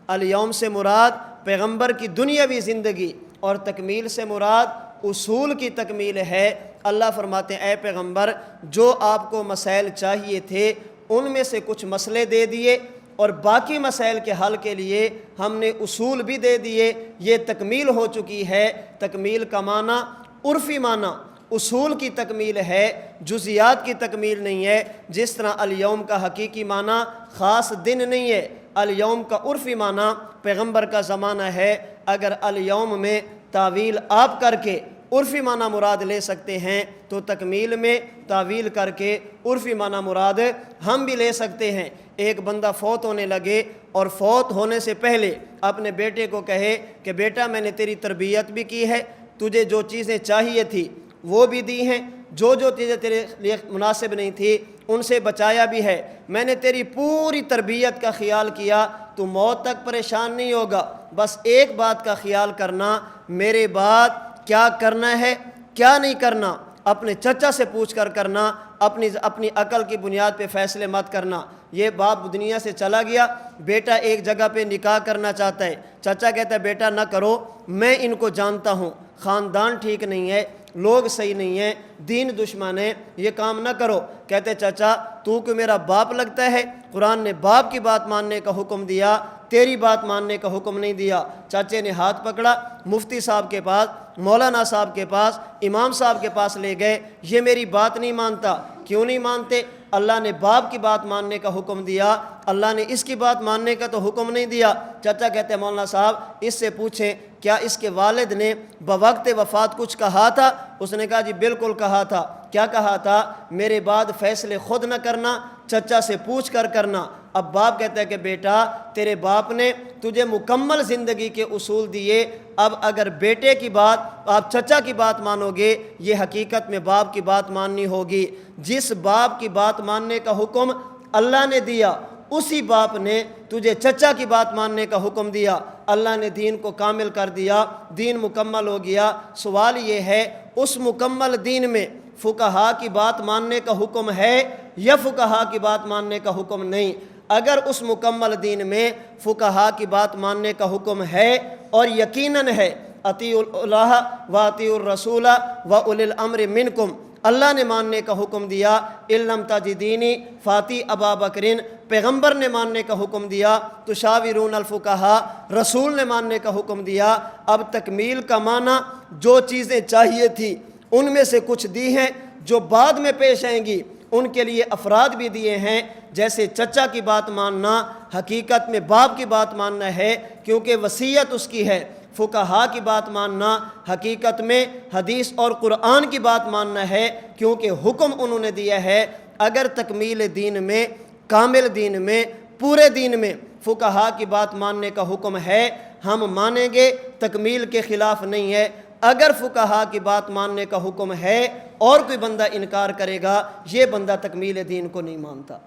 الیوم سے مراد پیغمبر کی دنیاوی زندگی، اور تکمیل سے مراد اصول کی تکمیل ہے۔ اللہ فرماتے ہیں اے پیغمبر جو آپ کو مسائل چاہیے تھے ان میں سے کچھ مسئلے دے دیے، اور باقی مسائل کے حل کے لیے ہم نے اصول بھی دے دیے، یہ تکمیل ہو چکی ہے۔ تکمیل کا معنی عرفی معنی اصول کی تکمیل ہے، جزیات کی تکمیل نہیں ہے۔ جس طرح الیوم کا حقیقی معنی خاص دن نہیں ہے، الیوم کا عرفی معنی پیغمبر کا زمانہ ہے۔ اگر الیوم میں تعویل آپ کر کے عرفی معنی مراد لے سکتے ہیں تو تکمیل میں تعویل کر کے عرفی معنی مراد ہم بھی لے سکتے ہیں۔ ایک بندہ فوت ہونے لگے اور فوت ہونے سے پہلے اپنے بیٹے کو کہے کہ بیٹا میں نے تیری تربیت بھی کی ہے، تجھے جو چیزیں چاہیے تھی وہ بھی دی ہیں، جو چیزیں تیرے لیے مناسب نہیں تھی ان سے بچایا بھی ہے، میں نے تیری پوری تربیت کا خیال کیا، تو موت تک پریشان نہیں ہوگا، بس ایک بات کا خیال کرنا، میرے بعد کیا کرنا ہے کیا نہیں کرنا اپنے چچا سے پوچھ کر کرنا، اپنی عقل کی بنیاد پہ فیصلے مت کرنا۔ یہ باپ دنیا سے چلا گیا، بیٹا ایک جگہ پہ نکاح کرنا چاہتا ہے، چچا کہتا ہے بیٹا نہ کرو، میں ان کو جانتا ہوں، خاندان ٹھیک نہیں ہے، لوگ صحیح نہیں ہیں، دین دشمن ہے، یہ کام نہ کرو۔ کہتے چچا تو کہ میرا باپ لگتا ہے، قرآن نے باپ کی بات ماننے کا حکم دیا، تیری بات ماننے کا حکم نہیں دیا۔ چاچے نے ہاتھ پکڑا، مفتی صاحب کے پاس، مولانا صاحب کے پاس، امام صاحب کے پاس لے گئے، یہ میری بات نہیں مانتا۔ کیوں نہیں مانتے؟ اللہ نے باپ کی بات ماننے کا حکم دیا، اللہ نے اس کی بات ماننے کا تو حکم نہیں دیا۔ چچا کہتے ہیں مولانا صاحب اس سے پوچھیں کیا اس کے والد نے بوقت وفات کچھ کہا تھا؟ اس نے کہا جی بالکل کہا تھا۔ کیا کہا تھا؟ میرے بعد فیصلے خود نہ کرنا، چچا سے پوچھ کر کرنا۔ اب باپ کہتا ہے کہ بیٹا تیرے باپ نے تجھے مکمل زندگی کے اصول دیے، اب اگر بیٹے کی بات آپ چچا کی بات مانو گے، یہ حقیقت میں باپ کی بات ماننی ہوگی۔ جس باپ کی بات ماننے کا حکم اللہ نے دیا، اسی باپ نے تجھے چچا کی بات ماننے کا حکم دیا، اللہ نے دین کو کامل کر دیا، دین مکمل ہو گیا۔ سوال یہ ہے اس مکمل دین میں فقہا کی بات ماننے کا حکم ہے یا فقہا کی بات ماننے کا حکم نہیں؟ اگر اس مکمل دین میں فقہا کی بات ماننے کا حکم ہے اور یقیناً ہے، اطیعوا اللہ و اطیعوا الرسول و اولی الامر منکم، اللہ نے ماننے کا حکم دیا، ان لم تجدینی فاتی ابا بکرین، پیغمبر نے ماننے کا حکم دیا، تشاورون الفقہا، رسول نے ماننے کا حکم دیا۔ اب تکمیل کا معنی جو چیزیں چاہیے تھی ان میں سے کچھ دی ہیں، جو بعد میں پیش آئیں گی ان کے لیے افراد بھی دیے ہیں، جیسے چچا کی بات ماننا حقیقت میں باپ کی بات ماننا ہے کیونکہ وصیت اس کی ہے، فقہا کی بات ماننا حقیقت میں حدیث اور قرآن کی بات ماننا ہے کیونکہ حکم انہوں نے دیا ہے۔ اگر تکمیل دین میں، کامل دین میں، پورے دین میں فقہا کی بات ماننے کا حکم ہے، ہم مانیں گے، تکمیل کے خلاف نہیں ہے۔ اگر فقہا کی بات ماننے کا حکم ہے اور کوئی بندہ انکار کرے گا، یہ بندہ تکمیل دین کو نہیں مانتا۔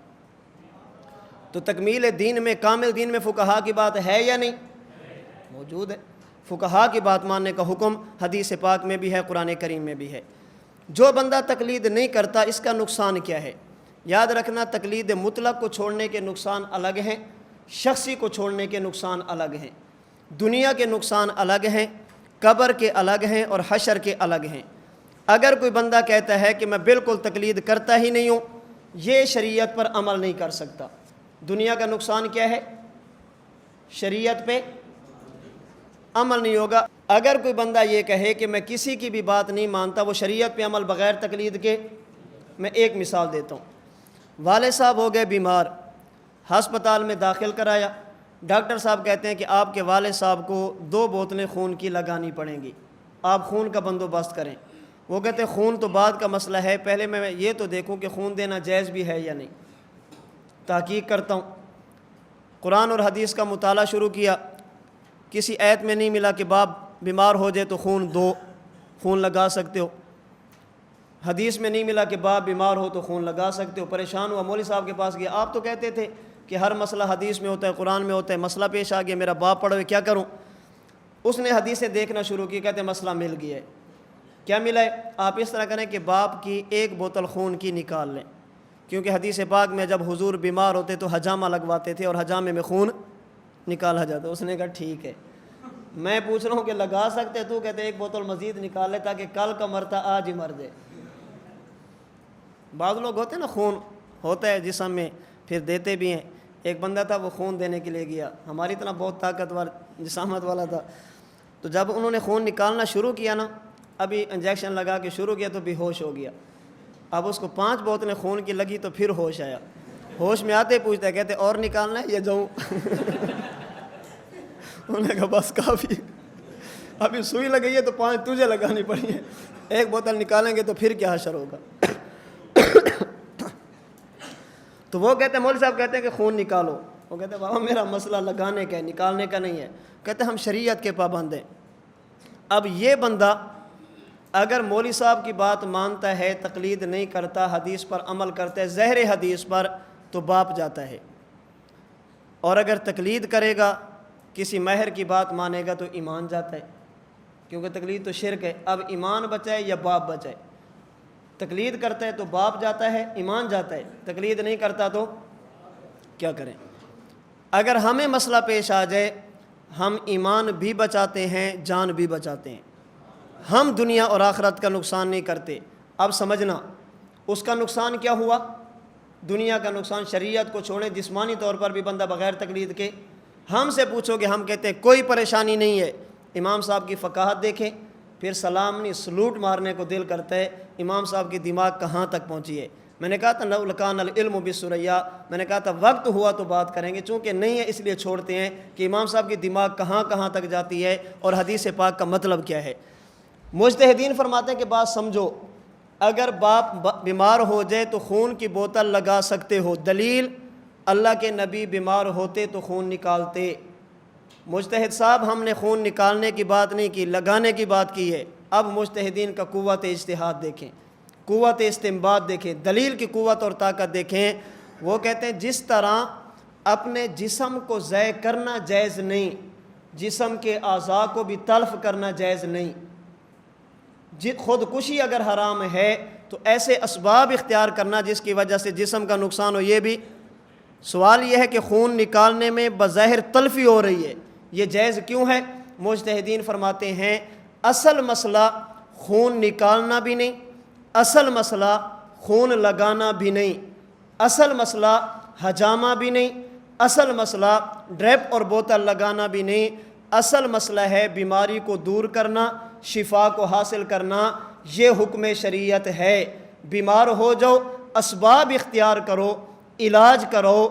تو تکمیل دین میں، کامل دین میں فقہا کی بات ہے یا نہیں؟ موجود ہے۔ فقہا کی بات ماننے کا حکم حدیث پاک میں بھی ہے، قرآن کریم میں بھی ہے۔ جو بندہ تقلید نہیں کرتا اس کا نقصان کیا ہے؟ یاد رکھنا، تقلید مطلق کو چھوڑنے کے نقصان الگ ہیں، شخصی کو چھوڑنے کے نقصان الگ ہیں، دنیا کے نقصان الگ ہیں، قبر کے الگ ہیں اور حشر کے الگ ہیں۔ اگر کوئی بندہ کہتا ہے کہ میں بالکل تقلید کرتا ہی نہیں ہوں، یہ شریعت پر عمل نہیں کر سکتا۔ دنیا کا نقصان کیا ہے؟ شریعت پہ عمل نہیں ہوگا۔ اگر کوئی بندہ یہ کہے کہ میں کسی کی بھی بات نہیں مانتا، وہ شریعت پہ عمل بغیر تقلید کے۔ میں ایک مثال دیتا ہوں۔ والد صاحب ہو گئے بیمار، ہسپتال میں داخل کرایا، ڈاکٹر صاحب کہتے ہیں کہ آپ کے والد صاحب کو 2 بوتلیں خون کی لگانی پڑیں گی، آپ خون کا بندوبست کریں۔ وہ کہتے ہیں خون تو بعد کا مسئلہ ہے، پہلے میں یہ تو دیکھوں کہ خون دینا جائز بھی ہے یا نہیں۔ تحقیق کرتا ہوں، قرآن اور حدیث کا مطالعہ شروع کیا، کسی آیت میں نہیں ملا کہ باپ بیمار ہو جائے تو خون لگا سکتے ہو، حدیث میں نہیں ملا کہ باپ بیمار ہو تو خون لگا سکتے ہو۔ پریشان ہوا، مولوی صاحب کے پاس گیا، آپ تو کہتے تھے کہ ہر مسئلہ حدیث میں ہوتا ہے، قرآن میں ہوتا ہے، مسئلہ پیش آ گیا، میرا باپ پڑھا ہوئے، کیا کروں؟ اس نے حدیثیں دیکھنا شروع کی، کہتے ہیں مسئلہ مل گیا ہے۔ کیا ملا ہے؟ آپ اس طرح کریں کہ باپ کی 1 بوتل خون کی نکال لیں، کیونکہ حدیث پاک میں جب حضور بیمار ہوتے تو حجامہ لگواتے تھے اور حجامے میں خون نکالا جاتا۔ اس نے کہا ٹھیک ہے، میں پوچھ رہا ہوں کہ لگا سکتے؟ تو کہتے 1 بوتل مزید نکال لے تاکہ کل کا مرتا آج ہی مر جائے۔ بعض لوگ ہوتے ہیں نا، خون ہوتا ہے جسم میں پھر دیتے بھی ہیں۔ ایک بندہ تھا، وہ خون دینے کے لیے گیا، ہماری طرح بہت طاقتور جسامت والا تھا، تو جب انہوں نے خون نکالنا شروع کیا نا، ابھی انجیکشن لگا کے شروع کیا تو بے ہوش ہو گیا۔ اب اس کو 5 بوتلیں خون کی لگی تو پھر ہوش آیا، ہوش میں آتے پوچھتا ہے، کہتے اور نکالنا ہے یا جاؤں؟ انہوں نے کہا بس کافی، ابھی سوئی لگی ہے تو 5 تجھے لگانی پڑی ہے، ایک بوتل نکالیں گے تو پھر کیا حشر ہوگا۔ تو وہ کہتے ہیں، مولوی صاحب کہتے ہیں کہ خون نکالو، وہ کہتے ہیں بابا میرا مسئلہ لگانے کا ہے، نکالنے کا نہیں ہے۔ کہتے ہیں ہم شریعت کے پابند ہیں۔ اب یہ بندہ اگر مولوی صاحب کی بات مانتا ہے، تقلید نہیں کرتا، حدیث پر عمل کرتا ہے، ظاہر حدیث پر، تو باپ جاتا ہے، اور اگر تقلید کرے گا، کسی ماہر کی بات مانے گا تو ایمان جاتا ہے، کیونکہ تقلید تو شرک ہے۔ اب ایمان بچائے یا باپ بچائے؟ تقلید کرتا ہے تو باپ جاتا ہے، ایمان جاتا ہے، تقلید نہیں کرتا تو کیا کریں؟ اگر ہمیں مسئلہ پیش آ جائے، ہم ایمان بھی بچاتے ہیں، جان بھی بچاتے ہیں، ہم دنیا اور آخرت کا نقصان نہیں کرتے۔ اب سمجھنا اس کا نقصان کیا ہوا؟ دنیا کا نقصان، شریعت کو چھوڑے جسمانی طور پر بھی بندہ بغیر تقلید کے، ہم سے پوچھو گے ہم کہتے ہیں کوئی پریشانی نہیں ہے۔ امام صاحب کی فقاہت دیکھیں، پھر سلام نہیں سلوٹ مارنے کو دل کرتا ہے۔ امام صاحب کی دماغ کہاں تک پہنچی ہے؟ میں نے کہا تھا لو لکان العلم بالثریا، میں نے کہا تھا وقت ہوا تو بات کریں گے، چونکہ نہیں ہے اس لیے چھوڑتے ہیں کہ امام صاحب کی دماغ کہاں کہاں تک جاتی ہے اور حدیث پاک کا مطلب کیا ہے۔ مجتہدین فرماتے ہیں کہ بات سمجھو، اگر باپ بیمار ہو جائے تو خون کی بوتل لگا سکتے ہو، دلیل اللہ کے نبی بیمار ہوتے تو خون نکالتے۔ مجتہد صاحب ہم نے خون نکالنے کی بات نہیں کی، لگانے کی بات کی ہے۔ اب مجتہدین کا قوت اجتہاد دیکھیں، قوت استنباط دیکھیں، دلیل کی قوت اور طاقت دیکھیں۔ وہ کہتے ہیں جس طرح اپنے جسم کو ضائع کرنا جائز نہیں، جسم کے اعضاء کو بھی تلف کرنا جائز نہیں۔ خودکشی اگر حرام ہے تو ایسے اسباب اختیار کرنا جس کی وجہ سے جسم کا نقصان ہو، یہ بھی۔ سوال یہ ہے کہ خون نکالنے میں بظاہر تلفی ہو رہی ہے، یہ جائز کیوں ہے؟ مجتہدین فرماتے ہیں اصل مسئلہ خون نکالنا بھی نہیں، اصل مسئلہ خون لگانا بھی نہیں، اصل مسئلہ حجامہ بھی نہیں، اصل مسئلہ ڈریپ اور بوتل لگانا بھی نہیں، اصل مسئلہ ہے بیماری کو دور کرنا، شفا کو حاصل کرنا۔ یہ حکم شریعت ہے۔ بیمار ہو جاؤ، اسباب اختیار کرو، علاج کرو،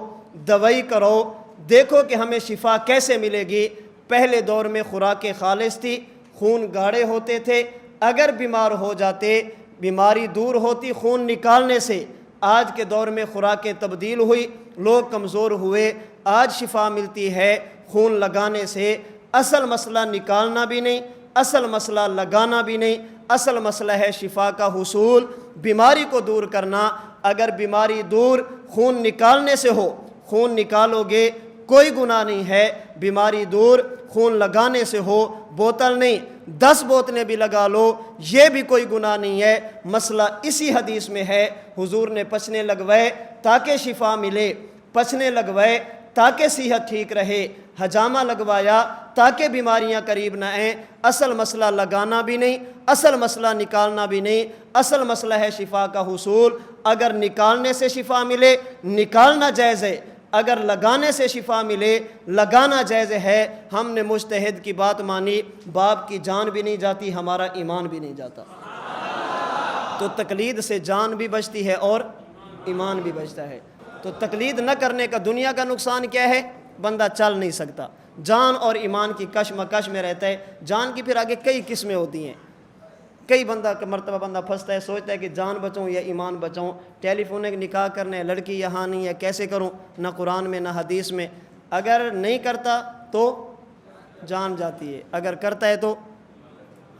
دوائی کرو، دیکھو کہ ہمیں شفا کیسے ملے گی۔ پہلے دور میں خوراک خالص تھی، خون گاڑھے ہوتے تھے، اگر بیمار ہو جاتے بیماری دور ہوتی خون نکالنے سے۔ آج کے دور میں خوراکیں تبدیل ہوئی، لوگ کمزور ہوئے، آج شفا ملتی ہے خون لگانے سے۔ اصل مسئلہ نکالنا بھی نہیں، اصل مسئلہ لگانا بھی نہیں، اصل مسئلہ ہے شفا کا حصول، بیماری کو دور کرنا۔ اگر بیماری دور خون نکالنے سے ہو، خون نکالو گے کوئی گناہ نہیں ہے۔ بیماری دور خون لگانے سے ہو، بوتل نہیں 10 بوتلیں بھی لگا لو، یہ بھی کوئی گناہ نہیں ہے۔ مسئلہ اسی حدیث میں ہے، حضور نے پچنے لگوائے تاکہ شفا ملے، پچنے لگوائے تاکہ صحت ٹھیک رہے، حجامہ لگوایا تاکہ بیماریاں قریب نہ آئیں۔ اصل مسئلہ لگانا بھی نہیں، اصل مسئلہ نکالنا بھی نہیں، اصل مسئلہ ہے شفا کا حصول۔ اگر نکالنے سے شفا ملے نکالنا جائز ہے، اگر لگانے سے شفا ملے لگانا جائز ہے۔ ہم نے مجتہد کی بات مانی، باپ کی جان بھی نہیں جاتی، ہمارا ایمان بھی نہیں جاتا۔ تو تقلید سے جان بھی بچتی ہے اور ایمان بھی بچتا ہے۔ تو تقلید نہ کرنے کا دنیا کا نقصان کیا ہے؟ بندہ چل نہیں سکتا، جان اور ایمان کی کشمکش میں رہتا ہے۔ جان کی پھر آگے کئی قسمیں ہوتی ہیں، کئی مرتبہ بندہ پھنستا ہے، سوچتا ہے کہ جان بچاؤں یا ایمان بچاؤں، ٹیلی فون نکاح کرنے، لڑکی یہاں نہیں ہے، کیسے کروں؟ نہ قرآن میں نہ حدیث میں۔ اگر نہیں کرتا تو جان جاتی ہے، اگر کرتا ہے تو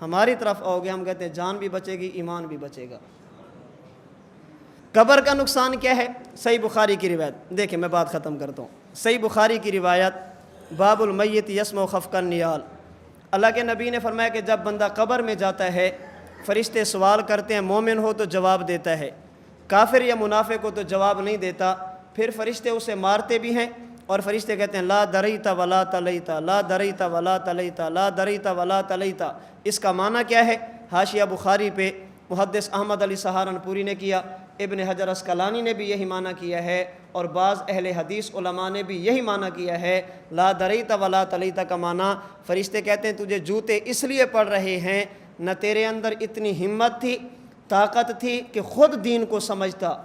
ہماری طرف آؤ گے، ہم کہتے ہیں جان بھی بچے گی، ایمان بھی بچے گا۔ قبر کا نقصان کیا ہے؟ صحیح بخاری کی روایت دیکھیں، میں بات ختم کرتا ہوں۔ صحیح بخاری کی روایت، باب المیت یسمع خفق النیال، اللہ کے نبی نے فرمایا کہ جب بندہ قبر میں جاتا ہے فرشتے سوال کرتے ہیں، مومن ہو تو جواب دیتا ہے، کافر یا منافق ہو تو جواب نہیں دیتا۔ پھر فرشتے اسے مارتے بھی ہیں، اور فرشتے کہتے ہیں لا دریت ولا تلیت، لا دریت ولا تلیت، لا دریت ولا تلیت۔ اس کا معنی کیا ہے؟ حاشیہ بخاری پہ محدث احمد علی سہارنپوری نے کیا، ابن حجر اسقلانی نے بھی یہی معنی کیا ہے، اور بعض اہل حدیث علماء نے بھی یہی معنی کیا ہے۔ لا دریت ولا تلیت کا معنی، فرشتے کہتے ہیں تجھے جوتے اس لیے پڑ رہے ہیں، نہ تیرے اندر اتنی ہمت تھی، طاقت تھی کہ خود دین کو سمجھتا،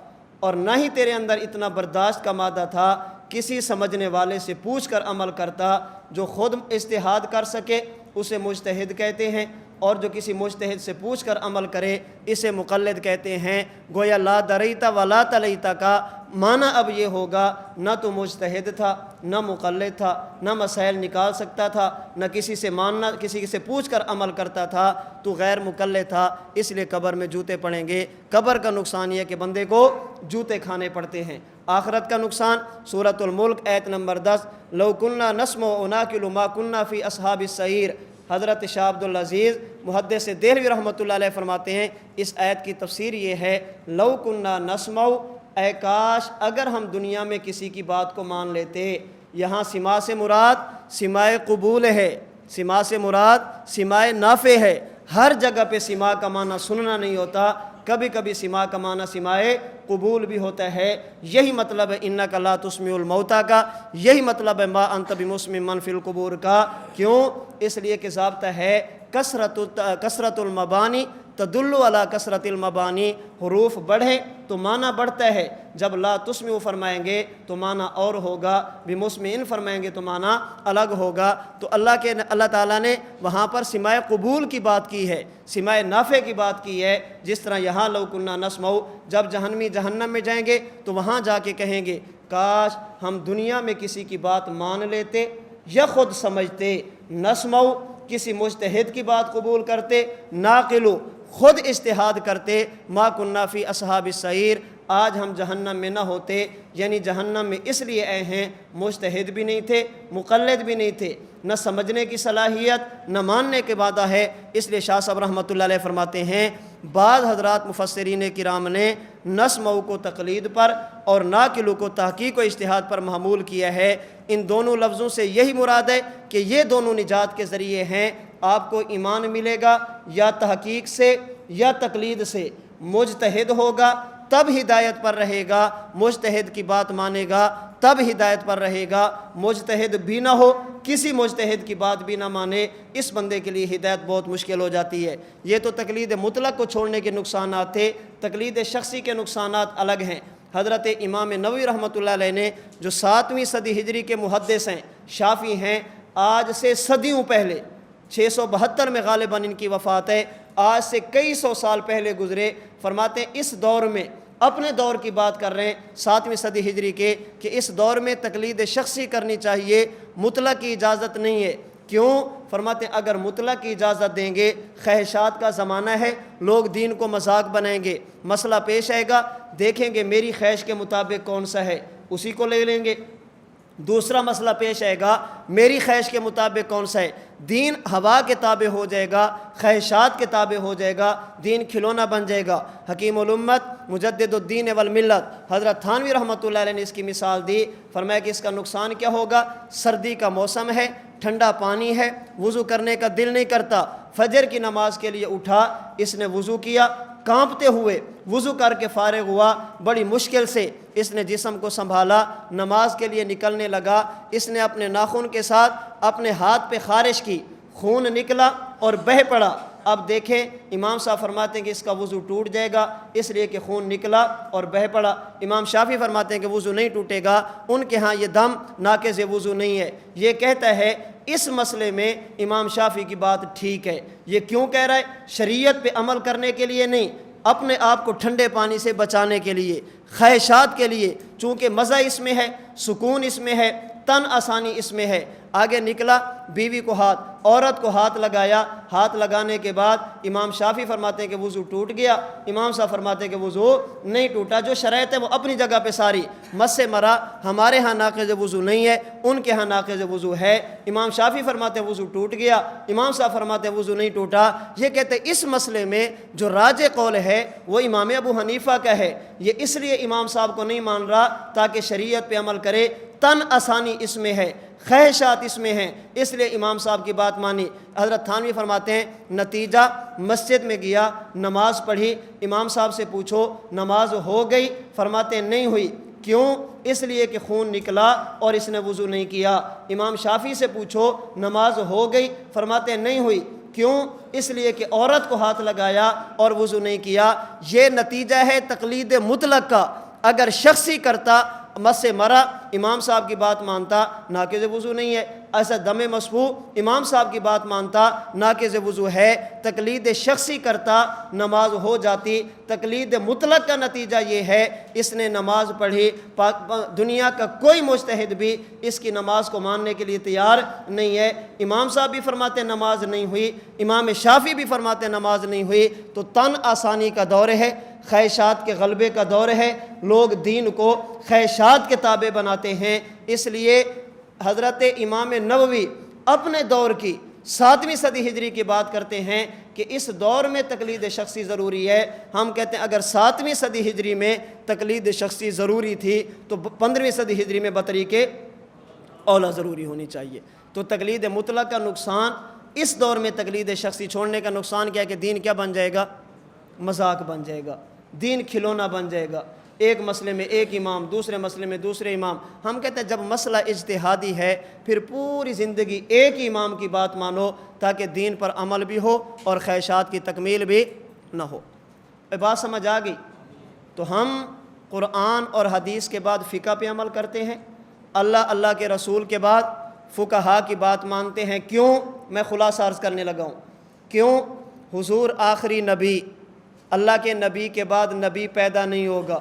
اور نہ ہی تیرے اندر اتنا برداشت کا مادہ تھا کسی سمجھنے والے سے پوچھ کر عمل کرتا۔ جو خود اجتہاد کر سکے، اسے مجتہد کہتے ہیں، اور جو کسی مجتہد سے پوچھ کر عمل کرے اسے مقلد کہتے ہیں۔ گویا لا دریتا ولا تلیتا کا معنی اب یہ ہوگا، نہ تو مجتہد تھا، نہ مقلد تھا، نہ مسائل نکال سکتا تھا، نہ کسی سے پوچھ کر عمل کرتا تھا، تو غیر مقلد تھا، اس لیے قبر میں جوتے پڑیں گے۔ قبر کا نقصان یہ کہ بندے کو جوتے کھانے پڑتے ہیں۔ آخرت کا نقصان، سورۃ الملک آیت نمبر 10، لو کننا نسمع ونعقل ما کننا فی اصحاب السعیر۔ حضرت شاہ عبد العزیز محدث دہلوی رحمۃ اللہ علیہ فرماتے ہیں اس آیت کی تفسیر یہ ہے، لو کننا نسمع، اے کاش اگر ہم دنیا میں کسی کی بات کو مان لیتے۔ یہاں سماع سے مراد سماع قبول ہے، سماع سے مراد سماع نافع ہے۔ ہر جگہ پہ سماع کا معنی سننا نہیں ہوتا، کبھی کبھی سماع کا معنی سماع قبول بھی ہوتا ہے۔ یہی مطلب ہے انک لا تسمع الموتیٰ کا، یہی مطلب ہے ما انت بمسمع من فی القبور کا۔ کیوں؟ اس لیے کہ ضابطہ ہے کثرت المبانی تدل علی کثرت المبانی، حروف بڑھیں تو معنی بڑھتا ہے۔ جب لا تسمع فرمائیں گے تو معنی اور ہوگا، بمسمع فرمائیں گے تو معنی الگ ہوگا۔ تو اللہ تعالیٰ نے وہاں پر سماع قبول کی بات کی ہے، سماع نافع کی بات کی ہے۔ جس طرح یہاں لو کننا نسمع، جب جہنمی جہنم میں جائیں گے تو وہاں جا کے کہیں گے کاش ہم دنیا میں کسی کی بات مان لیتے یا خود سمجھتے، نسمع کسی مجتہد کی بات قبول کرتے، ناقلو خود اجتہاد کرتے، ما کننا فی اصحاب السعیر، آج ہم جہنم میں نہ ہوتے۔ یعنی جہنم میں اس لیے آئے ہیں، مجتہد بھی نہیں تھے، مقلد بھی نہیں تھے، نہ سمجھنے کی صلاحیت نہ ماننے کے وعدہ ہے۔ اس لیے شاہ صاحب رحمۃ اللہ علیہ فرماتے ہیں بعض حضرات مفسرین کرام نے نسمع کو تقلید پر اور ناقل کو تحقیق و اجتہاد پر محمول کیا ہے۔ ان دونوں لفظوں سے یہی مراد ہے کہ یہ دونوں نجات کے ذریعے ہیں۔ آپ کو ایمان ملے گا یا تحقیق سے یا تقلید سے۔ مجتہد ہوگا تب ہدایت پر رہے گا، مجتہد کی بات مانے گا تب ہدایت پر رہے گا۔ مجتہد بھی نہ ہو، کسی مجتہد کی بات بھی نہ مانے، اس بندے کے لیے ہدایت بہت مشکل ہو جاتی ہے۔ یہ تو تقلید مطلق کو چھوڑنے کے نقصانات تھے، تقلید شخصی کے نقصانات الگ ہیں۔ حضرت امام نووی رحمۃ اللہ علیہ نے جو 7ویں صدی ہجری کے محدث ہیں، شافعی ہیں، آج سے صدیوں پہلے 672 میں غالباً ان کی وفات ہے، آج سے کئی سو سال پہلے گزرے۔ فرماتے ہیں اس دور میں، اپنے دور کی بات کر رہے ہیں 7ویں صدی ہجری کے، کہ اس دور میں تقلید شخصی کرنی چاہیے، مطلق کی اجازت نہیں ہے۔ کیوں؟ فرماتے ہیں اگر مطلق کی اجازت دیں گے، خواہشات کا زمانہ ہے، لوگ دین کو مذاق بنائیں گے، مسئلہ پیش آئے گا، دیکھیں گے میری خواہش کے مطابق کون سا ہے، اسی کو لے لیں گے۔ دوسرا مسئلہ پیش آئے گا، میری خواہش کے مطابق کون سا ہے، دین ہوا کے تابع ہو جائے گا، خواہشات کے تابع ہو جائے گا، دین کھلونا بن جائے گا۔ حکیم الامت مجدد الدین والملت حضرت تھانوی رحمۃ اللہ علیہ نے اس کی مثال دی، فرمایا کہ اس کا نقصان کیا ہوگا، سردی کا موسم ہے، ٹھنڈا پانی ہے، وضو کرنے کا دل نہیں کرتا، فجر کی نماز کے لیے اٹھا، اس نے وضو کیا، کانپتے ہوئے وضو کر کے فارغ ہوا، بڑی مشکل سے اس نے جسم کو سنبھالا، نماز کے لیے نکلنے لگا، اس نے اپنے ناخن کے ساتھ اپنے ہاتھ پہ خارش کی، خون نکلا اور بہہ پڑا۔ اب دیکھیں امام صاحب فرماتے ہیں کہ اس کا وضو ٹوٹ جائے گا، اس لیے کہ خون نکلا اور بہہ پڑا۔ امام شافعی فرماتے ہیں کہ وضو نہیں ٹوٹے گا، ان کے ہاں یہ دم ناقض وضو نہیں ہے۔ یہ کہتا ہے اس مسئلے میں امام شافعی کی بات ٹھیک ہے۔ یہ کیوں کہہ رہا ہے؟ شریعت پہ عمل کرنے کے لیے نہیں، اپنے آپ کو ٹھنڈے پانی سے بچانے کے لیے، خواہشات کے لیے، چونکہ مزہ اس میں ہے، سکون اس میں ہے، تن آسانی اس میں ہے۔ آگے نکلا، بیوی کو ہاتھ، عورت کو ہاتھ لگایا، ہاتھ لگانے کے بعد امام شافعی فرماتے ہیں کہ وضو ٹوٹ گیا، امام صاحب فرماتے ہیں کہ وضو نہیں ٹوٹا۔ جو شرائط ہے وہ اپنی جگہ پہ ساری، مس سے مرا ہمارے ہاں ناقض وضو نہیں ہے، ان کے ہاں ناقض وضو ہے۔ امام شافعی فرماتے ہیں وضو ٹوٹ گیا، امام صاحب فرماتے ہیں وضو نہیں ٹوٹا۔ یہ کہتے ہیں اس مسئلے میں جو راجح قول ہے وہ امام ابو حنیفہ کا ہے۔ یہ اس لیے امام صاحب کو نہیں مان رہا تاکہ شریعت پہ عمل کرے، تن آسانی اس میں ہے، خواہشات اس میں ہیں، اس لیے امام صاحب کی بات مانی۔ حضرت تھانوی فرماتے ہیں نتیجہ مسجد میں گیا، نماز پڑھی، امام صاحب سے پوچھو نماز ہو گئی؟ فرماتے ہیں نہیں ہوئی۔ کیوں؟ اس لیے کہ خون نکلا اور اس نے وضو نہیں کیا۔ امام شافعی سے پوچھو نماز ہو گئی؟ فرماتے ہیں نہیں ہوئی۔ کیوں؟ اس لیے کہ عورت کو ہاتھ لگایا اور وضو نہیں کیا۔ یہ نتیجہ ہے تقلید مطلق کا۔ اگر شخصی کرتا، مس سے مرا امام صاحب کی بات مانتا ناقض وضو نہیں ہے، ایسا دم مسفوح امام صاحب کی بات مانتا ناقض وضو ہے، تقلید شخصی کرتا نماز ہو جاتی۔ تقلید مطلق کا نتیجہ یہ ہے اس نے نماز پڑھی، دنیا کا کوئی مجتہد بھی اس کی نماز کو ماننے کے لیے تیار نہیں ہے۔ امام صاحب بھی فرماتے نماز نہیں ہوئی، امام شافعی بھی فرماتے نماز نہیں ہوئی، تو تن آسانی کا دور ہے، خواہشات کے غلبے کا دور ہے، لوگ دین کو خواہشات کے تابع بناتے ہیں۔ اس لیے حضرت امام نووی اپنے دور کی 7ویں صدی ہجری کی بات کرتے ہیں کہ اس دور میں تقلید شخصی ضروری ہے۔ ہم کہتے ہیں اگر 7ویں صدی ہجری میں تقلید شخصی ضروری تھی تو 15ویں صدی ہجری میں بطریق اولا ضروری ہونی چاہیے۔ تو تقلید مطلق کا نقصان، اس دور میں تقلید شخصی چھوڑنے کا نقصان کیا ہے کہ دین کیا بن جائے گا؟ مذاق بن جائے گا، دین کھلونا بن جائے گا، ایک مسئلے میں ایک امام، دوسرے مسئلے میں دوسرے امام۔ ہم کہتے ہیں جب مسئلہ اجتہادی ہے پھر پوری زندگی ایک ہی امام کی بات مانو تاکہ دین پر عمل بھی ہو اور خواہشات کی تکمیل بھی نہ ہو۔ بات سمجھ آ گئی؟ تو ہم قرآن اور حدیث کے بعد فقہ پہ عمل کرتے ہیں، اللہ کے رسول کے بعد فقہا کی بات مانتے ہیں۔ کیوں؟ میں خلاصہ عرض کرنے لگا ہوں۔ کیوں؟ حضور آخری نبی، اللہ کے نبی کے بعد نبی پیدا نہیں ہوگا،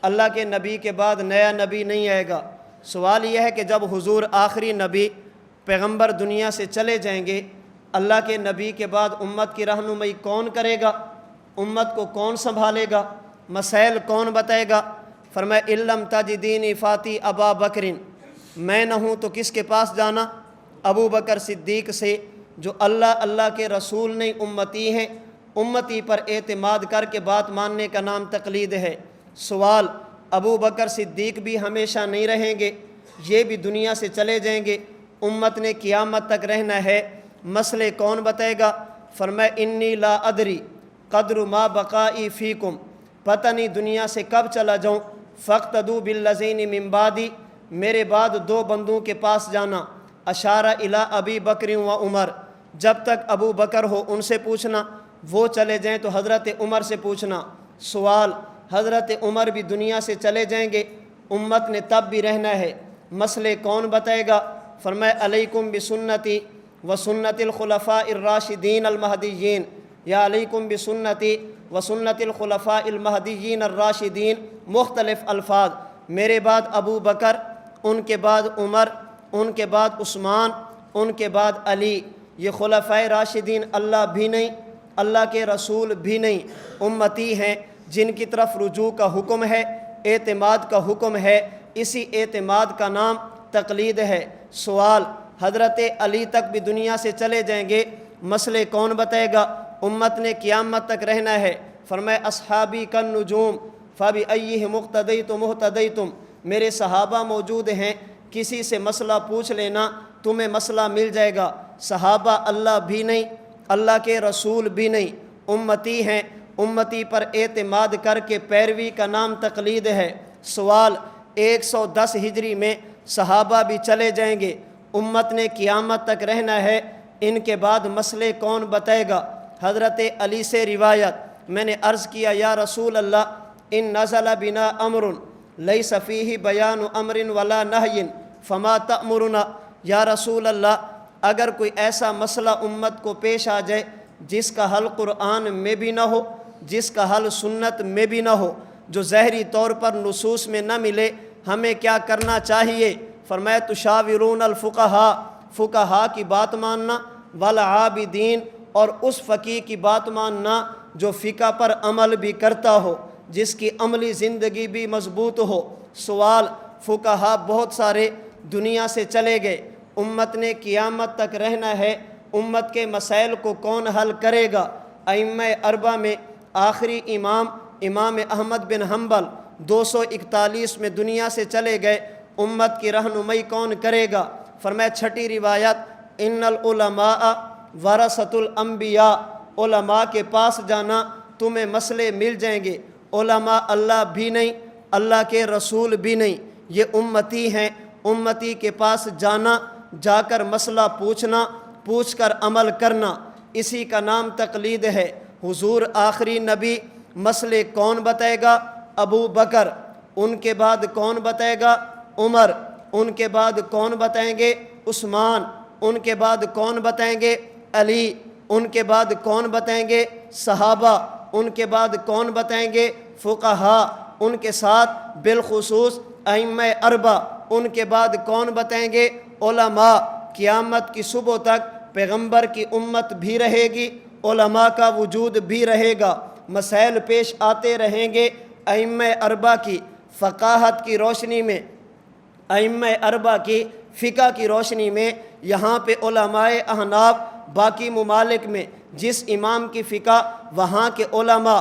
اللہ کے نبی کے بعد نیا نبی نہیں آئے گا۔ سوال یہ ہے کہ جب حضور آخری نبی پیغمبر دنیا سے چلے جائیں گے، اللہ کے نبی کے بعد امت کی رہنمائی کون کرے گا؟ امت کو کون سنبھالے گا؟ مسائل کون بتائے گا؟ فرمایا علم تجدینی فاتی ابا بکرن، میں نہ ہوں تو کس کے پاس جانا؟ ابو بکر صدیق سے، جو اللہ کے رسول نہیں امتی ہیں۔ امتی پر اعتماد کر کے بات ماننے کا نام تقلید ہے۔ سوال، ابو بکر صدیق بھی ہمیشہ نہیں رہیں گے، یہ بھی دنیا سے چلے جائیں گے، امت نے قیامت تک رہنا ہے، مسئلے کون بتائے گا؟ فرمایا انی لا ادری قدر ما بقائی فیکم، پتہ نہیں دنیا سے کب چلا جاؤں، فاقتدوا بالذین من بعدی، میرے بعد 2 بندوں کے پاس جانا، اشارہ الی ابی بکر و عمر، جب تک ابو بکر ہو ان سے پوچھنا، وہ چلے جائیں تو حضرت عمر سے پوچھنا۔ سوال، حضرت عمر بھی دنیا سے چلے جائیں گے، امت نے تب بھی رہنا ہے، مسئلے کون بتائے گا؟ فرمایا علیکم بسنتی و سنت الخلفاء الراشدین المہدیین، یا علیکم بسنتی و سنت الخلفاء المہدیین الراشدین، مختلف الفاظ۔ میرے بعد ابو بکر، ان کے بعد عمر، ان کے بعد عثمان، ان کے بعد علی، یہ خلفائے راشدین اللہ بھی نہیں، اللہ کے رسول بھی نہیں، امتی ہیں جن کی طرف رجوع کا حکم ہے، اعتماد کا حکم ہے، اسی اعتماد کا نام تقلید ہے۔ سوال، حضرت علی تک بھی دنیا سے چلے جائیں گے، مسئلے کون بتائے گا؟ امت نے قیامت تک رہنا ہے۔ فرمایا اصحابی کالنجوم فبأیہم اقتدیتم اہتدیتم، میرے صحابہ موجود ہیں، کسی سے مسئلہ پوچھ لینا تمہیں مسئلہ مل جائے گا۔ صحابہ اللہ بھی نہیں، اللہ کے رسول بھی نہیں، امتی ہیں، امتی پر اعتماد کر کے پیروی کا نام تقلید ہے۔ سوال، 110 ہجری میں صحابہ بھی چلے جائیں گے، امت نے قیامت تک رہنا ہے، ان کے بعد مسئلے کون بتائے گا؟ حضرت علی سے روایت، میں نے عرض کیا یا رسول اللہ ان نزل بنا امر لیس فیہ بیان امر ولا نہی فما تأمرنا، یا رسول اللہ اگر کوئی ایسا مسئلہ امت کو پیش آ جائے جس کا حل قرآن میں بھی نہ ہو، جس کا حل سنت میں بھی نہ ہو، جو ظاہری طور پر نصوص میں نہ ملے، ہمیں کیا کرنا چاہیے؟ فرمایا تشاورون الفقہاء، فقہا کی بات ماننا، والعابدین، اور اس فقیہ کی بات ماننا جو فقہ پر عمل بھی کرتا ہو، جس کی عملی زندگی بھی مضبوط ہو۔ سوال، فقہا بہت سارے دنیا سے چلے گئے، امت نے قیامت تک رہنا ہے، امت کے مسائل کو کون حل کرے گا؟ ائمہ اربعہ میں آخری امام احمد بن حنبل 241 میں دنیا سے چلے گئے، امت کی رہنمائی کون کرے گا؟ فرمایا چھٹی روایت، ان العلماء ورثۃ الانبیاء، علماء کے پاس جانا تمہیں مسئلے مل جائیں گے، علماء اللہ بھی نہیں، اللہ کے رسول بھی نہیں، یہ امتی ہیں، امتی کے پاس جانا، جا کر مسئلہ پوچھنا، پوچھ کر عمل کرنا، اسی کا نام تقلید ہے۔ حضور آخری نبی، مسئلے کون بتائے گا؟ ابو بکر، ان کے بعد کون بتائے گا؟ عمر، ان کے بعد کون بتائیں گے؟ عثمان، ان کے بعد کون بتائیں گے؟ علی، ان کے بعد کون بتائیں گے؟ صحابہ، ان کے بعد کون بتائیں گے؟ فقہاء، ان کے ساتھ بالخصوص ائمہ اربع، ان کے بعد کون بتائیں گے؟ علماء۔ قیامت کی صبح تک پیغمبر کی امت بھی رہے گی، علماء کا وجود بھی رہے گا، مسائل پیش آتے رہیں گے ائمہ اربع کی فقاہت کی روشنی میں، ائمہ اربع کی فقہ کی روشنی میں۔ یہاں پہ علماء احناف باقی ممالک میں جس امام کی فقہ، وہاں کے علماء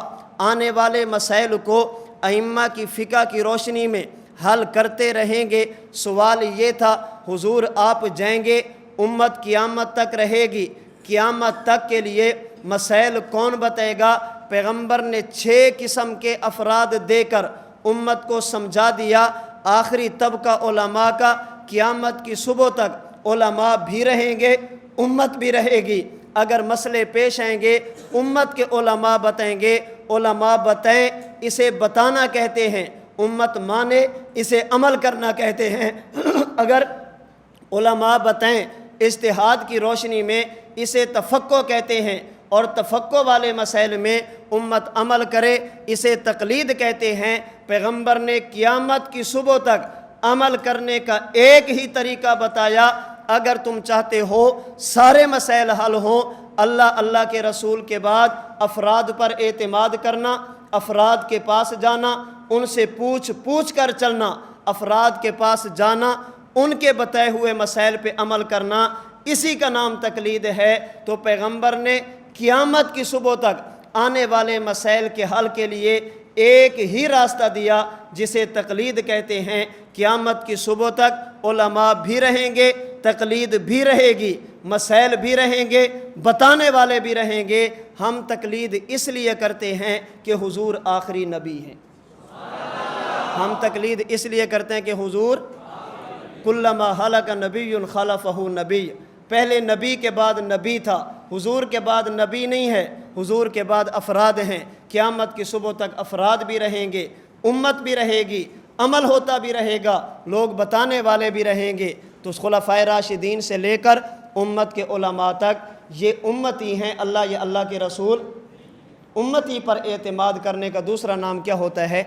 آنے والے مسائل کو ائمہ کی فقہ کی روشنی میں حل کرتے رہیں گے۔ سوال یہ تھا حضور آپ جائیں گے، امت قیامت تک رہے گی، قیامت تک کے لیے مسائل کون بتائے گا؟ پیغمبر نے 6 قسم کے افراد دے کر امت کو سمجھا دیا۔ آخری طبقہ علماء کا، قیامت کی صبح تک علماء بھی رہیں گے، امت بھی رہے گی۔ اگر مسئلے پیش آئیں گے امت کے علماء بتائیں گے، علماء بتائیں اسے بتانا کہتے ہیں، امت مانے اسے عمل کرنا کہتے ہیں۔ اگر علماء بتائیں اجتہاد کی روشنی میں اسے تفقہ کہتے ہیں، اور تفقہ والے مسائل میں امت عمل کرے اسے تقلید کہتے ہیں۔ پیغمبر نے قیامت کی صبح تک عمل کرنے کا ایک ہی طریقہ بتایا، اگر تم چاہتے ہو سارے مسائل حل ہوں، اللہ کے رسول کے بعد افراد پر اعتماد کرنا، افراد کے پاس جانا، ان سے پوچھ کر چلنا، افراد کے پاس جانا، ان کے بتائے ہوئے مسائل پہ عمل کرنا، اسی کا نام تقلید ہے۔ تو پیغمبر نے قیامت کی صبح تک آنے والے مسائل کے حل کے لیے ایک ہی راستہ دیا جسے تقلید کہتے ہیں۔ قیامت کی صبح تک علماء بھی رہیں گے، تقلید بھی رہے گی، مسائل بھی رہیں گے، بتانے والے بھی رہیں گے۔ ہم تقلید اس لیے کرتے ہیں کہ حضور آخری نبی ہیں، ہم تقلید اس لیے کرتے ہیں کہ حضور کلما ہلک نبی خلفہ نبی، پہلے نبی کے بعد نبی تھا، حضور کے بعد نبی نہیں ہے، حضور کے بعد افراد ہیں۔ قیامت کی صبح تک افراد بھی رہیں گے، امت بھی رہے گی، عمل ہوتا بھی رہے گا، لوگ بتانے والے بھی رہیں گے۔ تو خلفائے راشدین سے لے کر امت کے علماء تک یہ امتی ہیں، اللہ کے رسول۔ امتی پر اعتماد کرنے کا دوسرا نام کیا ہوتا ہے؟